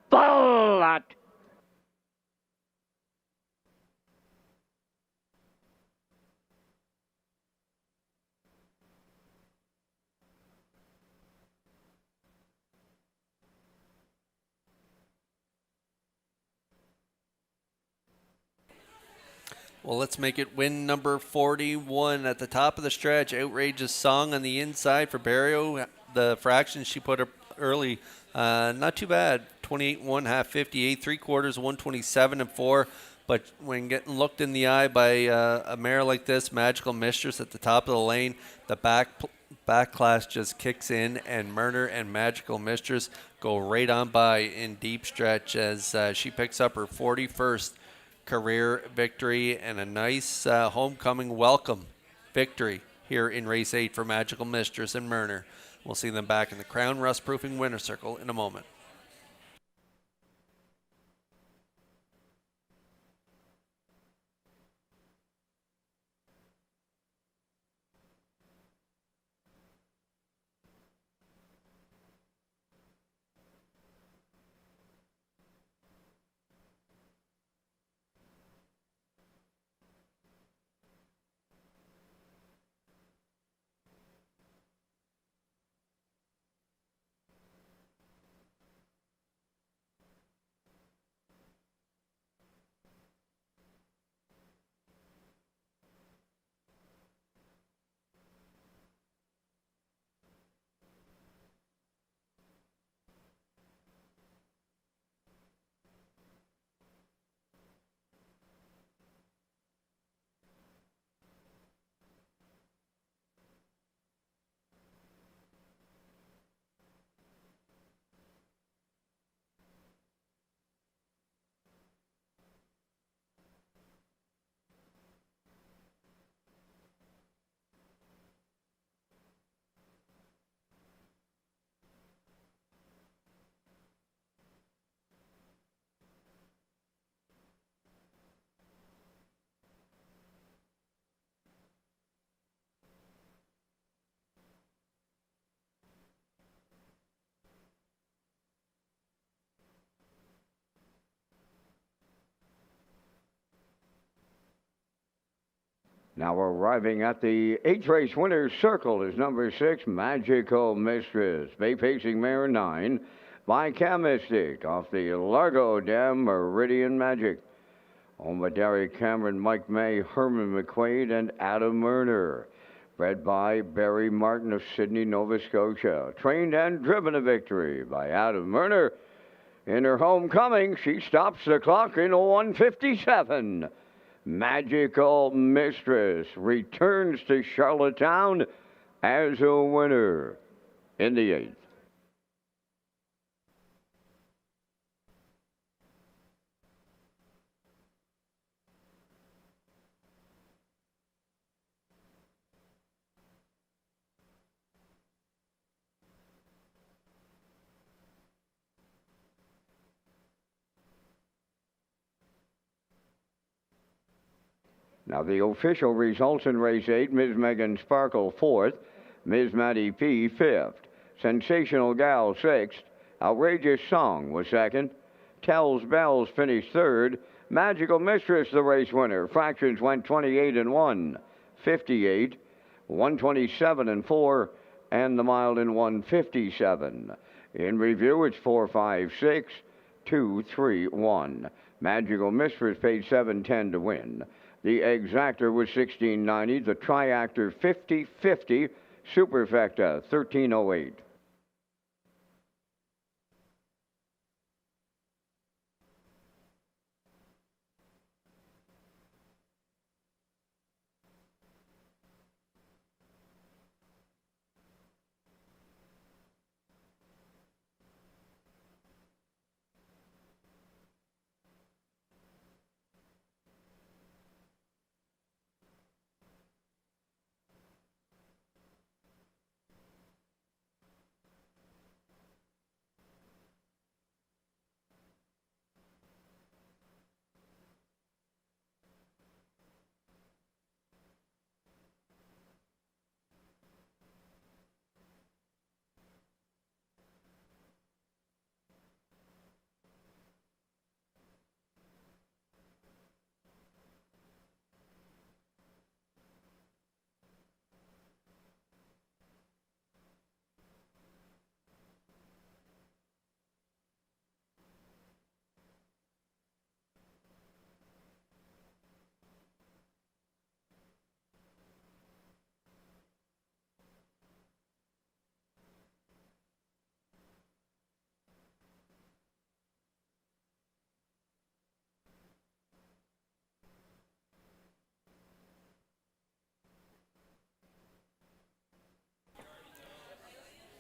flat. Well, let's make it win number 41 at the top of the stretch. Outrageous Song on the inside for Barrio. The fraction she put up early, not too bad. 28-1, half 58, 3/4, 127-4. But when getting looked in the eye by a mare like this, Magical Mistress at the top of the lane, the back class just kicks in, and Murner and Magical Mistress go right on by in deep stretch as she picks up her 41st career victory and a nice homecoming welcome victory here in race 8 for Magical Mistress and Murner. We'll see them back in the Crown Rust Proofing winner circle in a moment. Now arriving at the 8th race winner's circle is number 6, Magical Mistress. Bay pacing mare 9 by Camistic off the Largo Dam Meridian Magic. Owned by Derek Cameron, Mike May, Herman McQuaid, and Adam Murner. Bred by Barry Martin of Sydney, Nova Scotia. Trained and driven to victory by Adam Murner. In her homecoming, she stops the clock in 1:57. Magical Mistress returns to Charlottetown as a winner in the 8th. Now the official results in race 8, Ms. Megan Sparkle 4th, Ms. Maddie P 5th, Sensational Gal 6th, Outrageous Song was 2nd, Tells Bells finished 3rd, Magical Mistress the race winner. Fractions went 28 and 1, 58, 127 and 4, and the mile in 1:57. In review, it's 4, 5, 6, 2, 3, 1. Magical Mistress paid $7.10 to win. The exactor was $16.90. The triactor $50.50. Superfecta $13.08.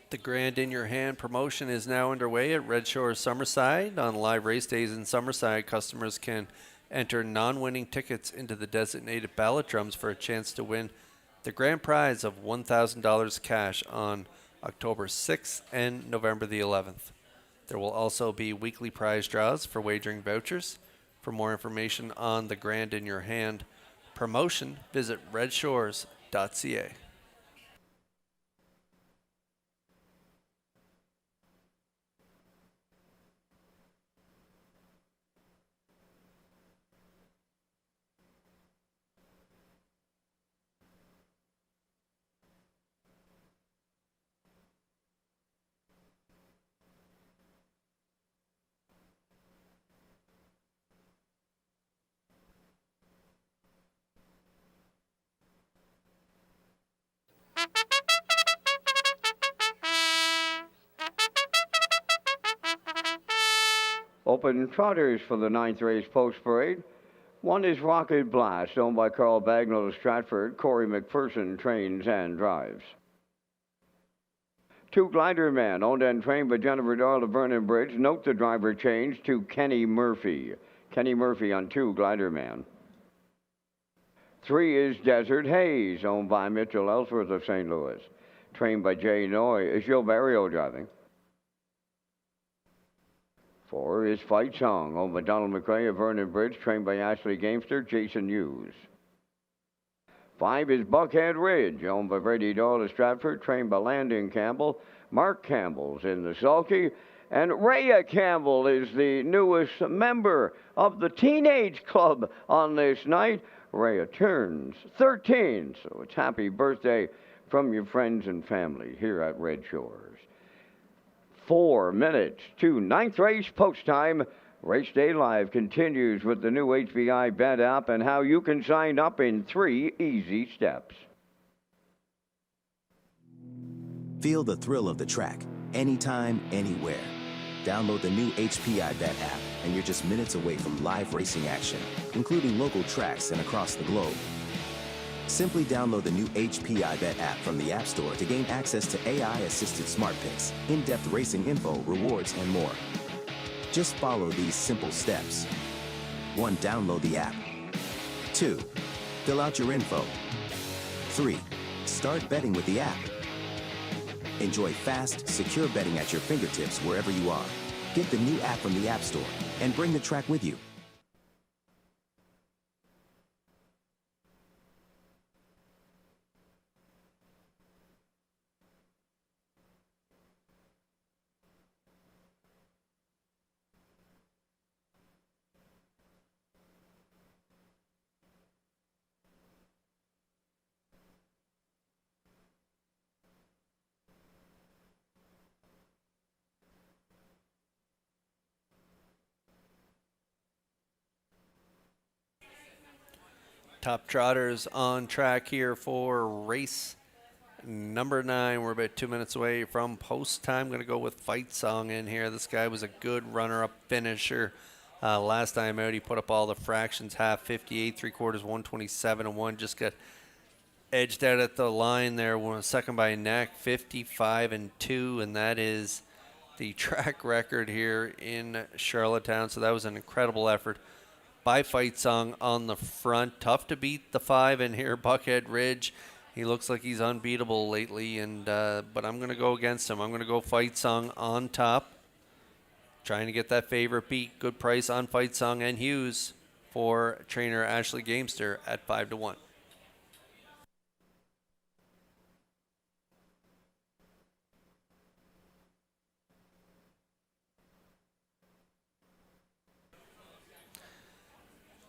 The Grand in Your Hand promotion is now underway at Red Shores Summerside. On live race days in Summerside, customers can enter non-winning tickets into the designated ballot drums for a chance to win the grand prize of $1,000 cash on October 6th and November the 11th. There will also be weekly prize draws for wagering vouchers. For more information on the Grand in Your Hand promotion, visit Redshores.ca. Open trotters for the 9th race post parade. One is Rocket Blast, owned by Carl Bagnall of Stratford. Corey McPherson trains and drives. 2 Glider Man, owned and trained by Jennifer Doyle of Vernon Bridge. Note the driver change to Kenny Murphy. Kenny Murphy on 2 Glider Man. 3 is Desert Haze, owned by Mitchell Ellsworth of St. Louis. Trained by Jay Noy. Is Gil Barrio driving? 4 is Fight Song, owned by Donald McRae of Vernon Bridge, trained by Ashley Gamester, Jason Hughes. 5 is Buckhead Ridge, owned by Brady Doyle of Stratford, trained by Landon Campbell. Mark Campbell's in the sulky. And Rhea Campbell is the newest member of the Teenage Club on this night. Rhea turns 13, so it's happy birthday from your friends and family here at Red Shores. 4 minutes to ninth race post time. Race Day Live continues with the new HBI Bet app and how you can sign up in 3 easy steps. Feel the thrill of the track, anytime, anywhere. Download the new HPI Bet app, and you're just minutes away from live racing action, including local tracks and across the globe. Simply download the new HPI Bet app from the App Store to gain access to AI-assisted smart picks, in-depth racing info, rewards, and more. Just follow these simple steps. 1. Download the app. 2. Fill out your info. 3. Start betting with the app. Enjoy fast, secure betting at your fingertips wherever you are. Get the new app from the App Store and bring the track with you. Top Trotters on track here for race number 9. We're about 2 minutes away from post time. Going to go with Fight Song in here. This guy was a good runner-up finisher. Last time out, he put up all the fractions, half 58, 3/4, 127, and 1. Just got edged out at the line there, second by a neck, 55 and 2, and that is the track record here in Charlottetown. So that was an incredible effort by Fight Song on the front. Tough to beat the 5 in here, Buckhead Ridge. He looks like he's unbeatable lately, and but I'm going to go against him. I'm going to go Fight Song on top, trying to get that favorite beat. Good price on Fight Song and Hughes for trainer Ashley Gamester at 5-1.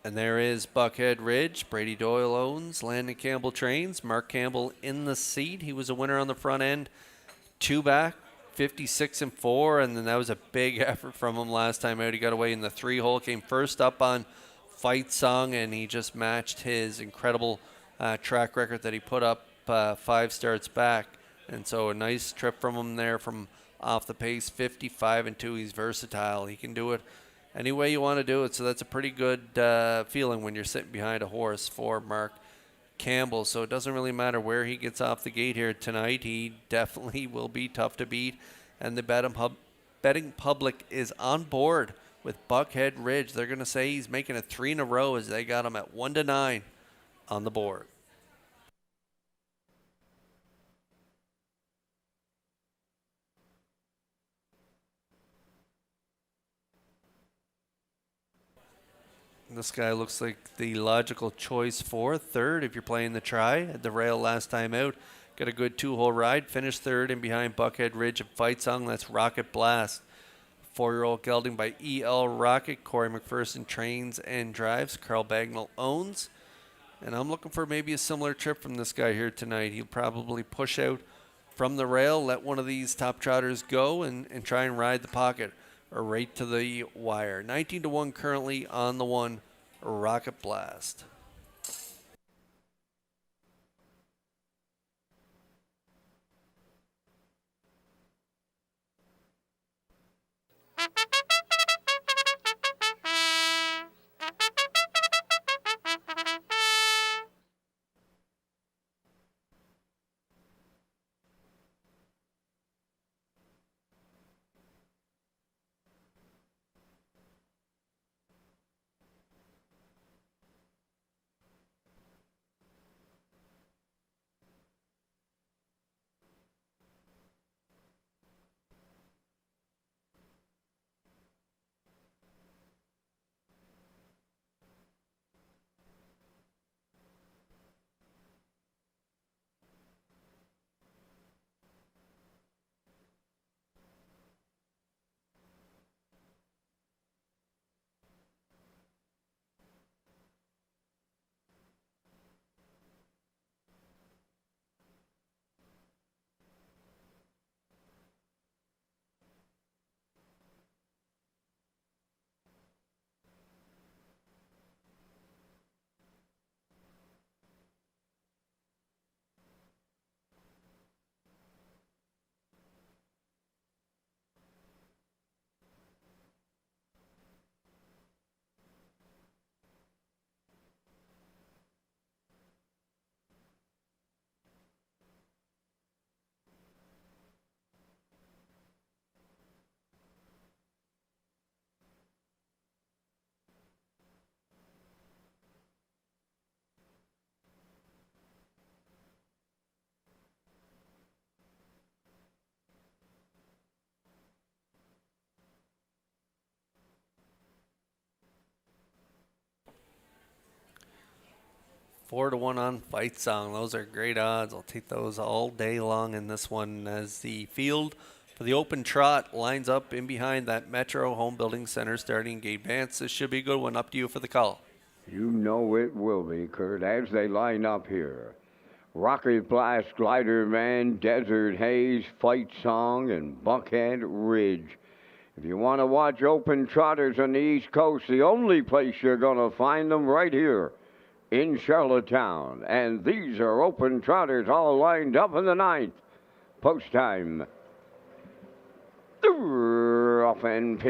And there is Buckhead Ridge. Brady Doyle owns. Landon Campbell trains. Mark Campbell in the seat. He was a winner on the front end. 2 back, 56 and 4. And then that was a big effort from him last time out. He got away in the 3-hole. Came first up on Fight Song, and he just matched his incredible track record that he put up 5 starts back. And so a nice trip from him there from off the pace. 55 and 2. He's versatile. He can do it any way you want to do it, so that's a pretty good feeling when you're sitting behind a horse for Mark Campbell. So it doesn't really matter where he gets off the gate here tonight. He definitely will be tough to beat, and the betting public is on board with Buckhead Ridge. They're going to say he's making it 3 in a row as they got him at 1-9 on the board. This guy looks like the logical choice for third if you're playing the try. At the rail last time out. Got a good 2-hole ride. Finished third and behind Buckhead Ridge and Fight Song. That's Rocket Blast. 4-year-old gelding by E.L. Rocket. Corey McPherson trains and drives. Carl Bagnall owns. And I'm looking for maybe a similar trip from this guy here tonight. He'll probably push out from the rail, let one of these top trotters go, and try and ride the pocket or right to the wire. 19-1 currently on the 1, Rocket Blast. 4-1 on Fight Song. Those are great odds. I'll take those all day long in this one as the field for the open trot lines up in behind that Metro Home Building Center starting gate. Vance, this should be a good one. Up to you for the call. You know it will be, Kurt, as they line up here. Rocket Blast, Glider Man, Desert Haze, Fight Song, and Buckhead Ridge. If you want to watch open trotters on the East Coast, the only place you're going to find them right here in Charlottetown. And these are open trotters all lined up in the ninth. Post time. Off and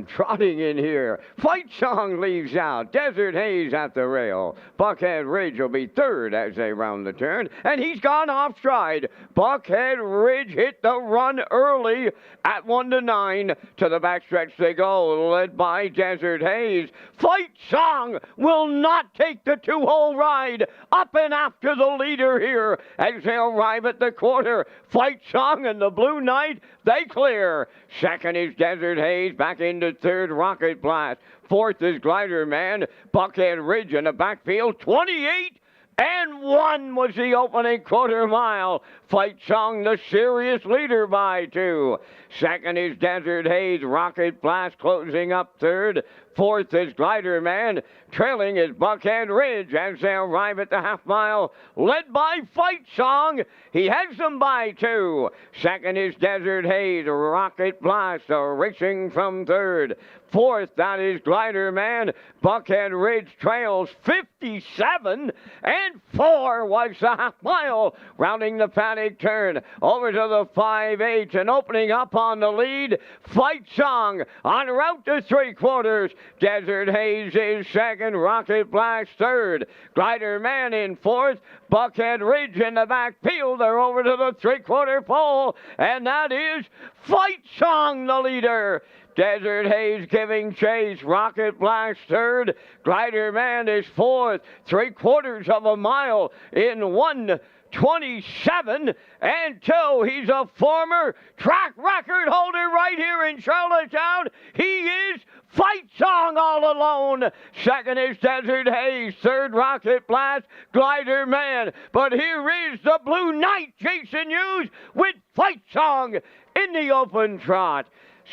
trotting in here. Fight Song leaves out. Desert Haze at the rail. Buckhead Ridge will be third as they round the turn. And he's gone off stride. Buckhead Ridge hit the run early at 1-9. To the backstretch they go, led by Desert Haze. Fight Song will not take the two-hole ride. Up and after the leader here as they arrive at the quarter. Fight Song and the Blue Knight, they clear. Second is Desert Haze, back into third, Rocket Blast. Fourth is Glider Man, Buckhead Ridge in the backfield, 28 and 1 was the opening quarter mile. Fight Song, the serious leader by 2. Second is Desert Haze, Rocket Blast closing up third. Fourth is Glider Man. Trailing is Buckhead Ridge as they arrive at the half mile, led by Fight Song. He has them by 2. Second is Desert Haze, Rocket Blast racing from third. Fourth, that is Glider Man. Buckhead Ridge trails 57 and 4 was the half mile, rounding the paddock turn over to the 5/8 and opening up on the lead. Fight Song en route to three-quarters. Desert Haze is second, Rocket Blast third. Glider Man in fourth, Buckhead Ridge in the backfield. They're over to the three-quarter pole, and that is Fight Song, the leader. Desert Haze giving chase. Rocket Blast third. Glider Man is fourth. 3/4 of a mile in 1:27 and 2. He's a former track record holder right here in Charlottetown. He is Fight Song all alone. Second is Desert Haze. Third, Rocket Blast, Glider Man. But here is the Blue Knight, Jason Hughes, with Fight Song in the open trot.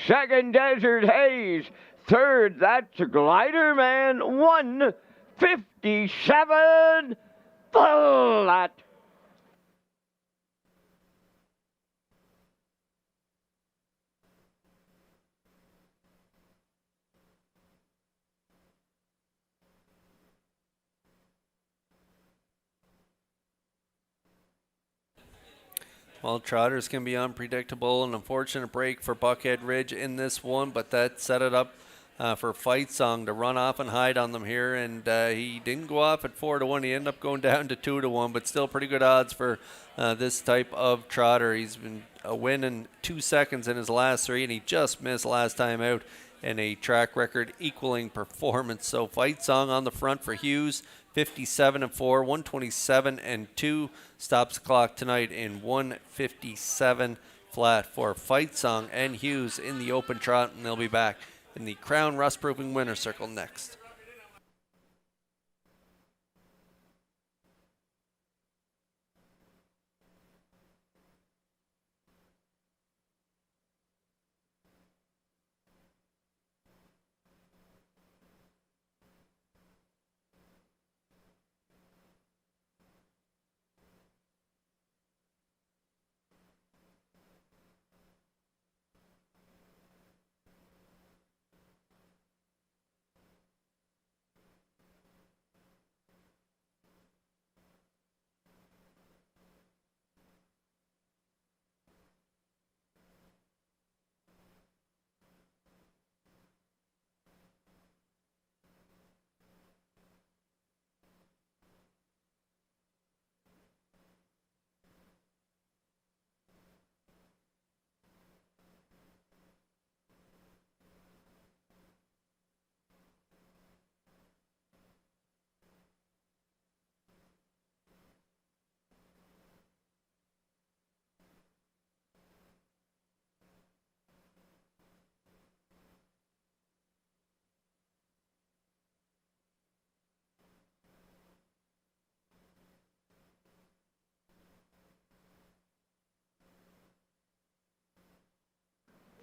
Second, Desert Haze. Third, that's Glider Man. 1:57 flat. Well, trotters can be unpredictable. An unfortunate break for Buckhead Ridge in this one, but that set it up for Fight Song to run off and hide on them here. And he didn't go off at 4-1. He ended up going down to 2-1, but still pretty good odds for this type of trotter. He's been a win in 2 seconds in his last 3, and he just missed last time out in a track record equaling performance. So Fight Song on the front for Hughes. 57 and 4, 127 and 2. Stops the clock tonight in 157 flat for Fight Song and Hughes in the open trot, and they'll be back in the Crown Rust Proofing Winner's Circle next.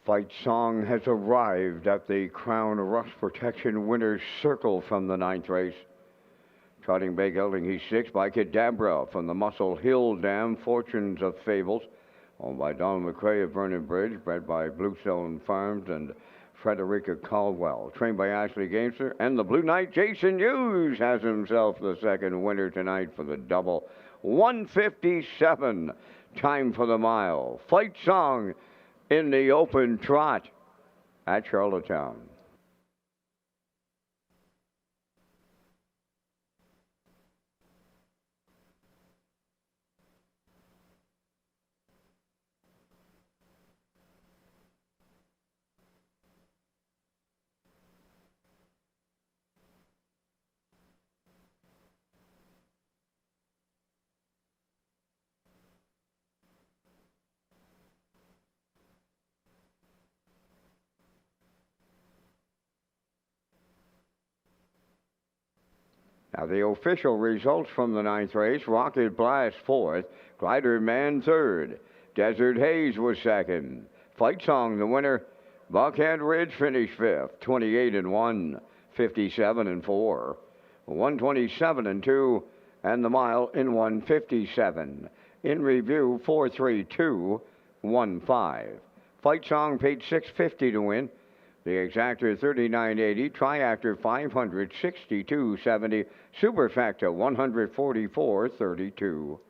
Fight Song has arrived at the Crown Rust Protection Winner's Circle from the 9th race. Trotting Bay Gelding, he's 6 by Cadabra from the Muscle Hill Dam, Fortunes of Fables, owned by Donald McCrae of Vernon Bridge, bred by Bluestone Farms and Frederica Caldwell, trained by Ashley Gamester, and the Blue Knight Jason Hughes has himself the second winner tonight for the double. 1:57, time for the mile. Fight Song in the open trot at Charlottetown. Now the official results from the 9th race: Rocket Blast 4th, Glider Man 3rd, Desert Haze was 2nd, Fight Song the winner, Buckhead Ridge finished 5th, 28-1, 57-4, 127-2, and the mile in 1:57. In review, 4:32.15. Fight Song paid $650 to win. The exactor $39.80, Triactor $562.70, Superfactor $144.32.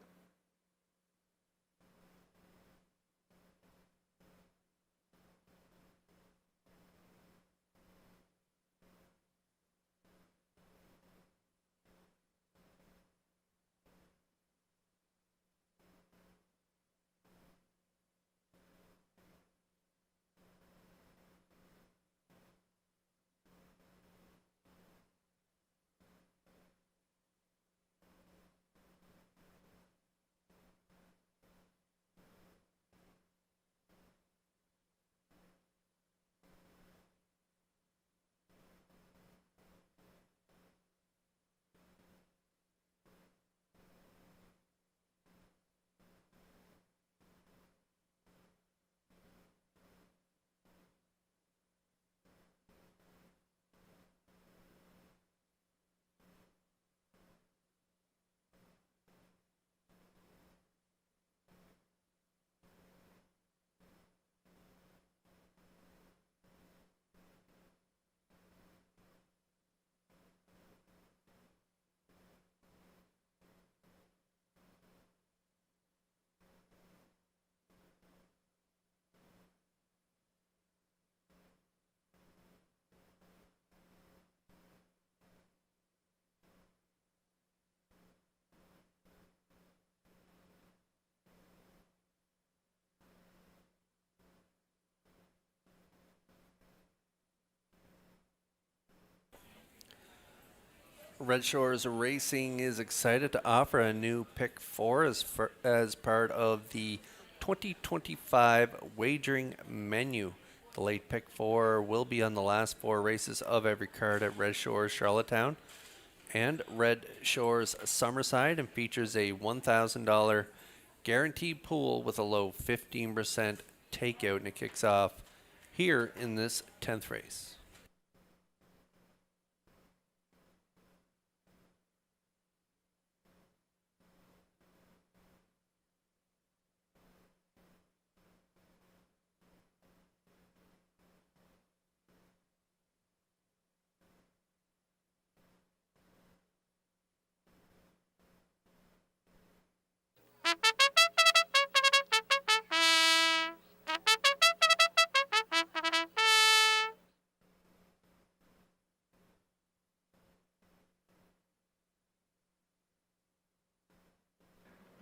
Red Shores Racing is excited to offer a new Pick 4 as part of the 2025 wagering menu. The late Pick 4 will be on the last 4 races of every card at Red Shores Charlottetown and Red Shores Summerside, and features a $1,000 guaranteed pool with a low 15% takeout, and it kicks off here in this 10th race.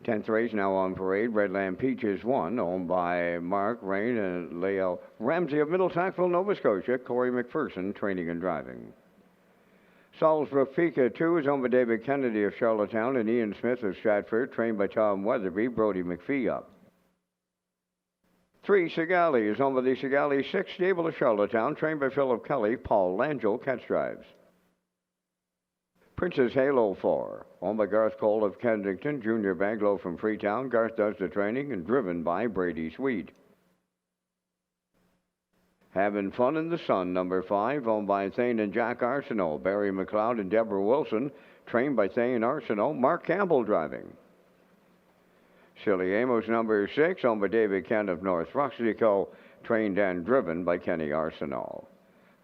Tenth race now on parade. Redland Peaches 1, owned by Mark Rain and Lael Ramsey of Middle Sackville, Nova Scotia. Corey McPherson, training and driving. Saul's Rafika 2 is owned by David Kennedy of Charlottetown and Ian Smith of Stratford, trained by Tom Weatherby, Brody McPhee up. 3, Sigali is owned by the Sigali 6 stable of Charlottetown, trained by Philip Kelly, Paul Langell, catch drives. Princess Halo 4, owned by Garth Cole of Kensington, Junior Baglow from Freetown. Garth does the training and driven by Brady Sweet. Having Fun in the Sun, number 5, owned by Thane and Jack Arsenault. Barry McLeod and Deborah Wilson, trained by Thane Arsenault. Mark Campbell driving. Silly Amos, number 6, owned by David Kent of North Rustico, trained and driven by Kenny Arsenault.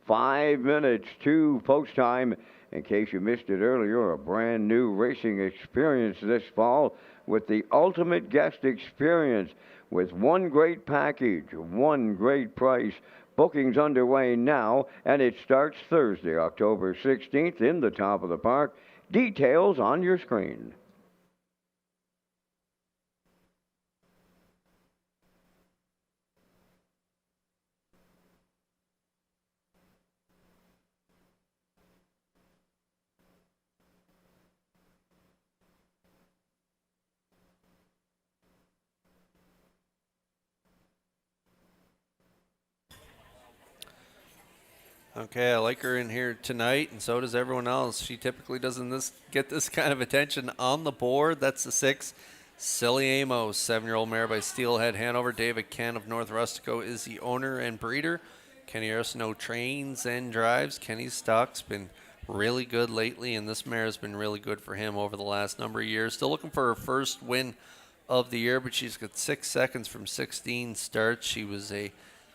5 minutes to post time. In case you missed it earlier, a brand new racing experience this fall with the ultimate guest experience with one great package, one great price. Bookings underway now, and it starts Thursday, October 16th in the top of the park. Details on your screen. Okay, I like her in here tonight, and so does everyone else. She typically doesn't get this kind of attention on the board. That's the 6, Silly Amos, 7-year-old mare by Steelhead Hanover. David Kent of North Rustico is the owner and breeder. Kenny Arsenault trains and drives. Kenny's stock's been really good lately, and this mare has been really good for him over the last number of years. Still looking for her first win of the year, but she's got 6 seconds from 16 starts. She was a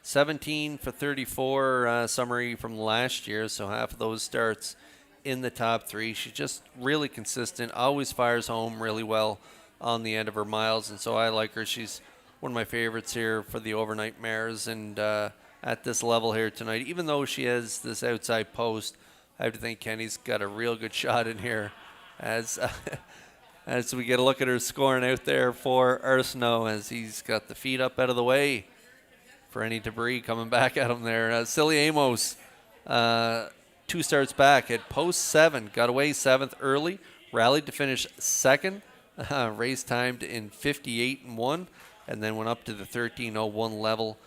17 for 34 summary from last year, so half of those starts in the top 3. She's just really consistent, always fires home really well on the end of her miles, and so I like her. She's one of my favorites here for the overnight mares, and at this level here tonight, even though she has this outside post, I have to think Kenny's got a real good shot in here as as we get a look at her scoring out there for Arsenault as he's got the feet up out of the way for any debris coming back at him there. Silly Amos, 2 starts back at post 7, got away 7th early, rallied to finish 2nd, race timed in 58-1, and then went up to the 13:01 level,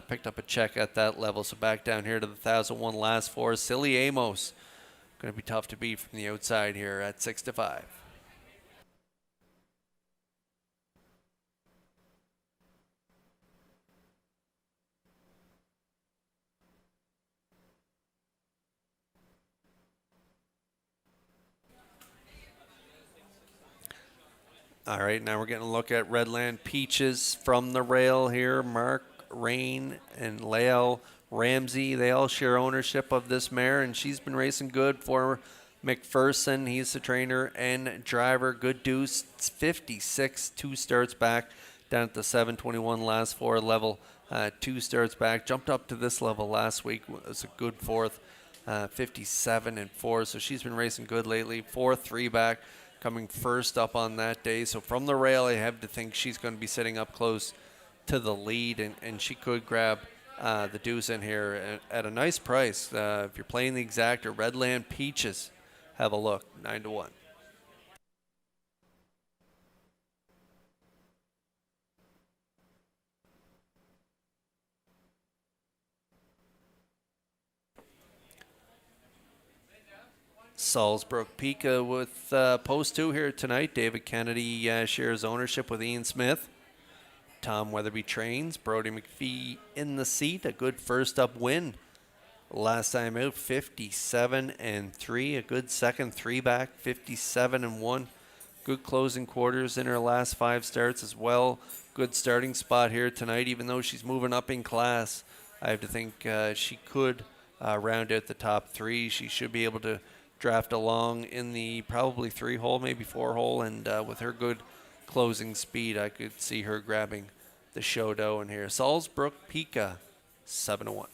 picked up a check at that level, so back down here to the 1001 last 4. Silly Amos, going to be tough to beat from the outside here at 6-5. All right, now we're getting a look at Redland Peaches from the rail here. Mark, Rain, and Lael Ramsey, they all share ownership of this mare, and she's been racing good for McPherson. He's the trainer and driver. Good deuce, 56, 2 starts back, down at the 721 last 4 level. 2 starts back, jumped up to this level last week. It was a good 4th, 57-4, so she's been racing good lately. 4th, 3 back, coming first up on that day. So from the rail, I have to think she's going to be sitting up close to the lead, and she could grab the deuce in here at a nice price. If you're playing the exacta, Redland Peaches, have a look, 9-1. Salzbrook Pika with post 2 here tonight. David Kennedy shares ownership with Ian Smith. Tom Weatherby trains. Brody McPhee in the seat. A good first up win last time out, 57-3. A good second 3 back, 57-1. Good closing quarters in her last 5 starts as well. Good starting spot here tonight, even though she's moving up in class. I have to think she could round out the top 3. She should be able to draft along in the probably 3-hole, maybe 4-hole, and with her good closing speed, I could see her grabbing the show dough in here. Salzbrook Pika, 7-1.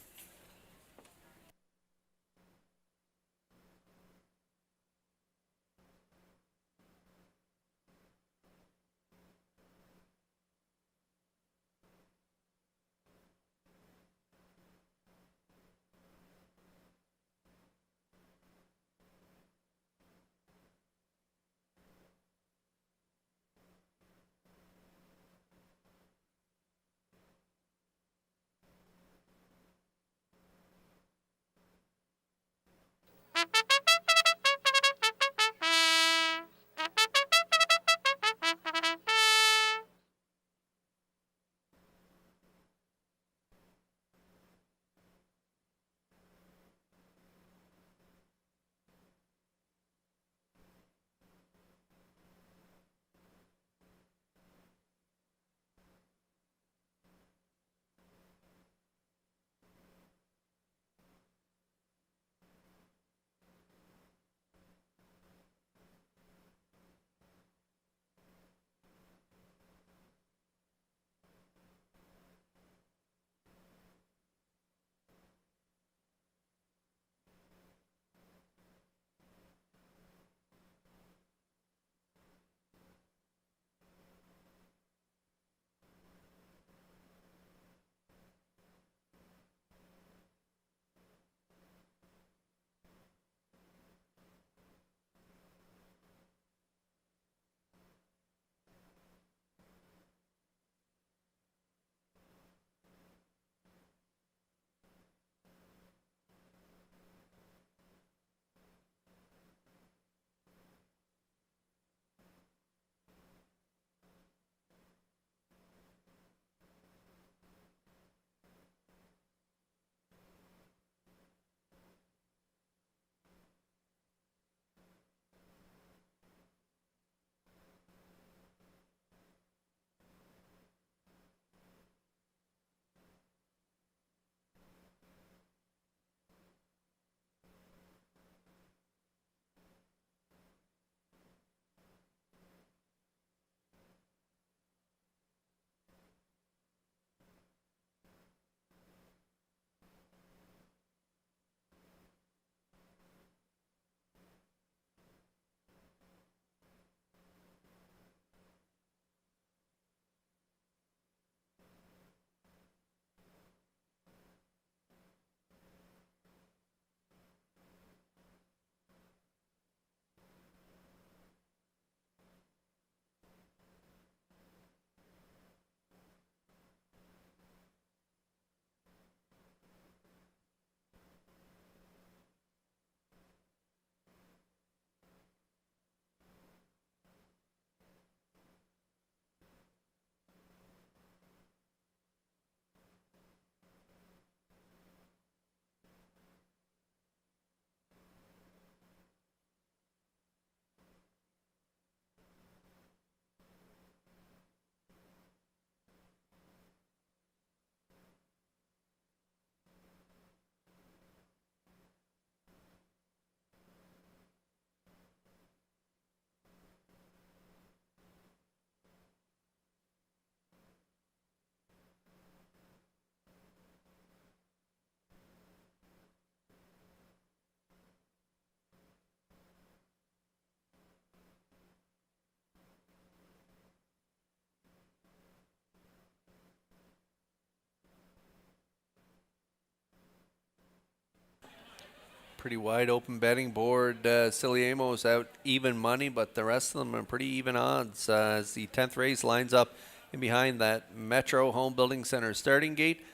Pretty wide open betting board. Silly Amos out even money, but the rest of them are pretty even odds as the 10th race lines up in behind that Metro Home Building Center starting gate.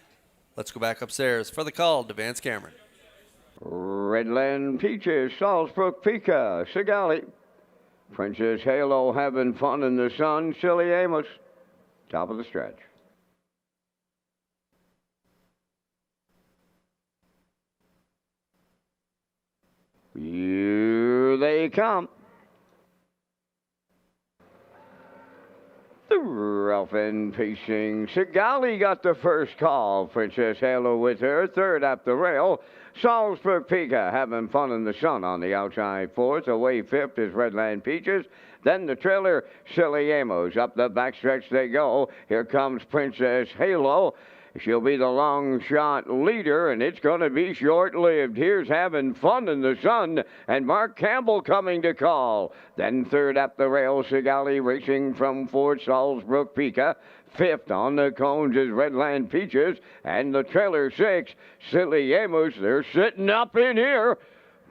Let's go back upstairs for the call to Vance Cameron. Redland Peaches, Salzbrook Pika, Sigali. Princess Halo having fun in the sun. Silly Amos, top of the stretch. Here they come. The rough and pacing Sigali got the first call. Princess Halo with her third up the rail. Salzburg Pika having fun in the sun on the outside fourth. Away fifth is Redland Peaches. Then the trailer, Silly Amos. Up the backstretch they go. Here comes Princess Halo. She'll be the long shot leader, and it's going to be short-lived. Here's having fun in the sun, and Mark Campbell coming to call. Then third up the rail, Sigali racing from fourth, Salzbrook Pika. Fifth on the cones is Redland Peaches, and the trailer six, Silly Amos. They're sitting up in here.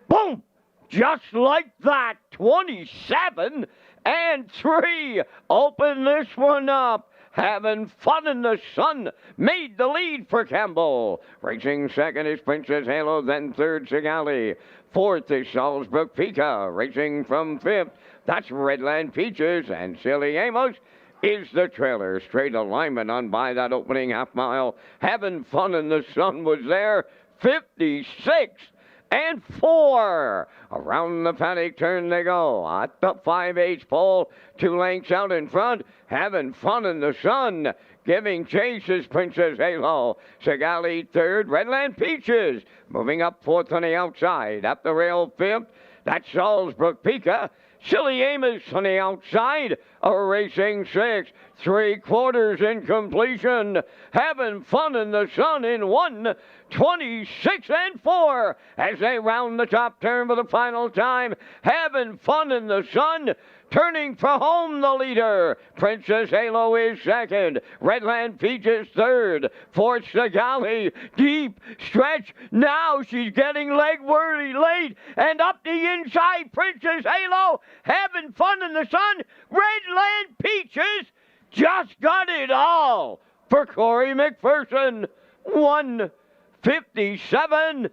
Boom! Just like that, 27 and 3. Open this one up. Having fun in the sun, made the lead for Campbell. Racing second is Princess Halo, then third Sigali. Fourth is Salzbrook Pika. Racing from fifth, that's Redland Peaches, and Silly Amos is the trailer. Straight alignment on by that opening half mile. Having fun in the sun was there, 56 and 4. Around the paddock turn they go. At the 5/8 pole, 2 lengths out in front. Having fun in the sun. Giving chase is Princess Halo. Sigali third, Redland Peaches. Moving up fourth on the outside. Up the rail fifth, that's Salzbrook Pika. Silly Amos on the outside, a racing six, 3/4 in completion. Having fun in the sun in 1:26 and 4 as they round the top turn for the final time. Having fun in the sun. Turning for home, the leader. Princess Halo is second. Redland Peaches third. Fourth, Sigali. Deep stretch. Now she's getting leg worthy late. And up the inside, Princess Halo having fun in the sun. Redland Peaches just got it all for Corey McPherson. 1:57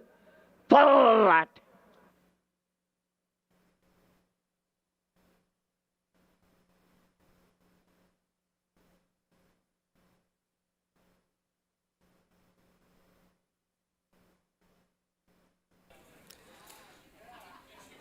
flat.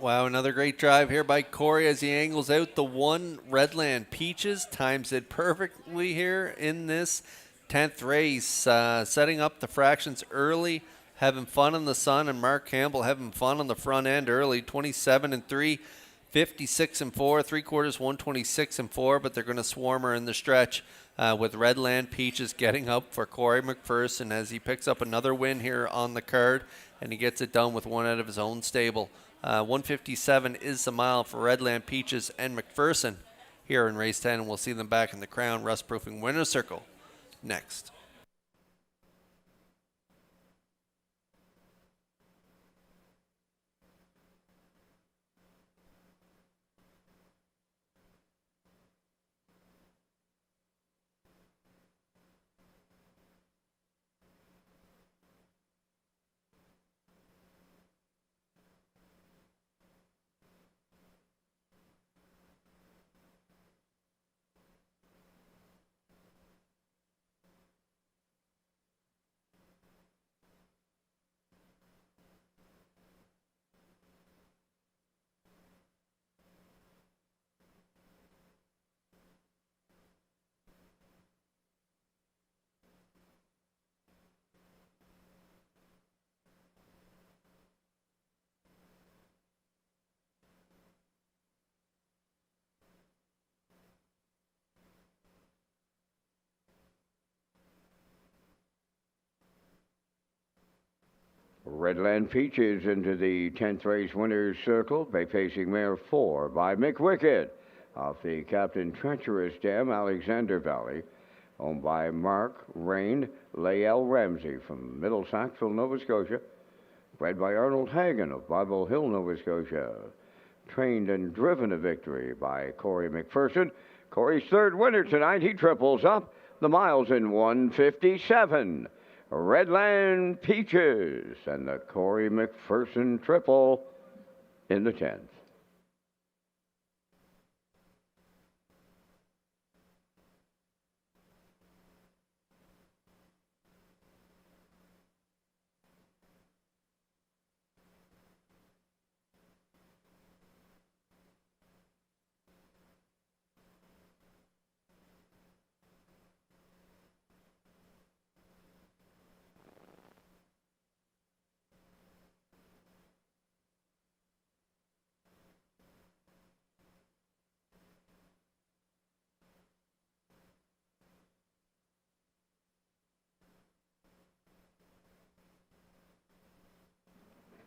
Wow, another great drive here by Corey as he angles out the one. Redland Peaches times it perfectly here in this 10th race. Setting up the fractions early, having fun in the sun, and Mark Campbell having fun on the front end early. 27 and 3, 56 and 4, 3/4, 126 and 4, but they're going to swarm her in the stretch with Redland Peaches getting up for Corey McPherson as he picks up another win here on the card, and he gets it done with one out of his own stable. 157 is the mile for Redland Peaches and McPherson here in race 10, and we'll see them back in the Crown Rust-Proofing Winner's Circle next. Redland Peaches into the 10th race winner's circle, bay facing mare 4 by McWicked off the Captain Treacherous Dam, Alexander Valley, owned by Mark Rain, Lael Ramsey from Middle Sackville, Nova Scotia. bred by Arnold Hagen of Bible Hill, Nova Scotia. Trained and driven to victory by Corey McPherson. Corey's third winner tonight. He triples up the miles in 1:57. Redland Peaches and the Corey McPherson triple in the 10th.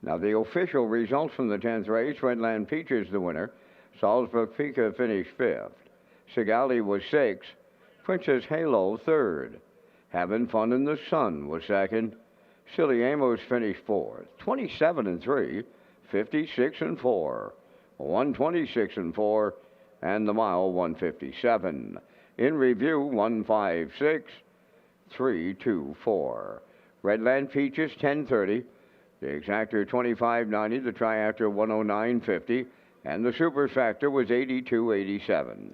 Now the official results from the 10th race, Redland Peaches the winner. Salzburg Pika finished 5th. Sigali was 6th. Princess Halo 3rd. Having Fun in the Sun was 2nd. Silly Amos finished 4th. 27 and 3, 56 and 4, 126 and 4, and the mile 157. In review, 156, 324. Redland Peaches 1030. The exactor 25.90, the triactor 109.50, and the super factor was 82.87.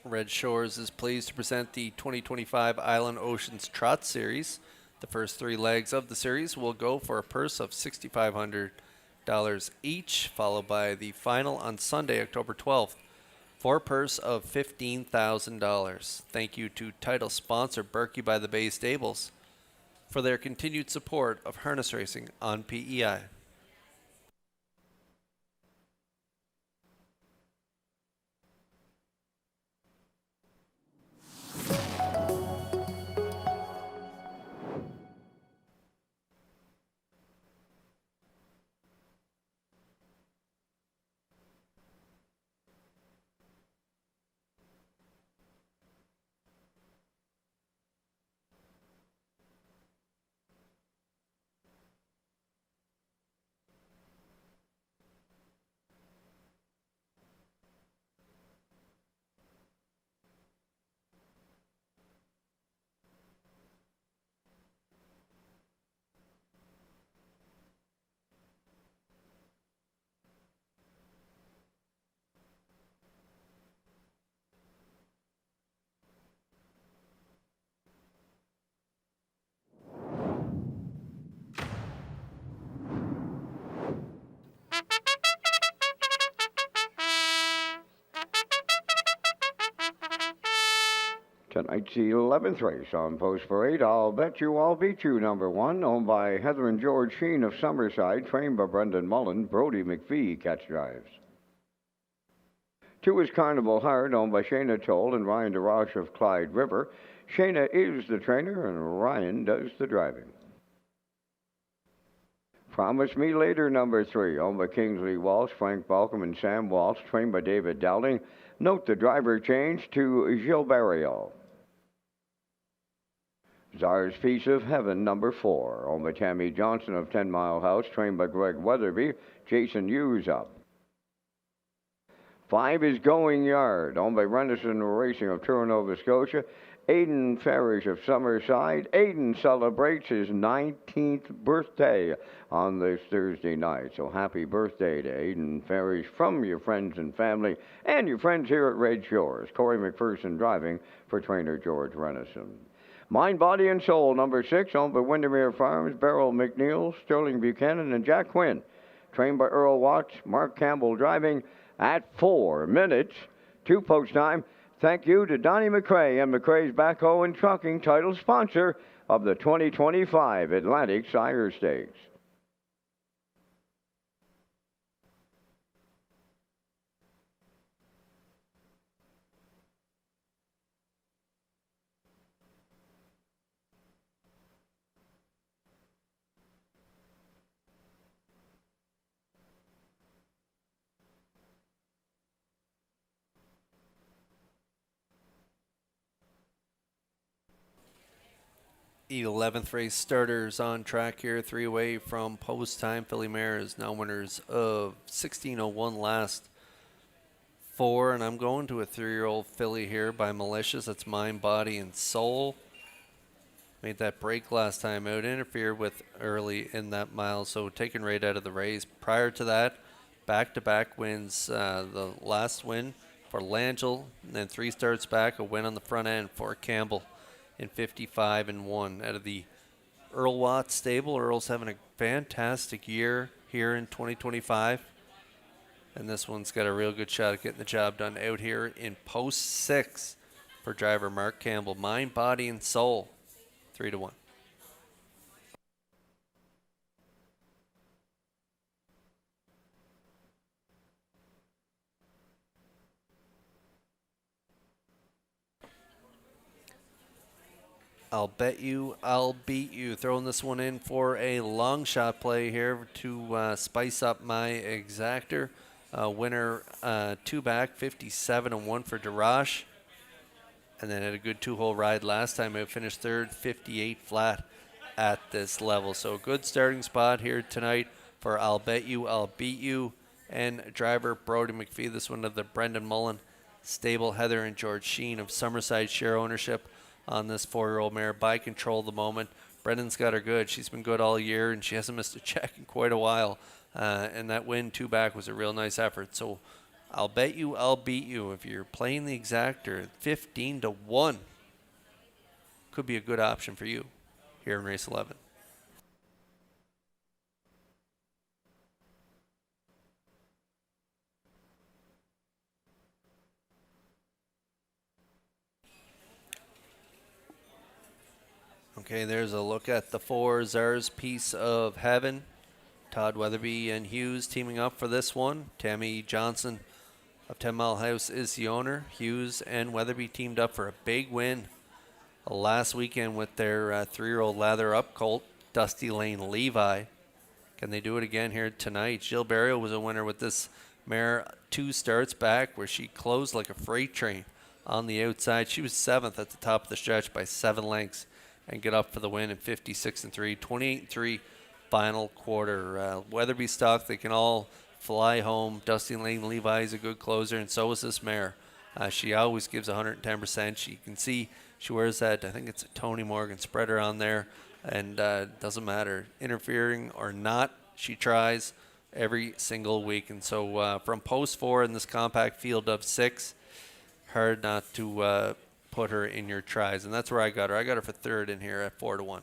Red Shores is pleased to present the 2025 Island Oceans Trot Series. The first 3 legs of the series will go for a purse of $6,500 each, followed by the final on Sunday, October 12th, for a purse of $15,000. Thank you to title sponsor Berkey by the Bay Stables for their continued support of harness racing on PEI. Tonight's the 11th race on Post Parade. I'll Bet You I'll Beat You, number 1, owned by Heather and George Sheen of Summerside, trained by Brendan Mullen. Brody McPhee catch drives. 2 is Carnival Heart, owned by Shayna Toll and Ryan DeRoche of Clyde River. Shayna is the trainer and Ryan does the driving. Promise Me Later, number 3, owned by Kingsley Walsh, Frank Balcom, and Sam Walsh, trained by David Dowling. Note the driver change to Gilberto. Czar's Piece of Heaven, number 4, owned by Tammy Johnson of 10 Mile House, trained by Greg Weatherby. Jason Hughes up. 5 is Going Yard, owned by Renison Racing of Truro, Nova Scotia. Aidan Farish of Summerside. Aidan celebrates his 19th birthday on this Thursday night. So happy birthday to Aidan Farish from your friends and family and your friends here at Red Shores. Corey McPherson driving for trainer George Renison. Mind, Body, and Soul, number 6, owned by Windermere Farms, Beryl McNeil, Sterling Buchanan, and Jack Quinn. Trained by Earl Watts, Mark Campbell driving at 4 minutes to post time. Thank you to Donnie McCrae and McCrae's Backhoe and Trucking, title sponsor of the 2025 Atlantic Sire Stakes. The 11th race starters on track here, 3 away from post time. Filly Mares now winners of 16:01 last 4, and I'm going to a 3-year-old filly here by Malicious. That's Mind, Body, and Soul. Made that break last time out, interfered with early in that mile, so taken right out of the race. Prior to that, back-to-back wins. The last win for Langell, and then 3 starts back, a win on the front end for Campbell in 55-1 out of the Earl Watts stable. Earl's having a fantastic year here in 2025, and this one's got a real good shot at getting the job done out here in post 6 for driver Mark Campbell. Mind, Body, and Soul, 3-1. I'll Bet You, I'll Beat You. Throwing this one in for a long shot play here to spice up my exactor. Winner 2 back, 57-1 for Darash. And then had a good 2-hole ride last time. It finished 3rd, 58 flat at this level. So a good starting spot here tonight for I'll Bet You, I'll Beat You. And driver Brody McPhee. This one of the Brendan Mullen stable. Heather and George Sheen of Summerside share ownership on this 4-year-old mare by Control the Moment. Brendan's got her good. She's been good all year, and she hasn't missed a check in quite a while. And that win 2 back was a real nice effort. So I'll Bet You, I'll Beat You. If you're playing the exactor, 15-1 could be a good option for you here in race 11. Okay, there's a look at the 4, Czar's Piece of Heaven. Todd Weatherby and Hughes teaming up for this one. Tammy Johnson of 10 Mile House is the owner. Hughes and Weatherby teamed up for a big win last weekend with their 3-year-old lather up colt, Dusty Lane Levi. Can they do it again here tonight? Jill Barrio was a winner with this mare 2 starts back, where she closed like a freight train on the outside. She was 7th at the top of the stretch by 7 lengths and get up for the win in 56-3, 28-3 final quarter. Weatherby stock, they can all fly home. Dusty Lane Levi is a good closer, and so is this mare. She always gives 110%. She can see she wears that, I think it's a Tony Morgan spreader on there, and doesn't matter, interfering or not, she tries every single week. And so from post 4 in this compact field of 6, hard not to put her in your tries, and that's where I got her. I got her for 3rd in here at 4-1.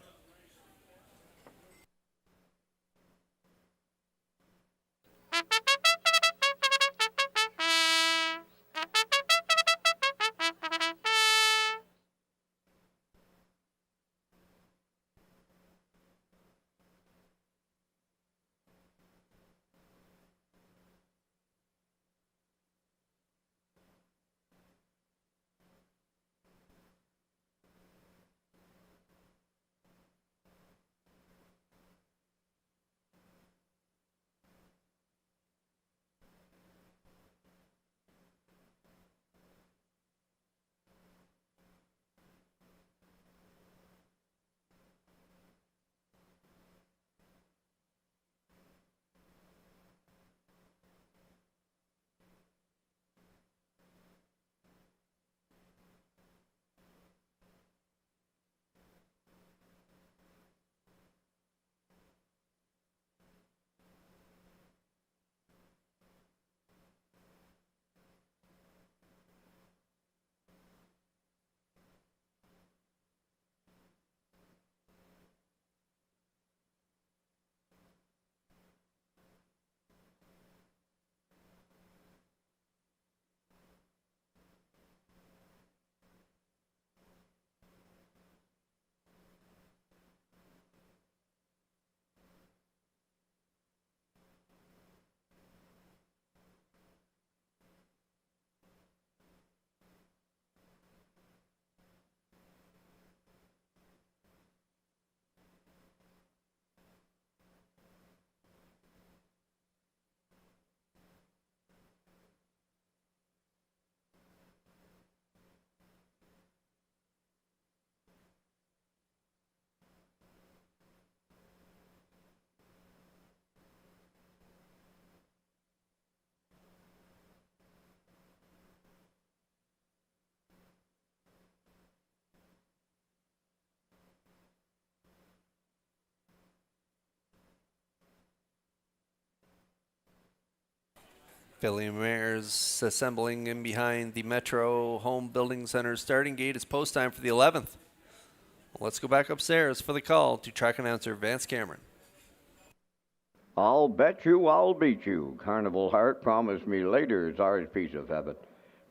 Billy Mares assembling in behind the Metro Home Building Center starting gate. It's post time for the 11th. Let's go back upstairs for the call to track announcer Vance Cameron. I'll bet you I'll beat you. Carnival Heart, promise me later is ours piece of heaven.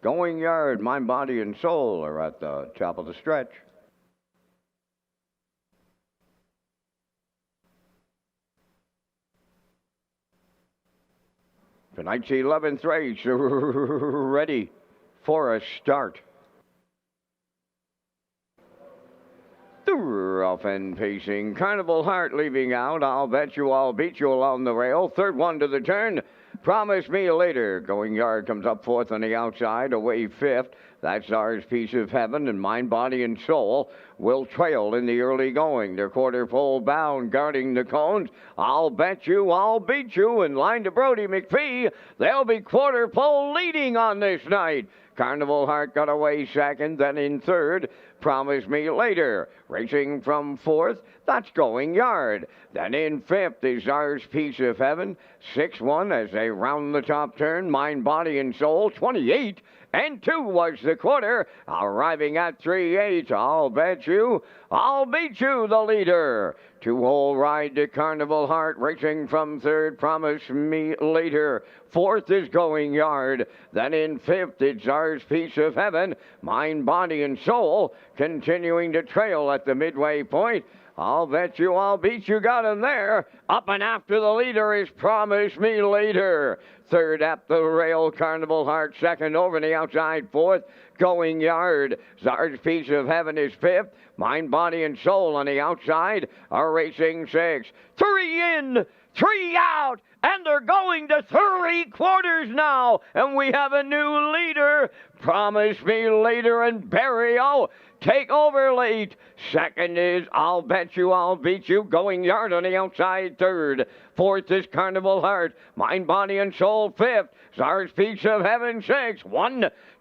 Going Yard, Mind, Body, and Soul are at the top of the stretch. Tonight's 11th race, ready for a start. The rough and pacing Carnival Heart leaving out. I'll bet you I'll beat you along the rail. Third one to the turn. Promise me later. Going Yard comes up fourth on the outside, away fifth. That's ours piece of heaven, and Mind, Body, and Soul will trail in the early going. They're quarter pole bound, guarding the cones. I'll bet you I'll beat you. In line to Brody McPhee. They'll be quarter pole leading on this night. Carnival Heart got away second, then in third. Promise me later. Racing from fourth, that's Going Yard. Then in fifth is ours piece of heaven. 6-1 as they round the top turn. Mind, Body, and Soul. 28 and 2 was the quarter. Arriving at 3-8. I'll bet you I'll beat you, the leader. 2-hole ride to Carnival Heart. Racing from third. Promise me later. Fourth is Going Yard. Then in fifth, it's ours piece of heaven. Mind, Body, and Soul continuing to trail at the midway point. I'll bet you I'll beat you, got him there. Up and after the leader is Promise Me Later. Third at the rail, Carnival Heart. Second over the outside, fourth, Going Yard. Czar's Piece of Heaven is fifth. Mind, Body, and Soul on the outside are racing sixth. 3 in, 3 out, and they're going to 3 quarters now. And we have a new leader. Promise Me Later and Barrio take over late. Second is I'll Bet You I'll Beat You. Going Yard on the outside, third. Fourth is Carnival Heart. Mind, Body, and Soul, fifth. Czar's Piece of Heaven, sixth.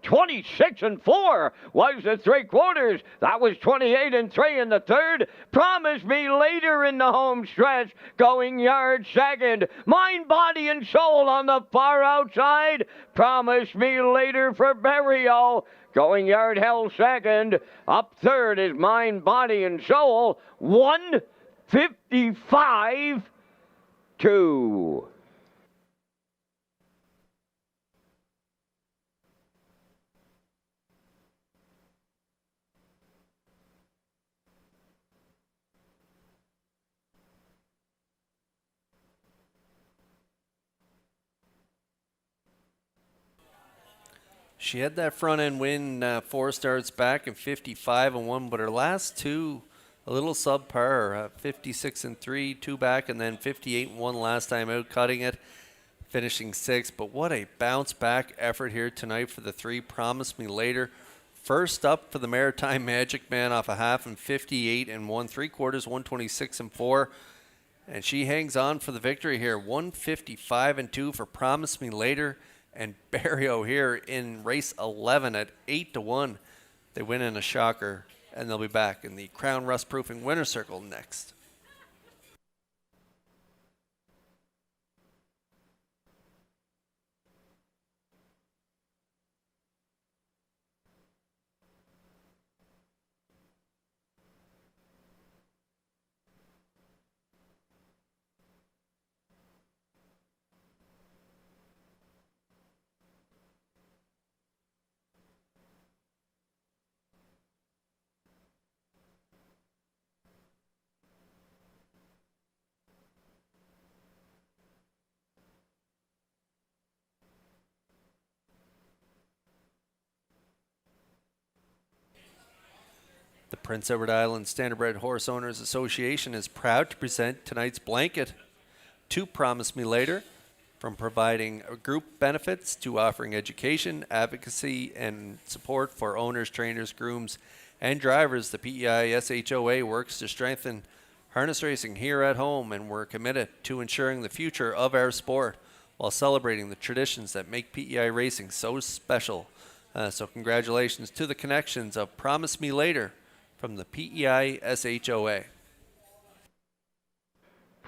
26 and 4 was the 3 quarters. That was 28 and 3 in the third. Promise Me Later in the home stretch. Going Yard second. Mind, Body, and Soul on the far outside. Promise Me Later for Barrio. Going Yard held second. Up third is Mind, Body, and Soul. 155-2. She had that front end win 4 starts back in 55 and 1, but her last two a little subpar. 56 and 3, 2 back, and then 58 and 1 last time out, cutting it, finishing 6th. But what a bounce back effort here tonight for the 3. Promise Me Later. First up for the Maritime Magic Man off a half and 58 and 1, 3 quarters, 126 and 4. And she hangs on for the victory here. 155 and 2 for Promise Me Later. And Barrio here in race 11 at 8-1. They win in a shocker, and they'll be back in the Crown Rust Proofing Winner's Circle next. The Prince Edward Island Standardbred Horse Owners Association is proud to present tonight's blanket to Promise Me Later. From providing group benefits to offering education, advocacy, and support for owners, trainers, grooms, and drivers, the PEI SHOA works to strengthen harness racing here at home, and we're committed to ensuring the future of our sport while celebrating the traditions that make PEI racing so special. So congratulations to the connections of Promise Me Later from the PEI SHOA.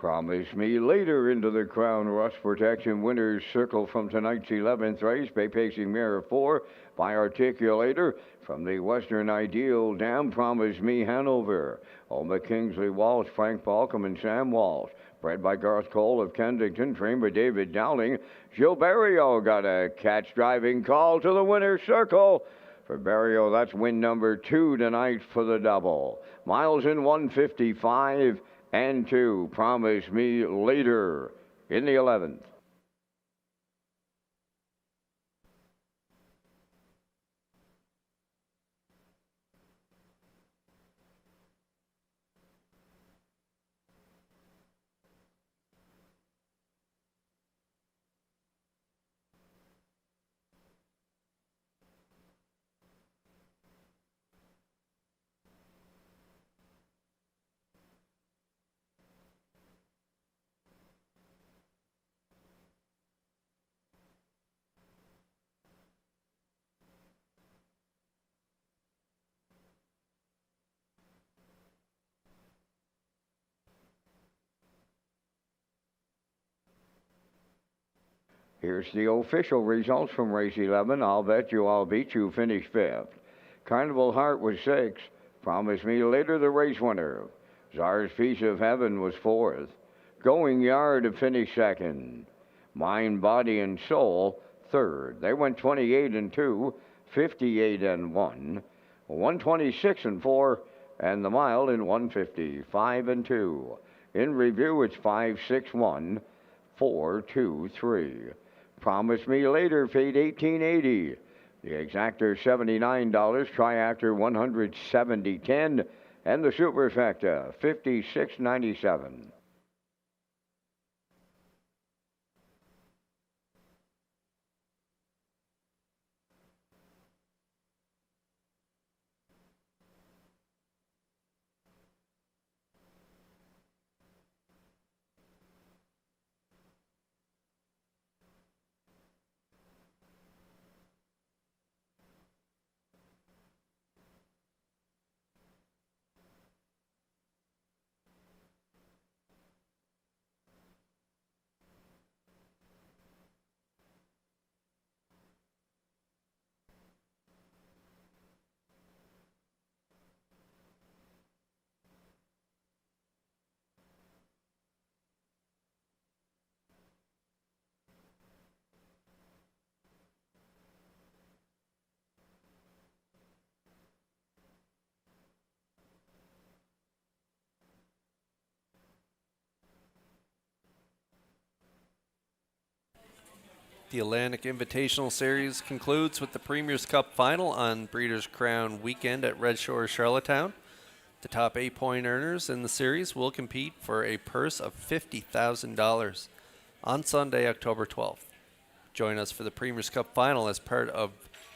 Promise Me Later into the Crown Rust Protection Winner's Circle from tonight's 11th race. Bay Pacing Mare 4 by Articulator from the Western Ideal Dam. Promise Me Hanover. Oma Kingsley Walsh, Frank Balcom, and Sam Walsh. Bred by Garth Cole of Kensington, trained by David Dowling. Gil Barrio got a catch driving call to the winner's circle. For Barrio, that's win number 2 tonight for the double. Miles in 155 and 2. Promise Me Later in the 11th. Here's the official results from race 11. I'll Bet You I'll Beat You finished 5th. Carnival Heart was 6th. Promise Me Later, the race winner. Czar's Piece of Heaven was 4th. Going Yard finished 2nd. Mind, Body, and Soul 3rd. They went 28 and 2, 58 and 1, 126 and 4, and the mile in 155 and 2. In review, it's 5, 6, 1, 4, 2, 3. Promise Me Later paid $18.80. The exactor $79, triactor $170.10, and the superfecta $56.97. The Atlantic Invitational Series concludes with the Premier's Cup Final on Breeders' Crown weekend at Red Shores, Charlottetown. The top 8-point earners in the series will compete for a purse of $50,000 on Sunday, October 12th. Join us for the Premier's Cup Final as part of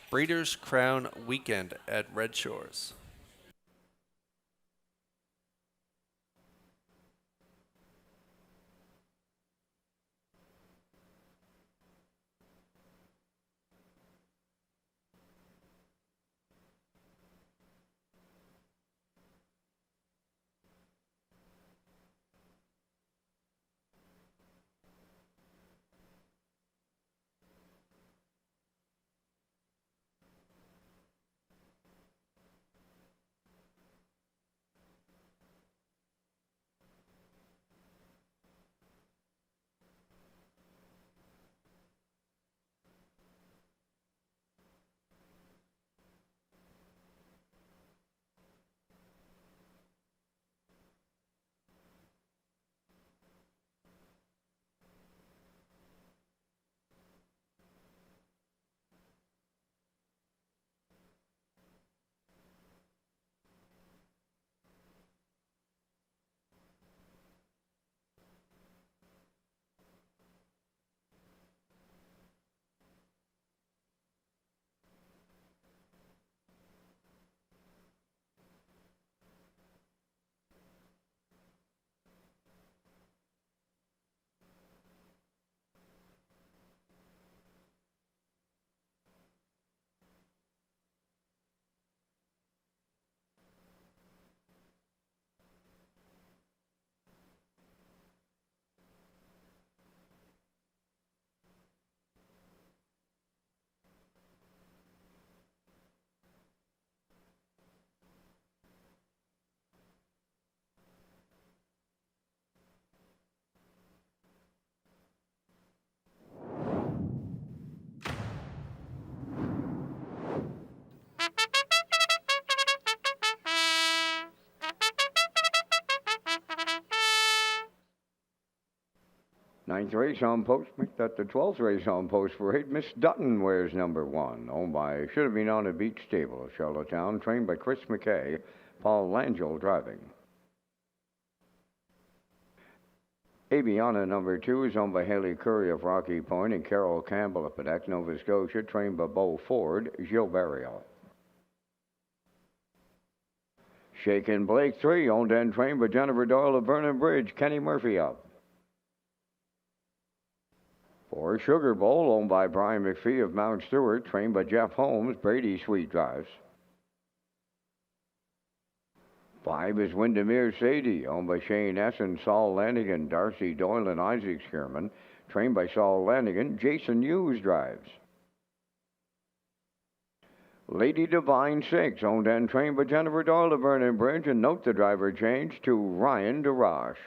Breeders' Crown weekend at Red Shores. Ninth race on post, make that the 12th race on post parade. Miss Dutton wears number 1, owned by Should Have Been on a Beach Stable of Charlottetown, trained by Chris McKay, Paul Langell driving. Aviana number 2 is owned by Haley Curry of Rocky Point and Carol Campbell of Quebec, Nova Scotia, trained by Beau Ford, Gilles Barriel. Shaken Blake 3, owned and trained by Jennifer Doyle of Vernon Bridge, Kenny Murphy up. For Sugar Bowl, owned by Brian McPhee of Mount Stewart, trained by Jeff Holmes, Brady Sweet drives. 5 is Windermere Sadie, owned by Shane Essen, Saul Lanigan, Darcy Doyle, and Isaac Skierman, trained by Saul Lanigan, Jason Hughes drives. Lady Divine 6, owned and trained by Jennifer Doyle of Vernon Bridge, and note the driver change to Ryan DeRoche.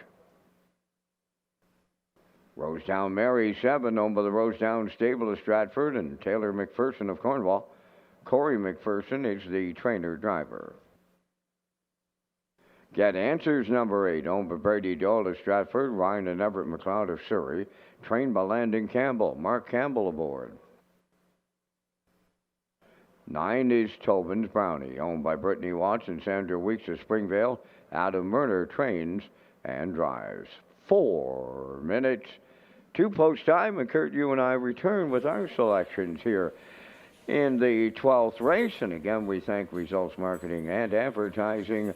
Rosetown Mary 7, owned by the Rosetown Stable of Stratford and Taylor McPherson of Cornwall. Corey McPherson is the trainer-driver. Get Answers number 8, owned by Brady Doyle of Stratford, Ryan and Everett McLeod of Surrey, trained by Landon Campbell. Mark Campbell aboard. 9 is Tobin's Brownie, owned by Brittany Watts and Sandra Weeks of Springvale. Adam Murner trains and drives. 4 minutes to post time, and Kurt, you and I return with our selections here in the 12th race. And again, we thank Results Marketing and Advertising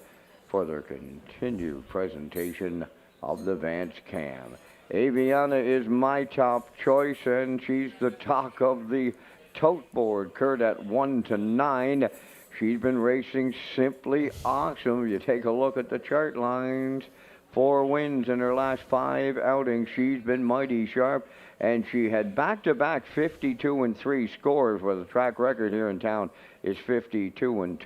for their continued presentation of the Vance Cam. Aviana is my top choice, and she's the talk of the tote board, Kurt, at 1-9. She's been racing simply awesome. You take a look at the chart lines. 4 wins in her last 5 outings. She's been mighty sharp, and she had back-to-back 52-3 scores, where the track record here in town is 52-2.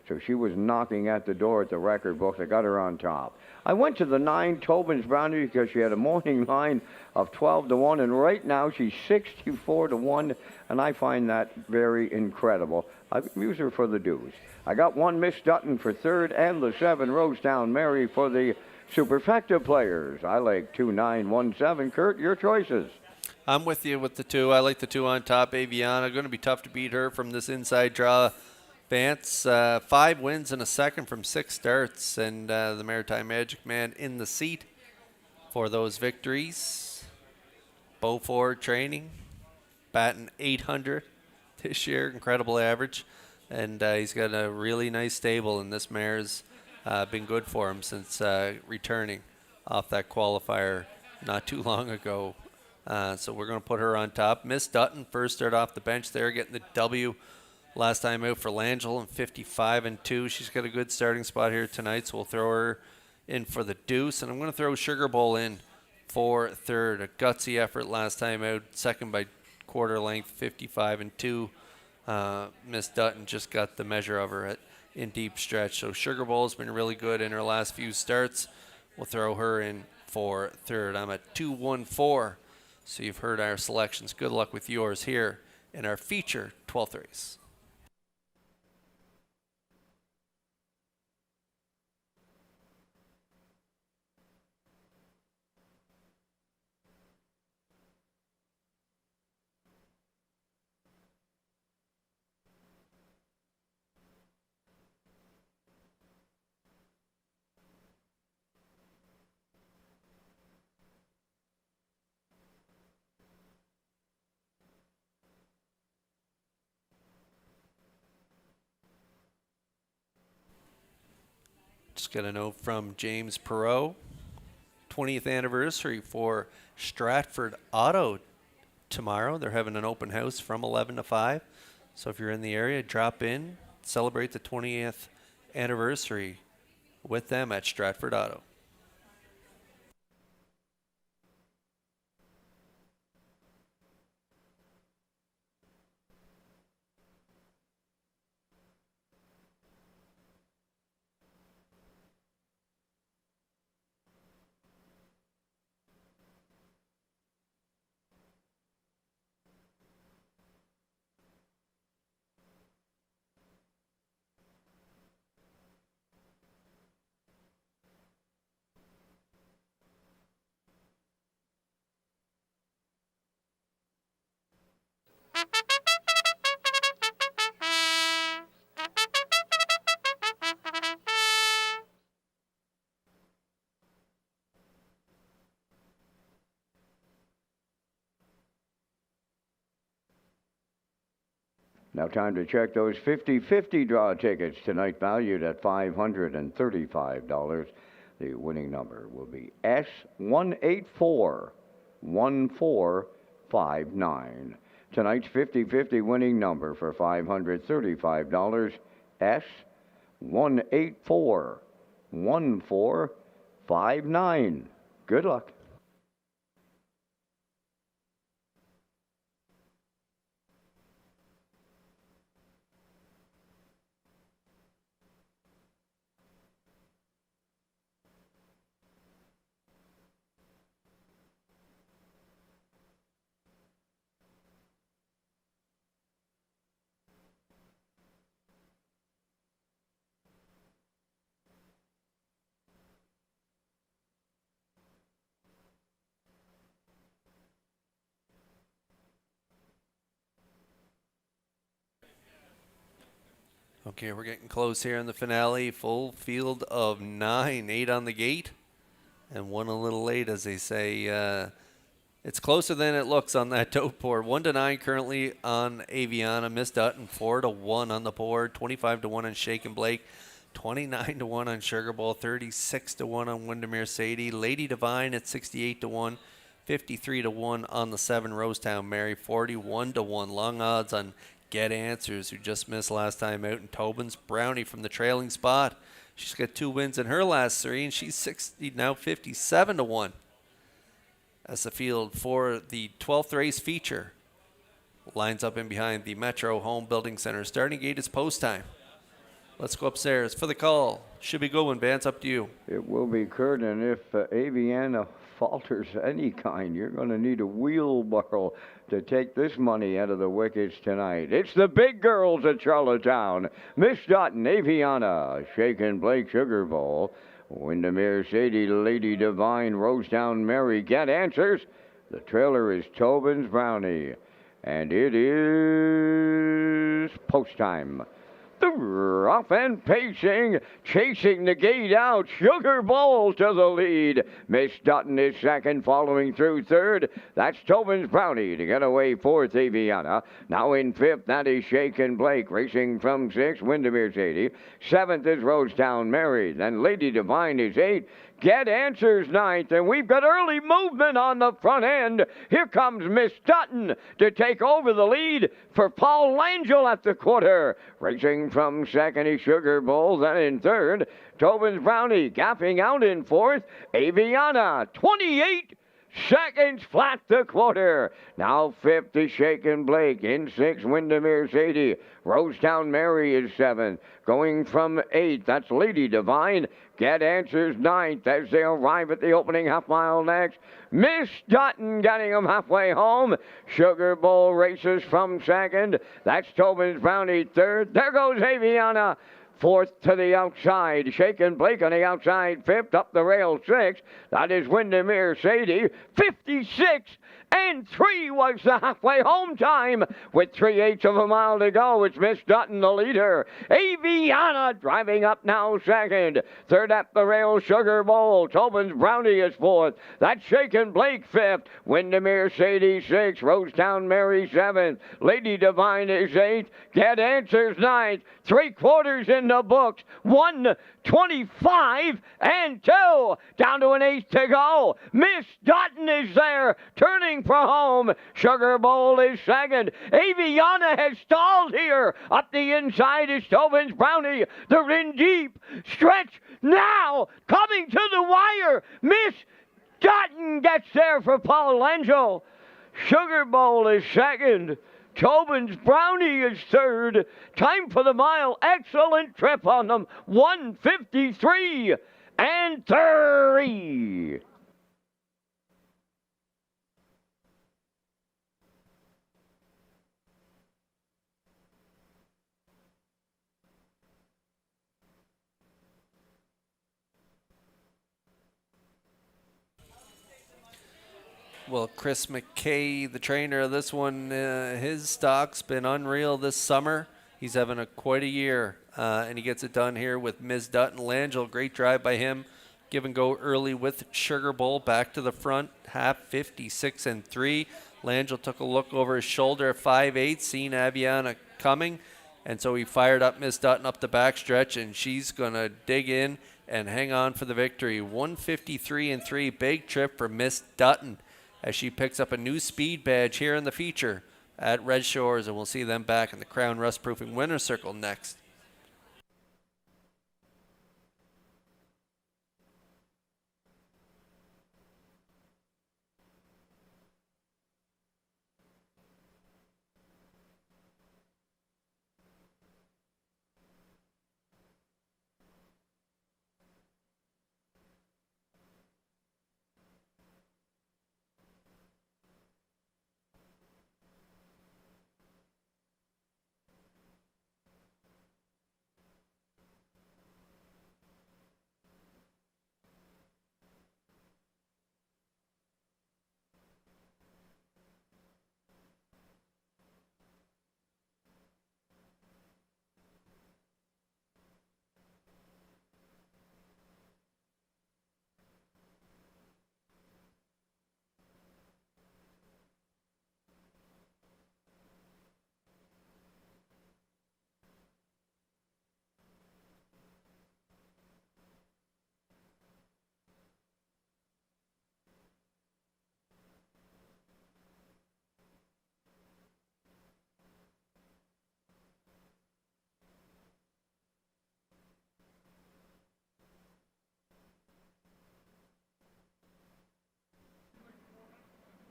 So she was knocking at the door at the record book. I got her on top. I went to the 9 Tobin's Brownie because she had a morning line of 12-1, and right now she's 64-1, and I find that very incredible. I use her for the dues. I got 1 Miss Dutton for third, and the 7 Rosetown Mary for the Superfecta players. I like 2, 9, 1, 7. Kurt, your choices. I'm with you with the 2. I like the 2 on top. Aviana, going to be tough to beat her from this inside draw. Vance, 5 wins and a second from 6 starts, and the Maritime Magic Man in the seat for those victories. Beau Ford training, batting .800 this year, incredible average, and he's got a really nice stable, and this mare's been good for him since returning off that qualifier not too long ago. So we're going to put her on top. Miss Dutton first start off the bench there, getting the W last time out for Langell in 55-2. She's got a good starting spot here tonight, so we'll throw her in for the deuce. And I'm going to throw Sugar Bowl in for third. A gutsy effort last time out, second by quarter length, 55-2. Miss Dutton just got the measure of her in deep stretch. So Sugar Bowl has been really good in her last few starts. We'll throw her in for third. I'm at 2-1-4. So you've heard our selections. Good luck with yours here in our feature 12th race. Just got a note from James Perot. 20th anniversary for Stratford Auto tomorrow. They're having an open house from 11 to 5. So if you're in the area, drop in, celebrate the 20th anniversary with them at Stratford Auto. Now time to check those 50-50 draw tickets tonight, valued at $535. The winning number will be S1841459. Tonight's 50-50 winning number for $535, S1841459. Good luck. Okay, we're getting close here in the finale. Full field of 9, 8 on the gate, and 1 a little late, as they say. It's closer than it looks on that dope board. 1-9 currently on Aviana. Miss Dutton 4-1 on the board. 25-1 on Shake and Blake. 29-1 on Sugar Bowl. 36-1 on Windermere Sadie. Lady Divine at 68-1. 53-1 on the 7 Rosetown Mary. 41-1 long odds on Get Answers, who just missed last time out, and Tobin's Brownie from the trailing spot. She's got 2 wins in her last 3, and she's 57-1. As the field for the 12th race feature lines up in behind the Metro Home Building Center. Starting gate is post time. Let's go upstairs for the call. Should be good one, Vance. Up to you. It will be, Kurt, and if Aviana falters any kind, you're going to need a wheelbarrow to take this money out of the wickets tonight. It's the big girls at Charlottetown. Miss Dutton, Aviana, Shakin' Blake, Sugar Bowl, Windermere Sadie, Lady Divine, Rosetown Mary. Get Answers. The trailer is Tobin's Brownie, and it is post time. Rough and pacing, chasing the gate out. Sugar Bowl to the lead. Miss Dutton is second, following through third. That's Tobin's Brownie to get away fourth, Aviana. Now in fifth, that is Shakin' Blake. Racing from sixth, Windermere Sadie. Seventh is Rosetown Mary. Then Lady Divine is eighth. Get Answers ninth, and we've got early movement on the front end. Here comes Miss Dutton to take over the lead for Paul Langell at the quarter. Racing from second is Sugar Bowl, then in third, Tobin's Brownie. Gapping out in fourth, Aviana, 28 seconds flat the quarter. Now fifth is Shakin' Blake. In sixth, Windermere Sadie. Rosetown Mary is seventh. Going from eighth, that's Lady Divine. Get Answers ninth as they arrive at the opening half mile next. Miss Dutton getting them halfway home. Sugar Bowl races from second. That's Tobin's Brownie third. There goes Aviana. Fourth to the outside. Shakin' Blake on the outside. Fifth up the rail sixth. That is Windermere Sadie. 56-3 was the halfway home time. With 3/8 of a mile to go, it's Miss Dutton the leader. Aviana driving up now second. Third up the rail, Sugar Bowl. Tobin's Brownie is fourth. That's Shakin' Blake fifth. Windermere Sadie sixth. Rosetown Mary seventh. Lady Divine is eighth. Get Answers ninth. 3/4 in the books. 1:25-2. Down to an eighth to go. Miss Dutton is there, turning for home. Sugar Bowl is second. Aviana has stalled here. Up the inside is Tobin's Brownie. They're in deep. Stretch now. Coming to the wire. Miss Dutton gets there for Paul Langell. Sugar Bowl is second. Tobin's Brownie is third. Time for the mile. Excellent trip on them. 1:53-3. Well, Chris McKay, the trainer of this one, his stock's been unreal this summer. He's having quite a year, and he gets it done here with Ms. Dutton. Langell, great drive by him. Give and go early with Sugar Bowl. Back to the front, half 56-3. Langell took a look over his shoulder at 5'8", seen Aviana coming, and so he fired up Miss Dutton up the backstretch, and she's going to dig in and hang on for the victory. 153-3, big trip for Miss Dutton as she picks up a new speed badge here in the feature at Red Shores, and we'll see them back in the Crown Rust Proofing Winner's Circle next.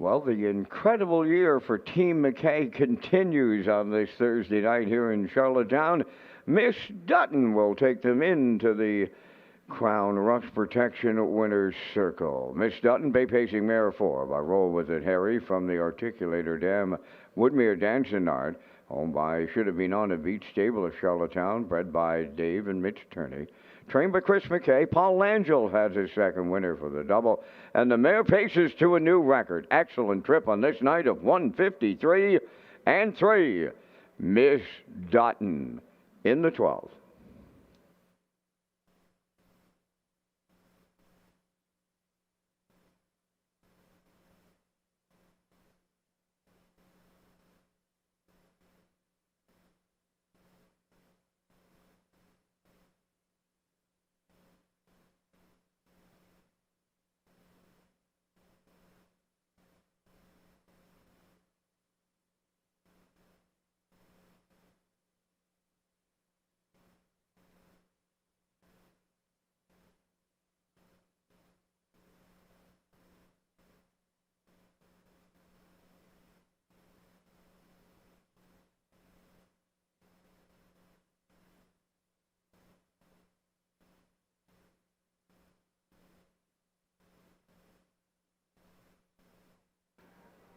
Well, the incredible year for Team McKay continues on this Thursday night here in Charlottetown. Miss Dutton will take them into the Crown Rust Protection Winners Circle. Miss Dutton, Bay Pacing Mare 4 by Roll With It Harry from the Articulator Dam, Woodmere Dansonard, owned by Should Have Been On a Beach Stable of Charlottetown, bred by Dave and Mitch Turney. Trained by Chris McKay, Paul Langell has his second winner for the double. And the mare paces to a new record. Excellent trip on this night of 153-3. Miss Dutton in the 12th.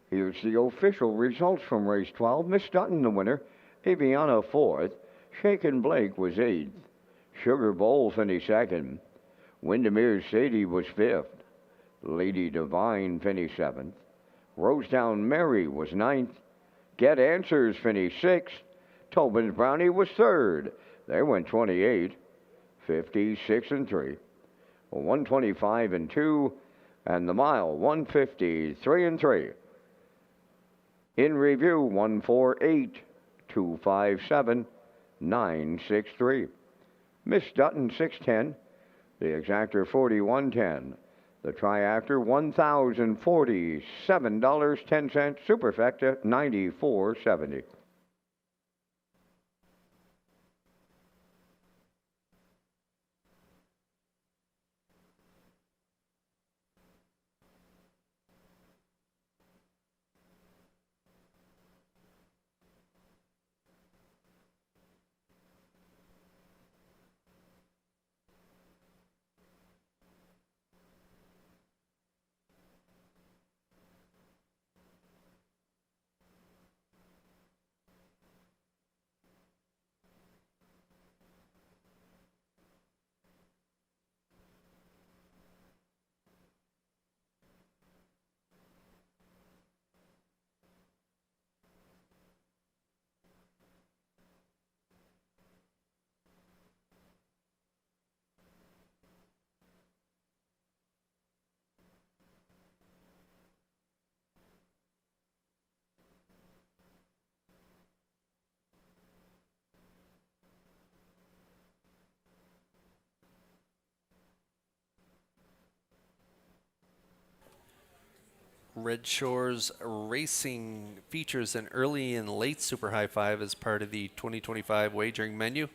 Here's the official results from race 12. Miss Dutton, the winner. Aviana, 4th. Shaken Blake was 8th. Sugar Bowl finished 2nd. Windermere Sadie was 5th. Lady Divine finished 7th. Rosetown Mary was 9th. Get Answers finished 6th. Tobin's Brownie was 3rd. They went 28, 56 and 3. 125 and 2. And the mile, 153 and 3. In review, 148, 257, 963. Miss Dutton, 610. The exactor, 4110. The triactor, $1,047.10. Superfecta, $94.70. Red Shores Racing features an early and late Super High Five as part of the 2025 wagering menu.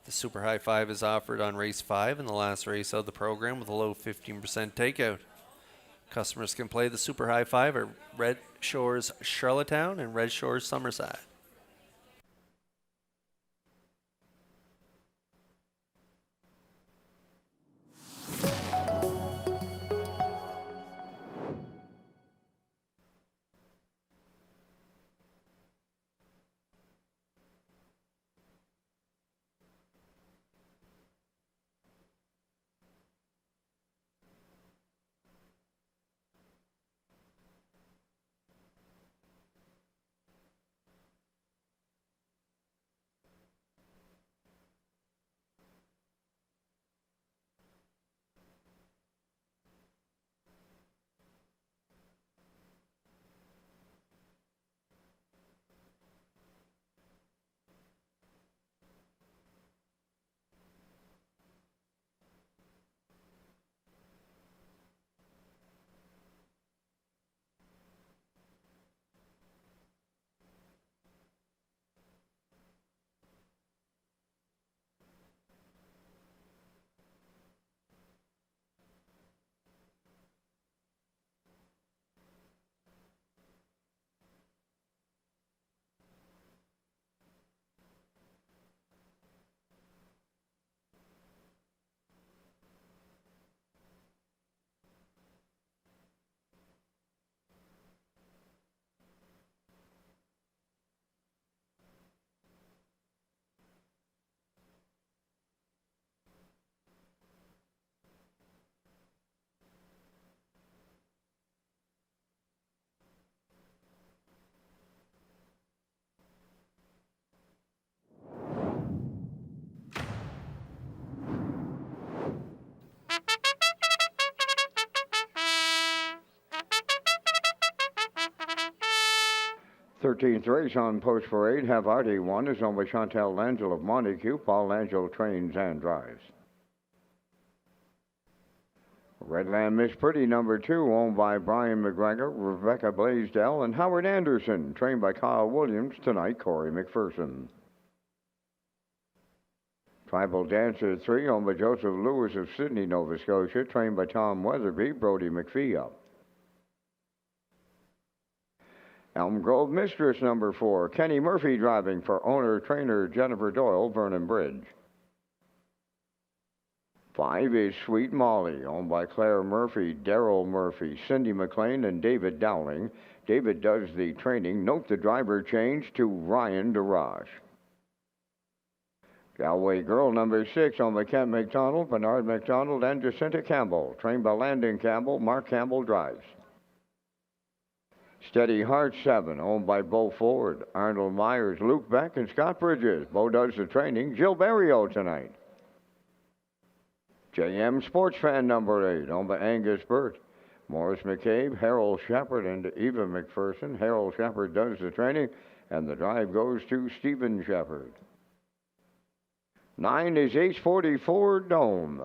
The Super High Five is offered on race 5 in the last race of the program with a low 15% takeout. Customers can play the Super High Five at Red Shores Charlottetown and Red Shores Somerset. Thirteenth race on Post Parade. Have Artie won is owned by Chantal Langell of Montague. Paul Langell trains and drives. Redland Miss Pretty number 2, owned by Brian McGregor, Rebecca Blaisdell, and Howard Anderson, trained by Kyle Williams. Tonight, Corey McPherson. Tribal Dancer 3, owned by Joseph Lewis of Sydney, Nova Scotia, trained by Tom Weatherby, Brody McPhee. Elm Grove Mistress number 4, Kenny Murphy driving for owner-trainer Jennifer Doyle, Vernon Bridge. 5 is Sweet Molly, owned by Claire Murphy, Daryl Murphy, Cindy McLean, and David Dowling. David does the training. Note the driver change to Ryan DeRoche. Galway Girl number 6, owned by Kent McDonald, Bernard McDonald, and Jacinta Campbell, trained by Landon Campbell. Mark Campbell drives. Steady Heart 7, owned by Bo Ford, Arnold Myers, Luke Beck, and Scott Bridges. Bo does the training. Jill Berrio tonight. JM Sports Fan number 8, owned by Angus Burt, Morris McCabe, Harold Shepard, and Eva McPherson. Harold Shepard does the training, and the drive goes to Stephen Shepard. 9 is Ace 44 Dome,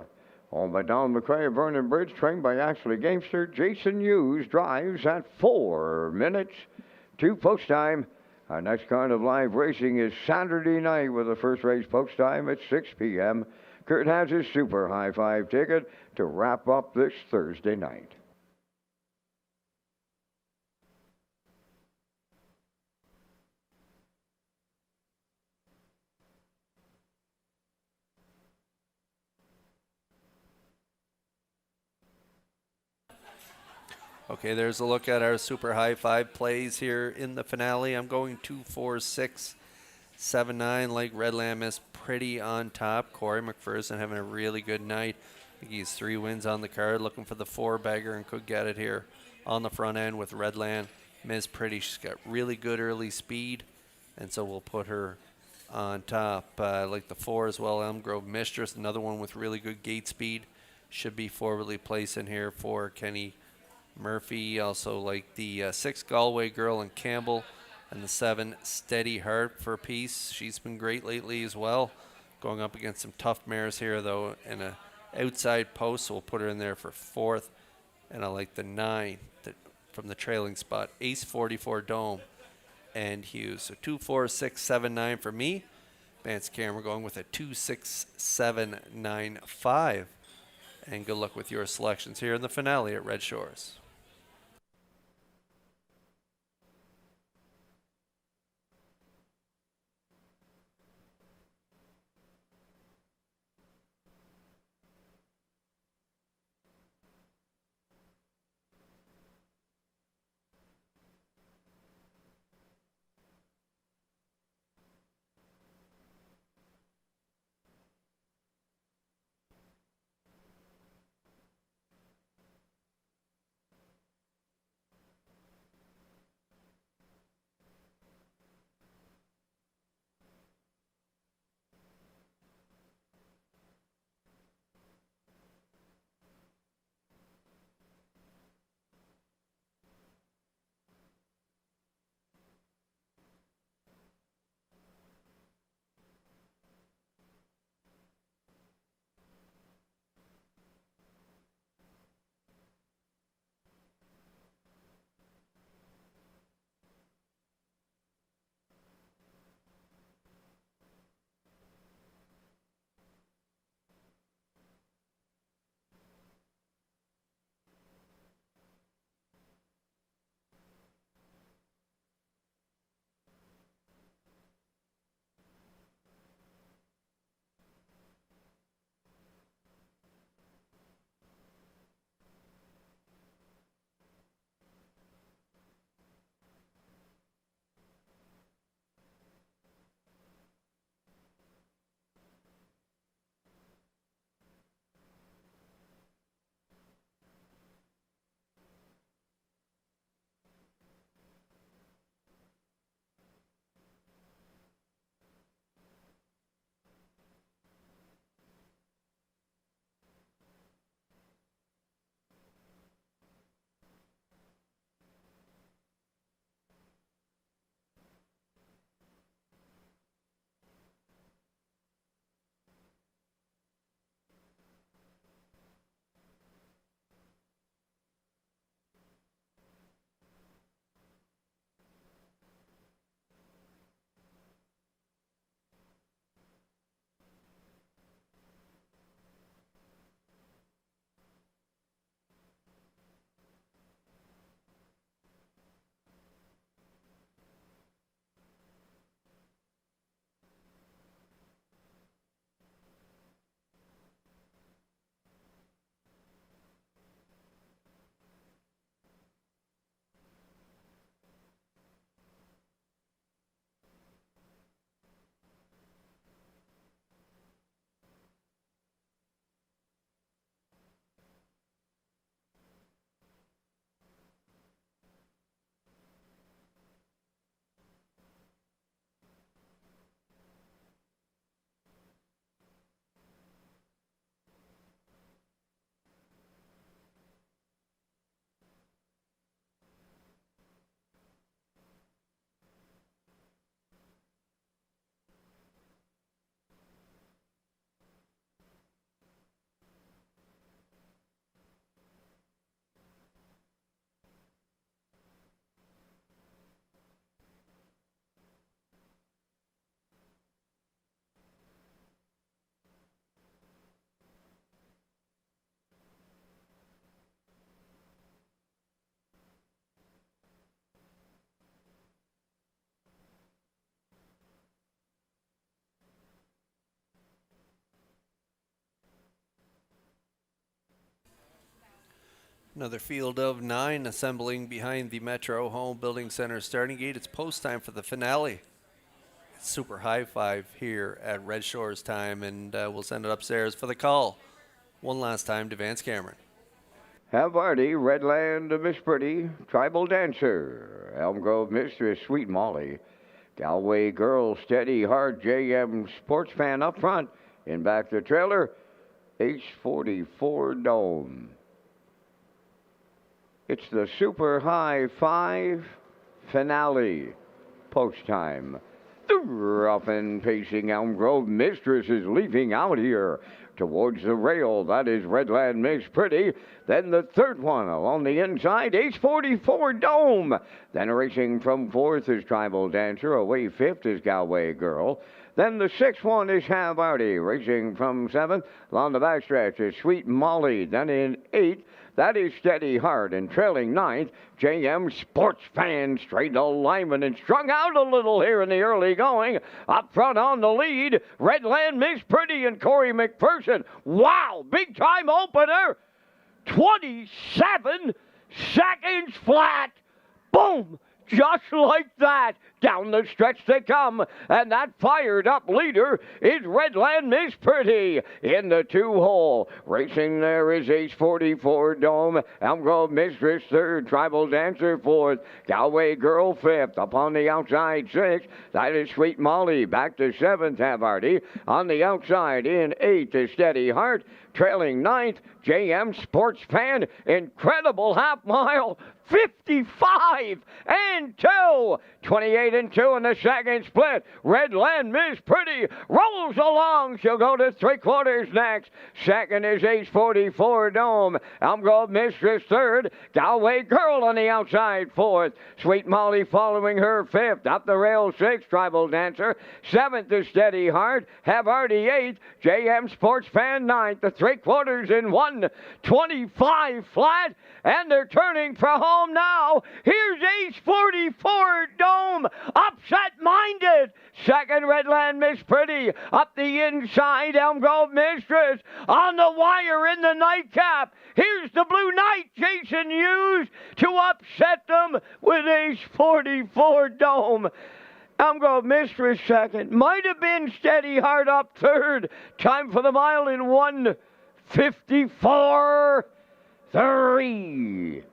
owned by Don McCray of Vernon Bridge, trained by Ashley Gamester. Jason Hughes drives at 4 minutes to post time. Our next card of live racing is Saturday night with the first race post time at 6 p.m. Kurt has his Super High Five ticket to wrap up this Thursday night. Okay, there's a look at our Super High Five plays here in the finale. I'm going 2, 4, 6, 7, 9, like Redland Miss Pretty on top. Corey McPherson having a really good night. I think he's 3 wins on the card, looking for the 4-bagger and could get it here on the front end with Redland Miss Pretty. She's got really good early speed, and so we'll put her on top. Like the 4 as well, Elm Grove Mistress, another one with really good gate speed. Should be forwardly placed in here for Kenny Murphy. Also like the 6 Galway Girl and Campbell, and the 7 Steady Heart for a piece. She's been great lately as well. Going up against some tough mares here though, in a outside post, so we'll put her in there for 4th. And I like the 9, the from the trailing spot. Ace 44 Dome and Hughes. So 24679 for me. Vance Cameron going with a 26795. And good luck with your selections here in the finale at Red Shores. Another field of 9 assembling behind the Metro Home Building Center starting gate. It's post time for the finale. It's super high five here at Red Shores time, and we'll send it upstairs for the call. One last time to Vance Cameron. Havarti, Redland, Miss Pretty, Tribal Dancer, Elm Grove Mistress, Sweet Molly, Galway Girl, Steady Heart, JM Sports Fan up front. In back the trailer, H44 Dome. It's the Super High Five finale. Post time. Rough and pacing Elm Grove Mistress is leaving out here towards the rail. That is Redland Miss Pretty. Then the third one along the inside, Ace 44 Dome. Then racing from fourth is Tribal Dancer. Away fifth is Galway Girl. Then the sixth one is Havarti. Racing from seventh along the backstretch is Sweet Molly. Then in eighth, that is Steady Heart. And trailing ninth, JM Sports Fan. Straight alignment and strung out a little here in the early going. Up front on the lead, Redland Miss Pretty and Corey McPherson. Wow, big time opener. 27 seconds flat. Boom! Just like that, down the stretch they come, and that fired up leader is Redland Miss Pretty in the 2-hole. Racing there is Ace 44 Dome, Elm Grove Mistress third, Tribal Dancer fourth, Galway Girl fifth. Up on the outside sixth, that is Sweet Molly. Back to seventh, Havarti. On the outside in eighth is Steady Heart. Trailing ninth, JM Sports Fan. Incredible half mile. 55 and 2. 28 and 2 in the second split. Redland Miss Pretty rolls along. She'll go to 3/4 next. Second is Ace 44 Dome. Elm Grove Mistress third. Galway Girl on the outside fourth. Sweet Molly following her fifth. Up the rail sixth, Tribal Dancer. Seventh is Steady Heart. Havarti eighth. JM Sports Fan ninth. The 3/4 in 1:25 flat. And they're turning for home now. Here's Ace 44 Dome, upset-minded. Second, Redland Miss Pretty. Up the inside, Elm Grove Mistress. On the wire in the nightcap. Here's the Blue Knight, Jason Hughes, to upset them with Ace 44 Dome. Elm Grove Mistress second. Might have been Steady Heart up third. Time for the mile in 1:54.3.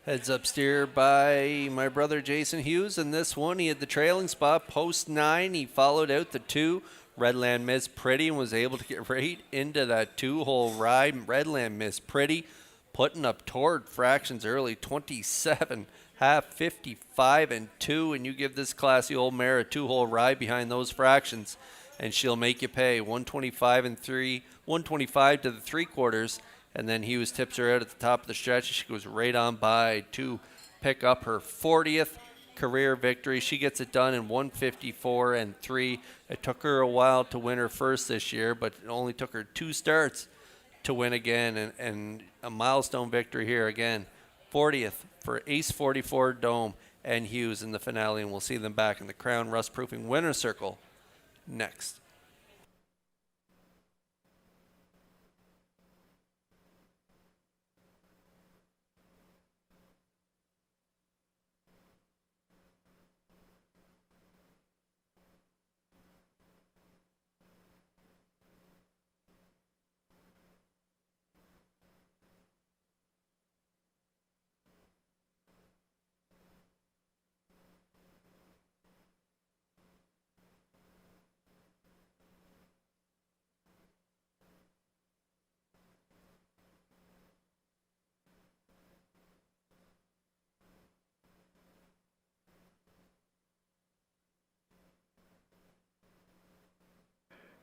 Heads up steer by my brother Jason Hughes. In this one, he had the trailing spot, post 9. He followed out the 2, Redland Miss Pretty, and was able to get right into that 2-hole ride. Redland Miss Pretty putting up toward fractions early, 27, half, 55 and 2. And you give this classy old mare a 2-hole ride behind those fractions, and she'll make you pay 125 and 3, 125 to the 3/4. And then Hughes tips her out at the top of the stretch. She goes right on by to pick up her 40th career victory. She gets it done in 1:54 and 3. It took her a while to win her first this year, but it only took her 2 starts to win again. And a milestone victory here again. 40th for Ace 44 Dome and Hughes in the finale. And we'll see them back in the Crown Rust Proofing Winner's Circle next.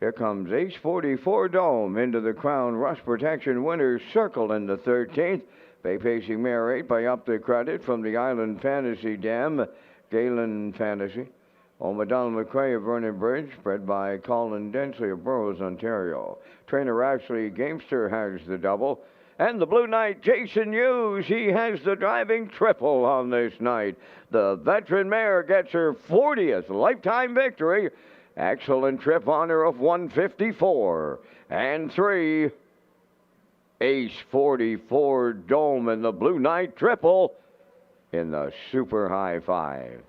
Here comes Ace 44 Dome into the Crown Rust Protection Winner's Circle in the 13th. Bay Pacing Mare 8 by Up the Credit from the Island Fantasy Dam, Galen Fantasy. O'Madonna McCrae of Vernon Bridge, bred by Colin Densley of Burroughs, Ontario. Trainer Ashley Gamester has the double. And the Blue Knight, Jason Hughes, he has the driving triple on this night. The veteran mare gets her 40th lifetime victory. Excellent trip honor of 1:54 and 3. Ace 44 Dome and the Blue Knight triple in the Super High Five.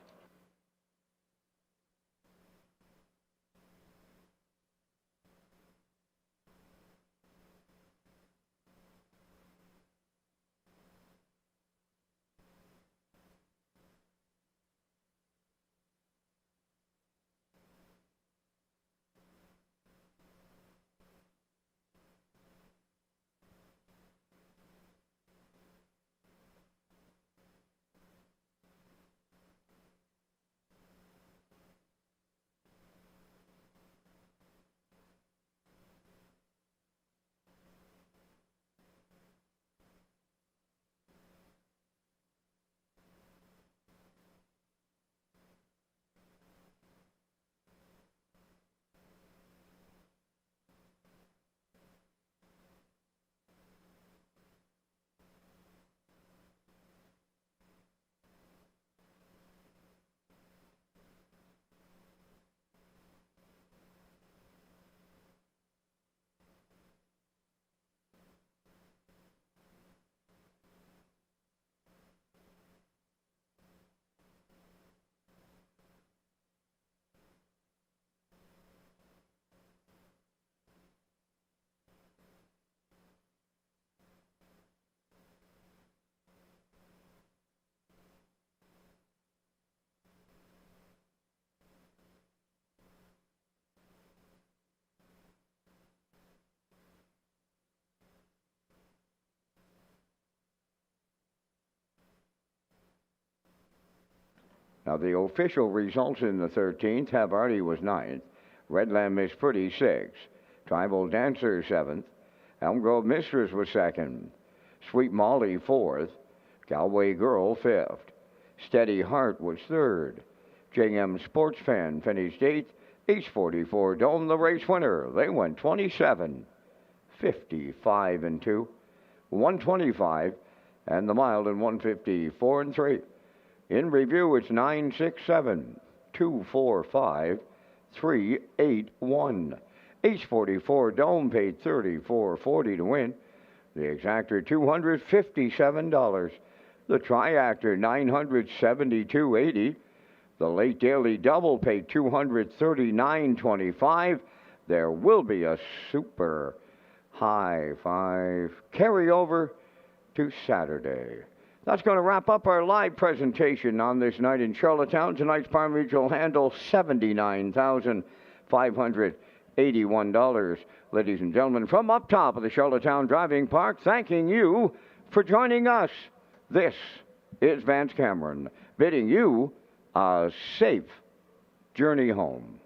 Now, the official results in the 13th, Havarti was 9th, Redland Miss Pretty 6th, Tribal Dancer 7th, Elm Grove Mistress was 2nd, Sweet Molly 4th, Galway Girl 5th, Steady Heart was 3rd, JM Sports Fan finished 8th, H44 Dome the race winner. They went 27, 55 and 2, 125, and the mile in 154 and 3. In review, it's 9, 6, 7, 2, 4, 5, 3, 8, 1. H44 Dome paid $34.40 to win. The exactor $257. The triactor $972.80. The late daily double paid $239.25. There will be a super high five carryover to Saturday. That's going to wrap up our live presentation on this night in Charlottetown. Tonight's Farm Mutual handle, $79,581. Ladies and gentlemen, from up top of the Charlottetown Driving Park, thanking you for joining us. This is Vance Cameron, bidding you a safe journey home.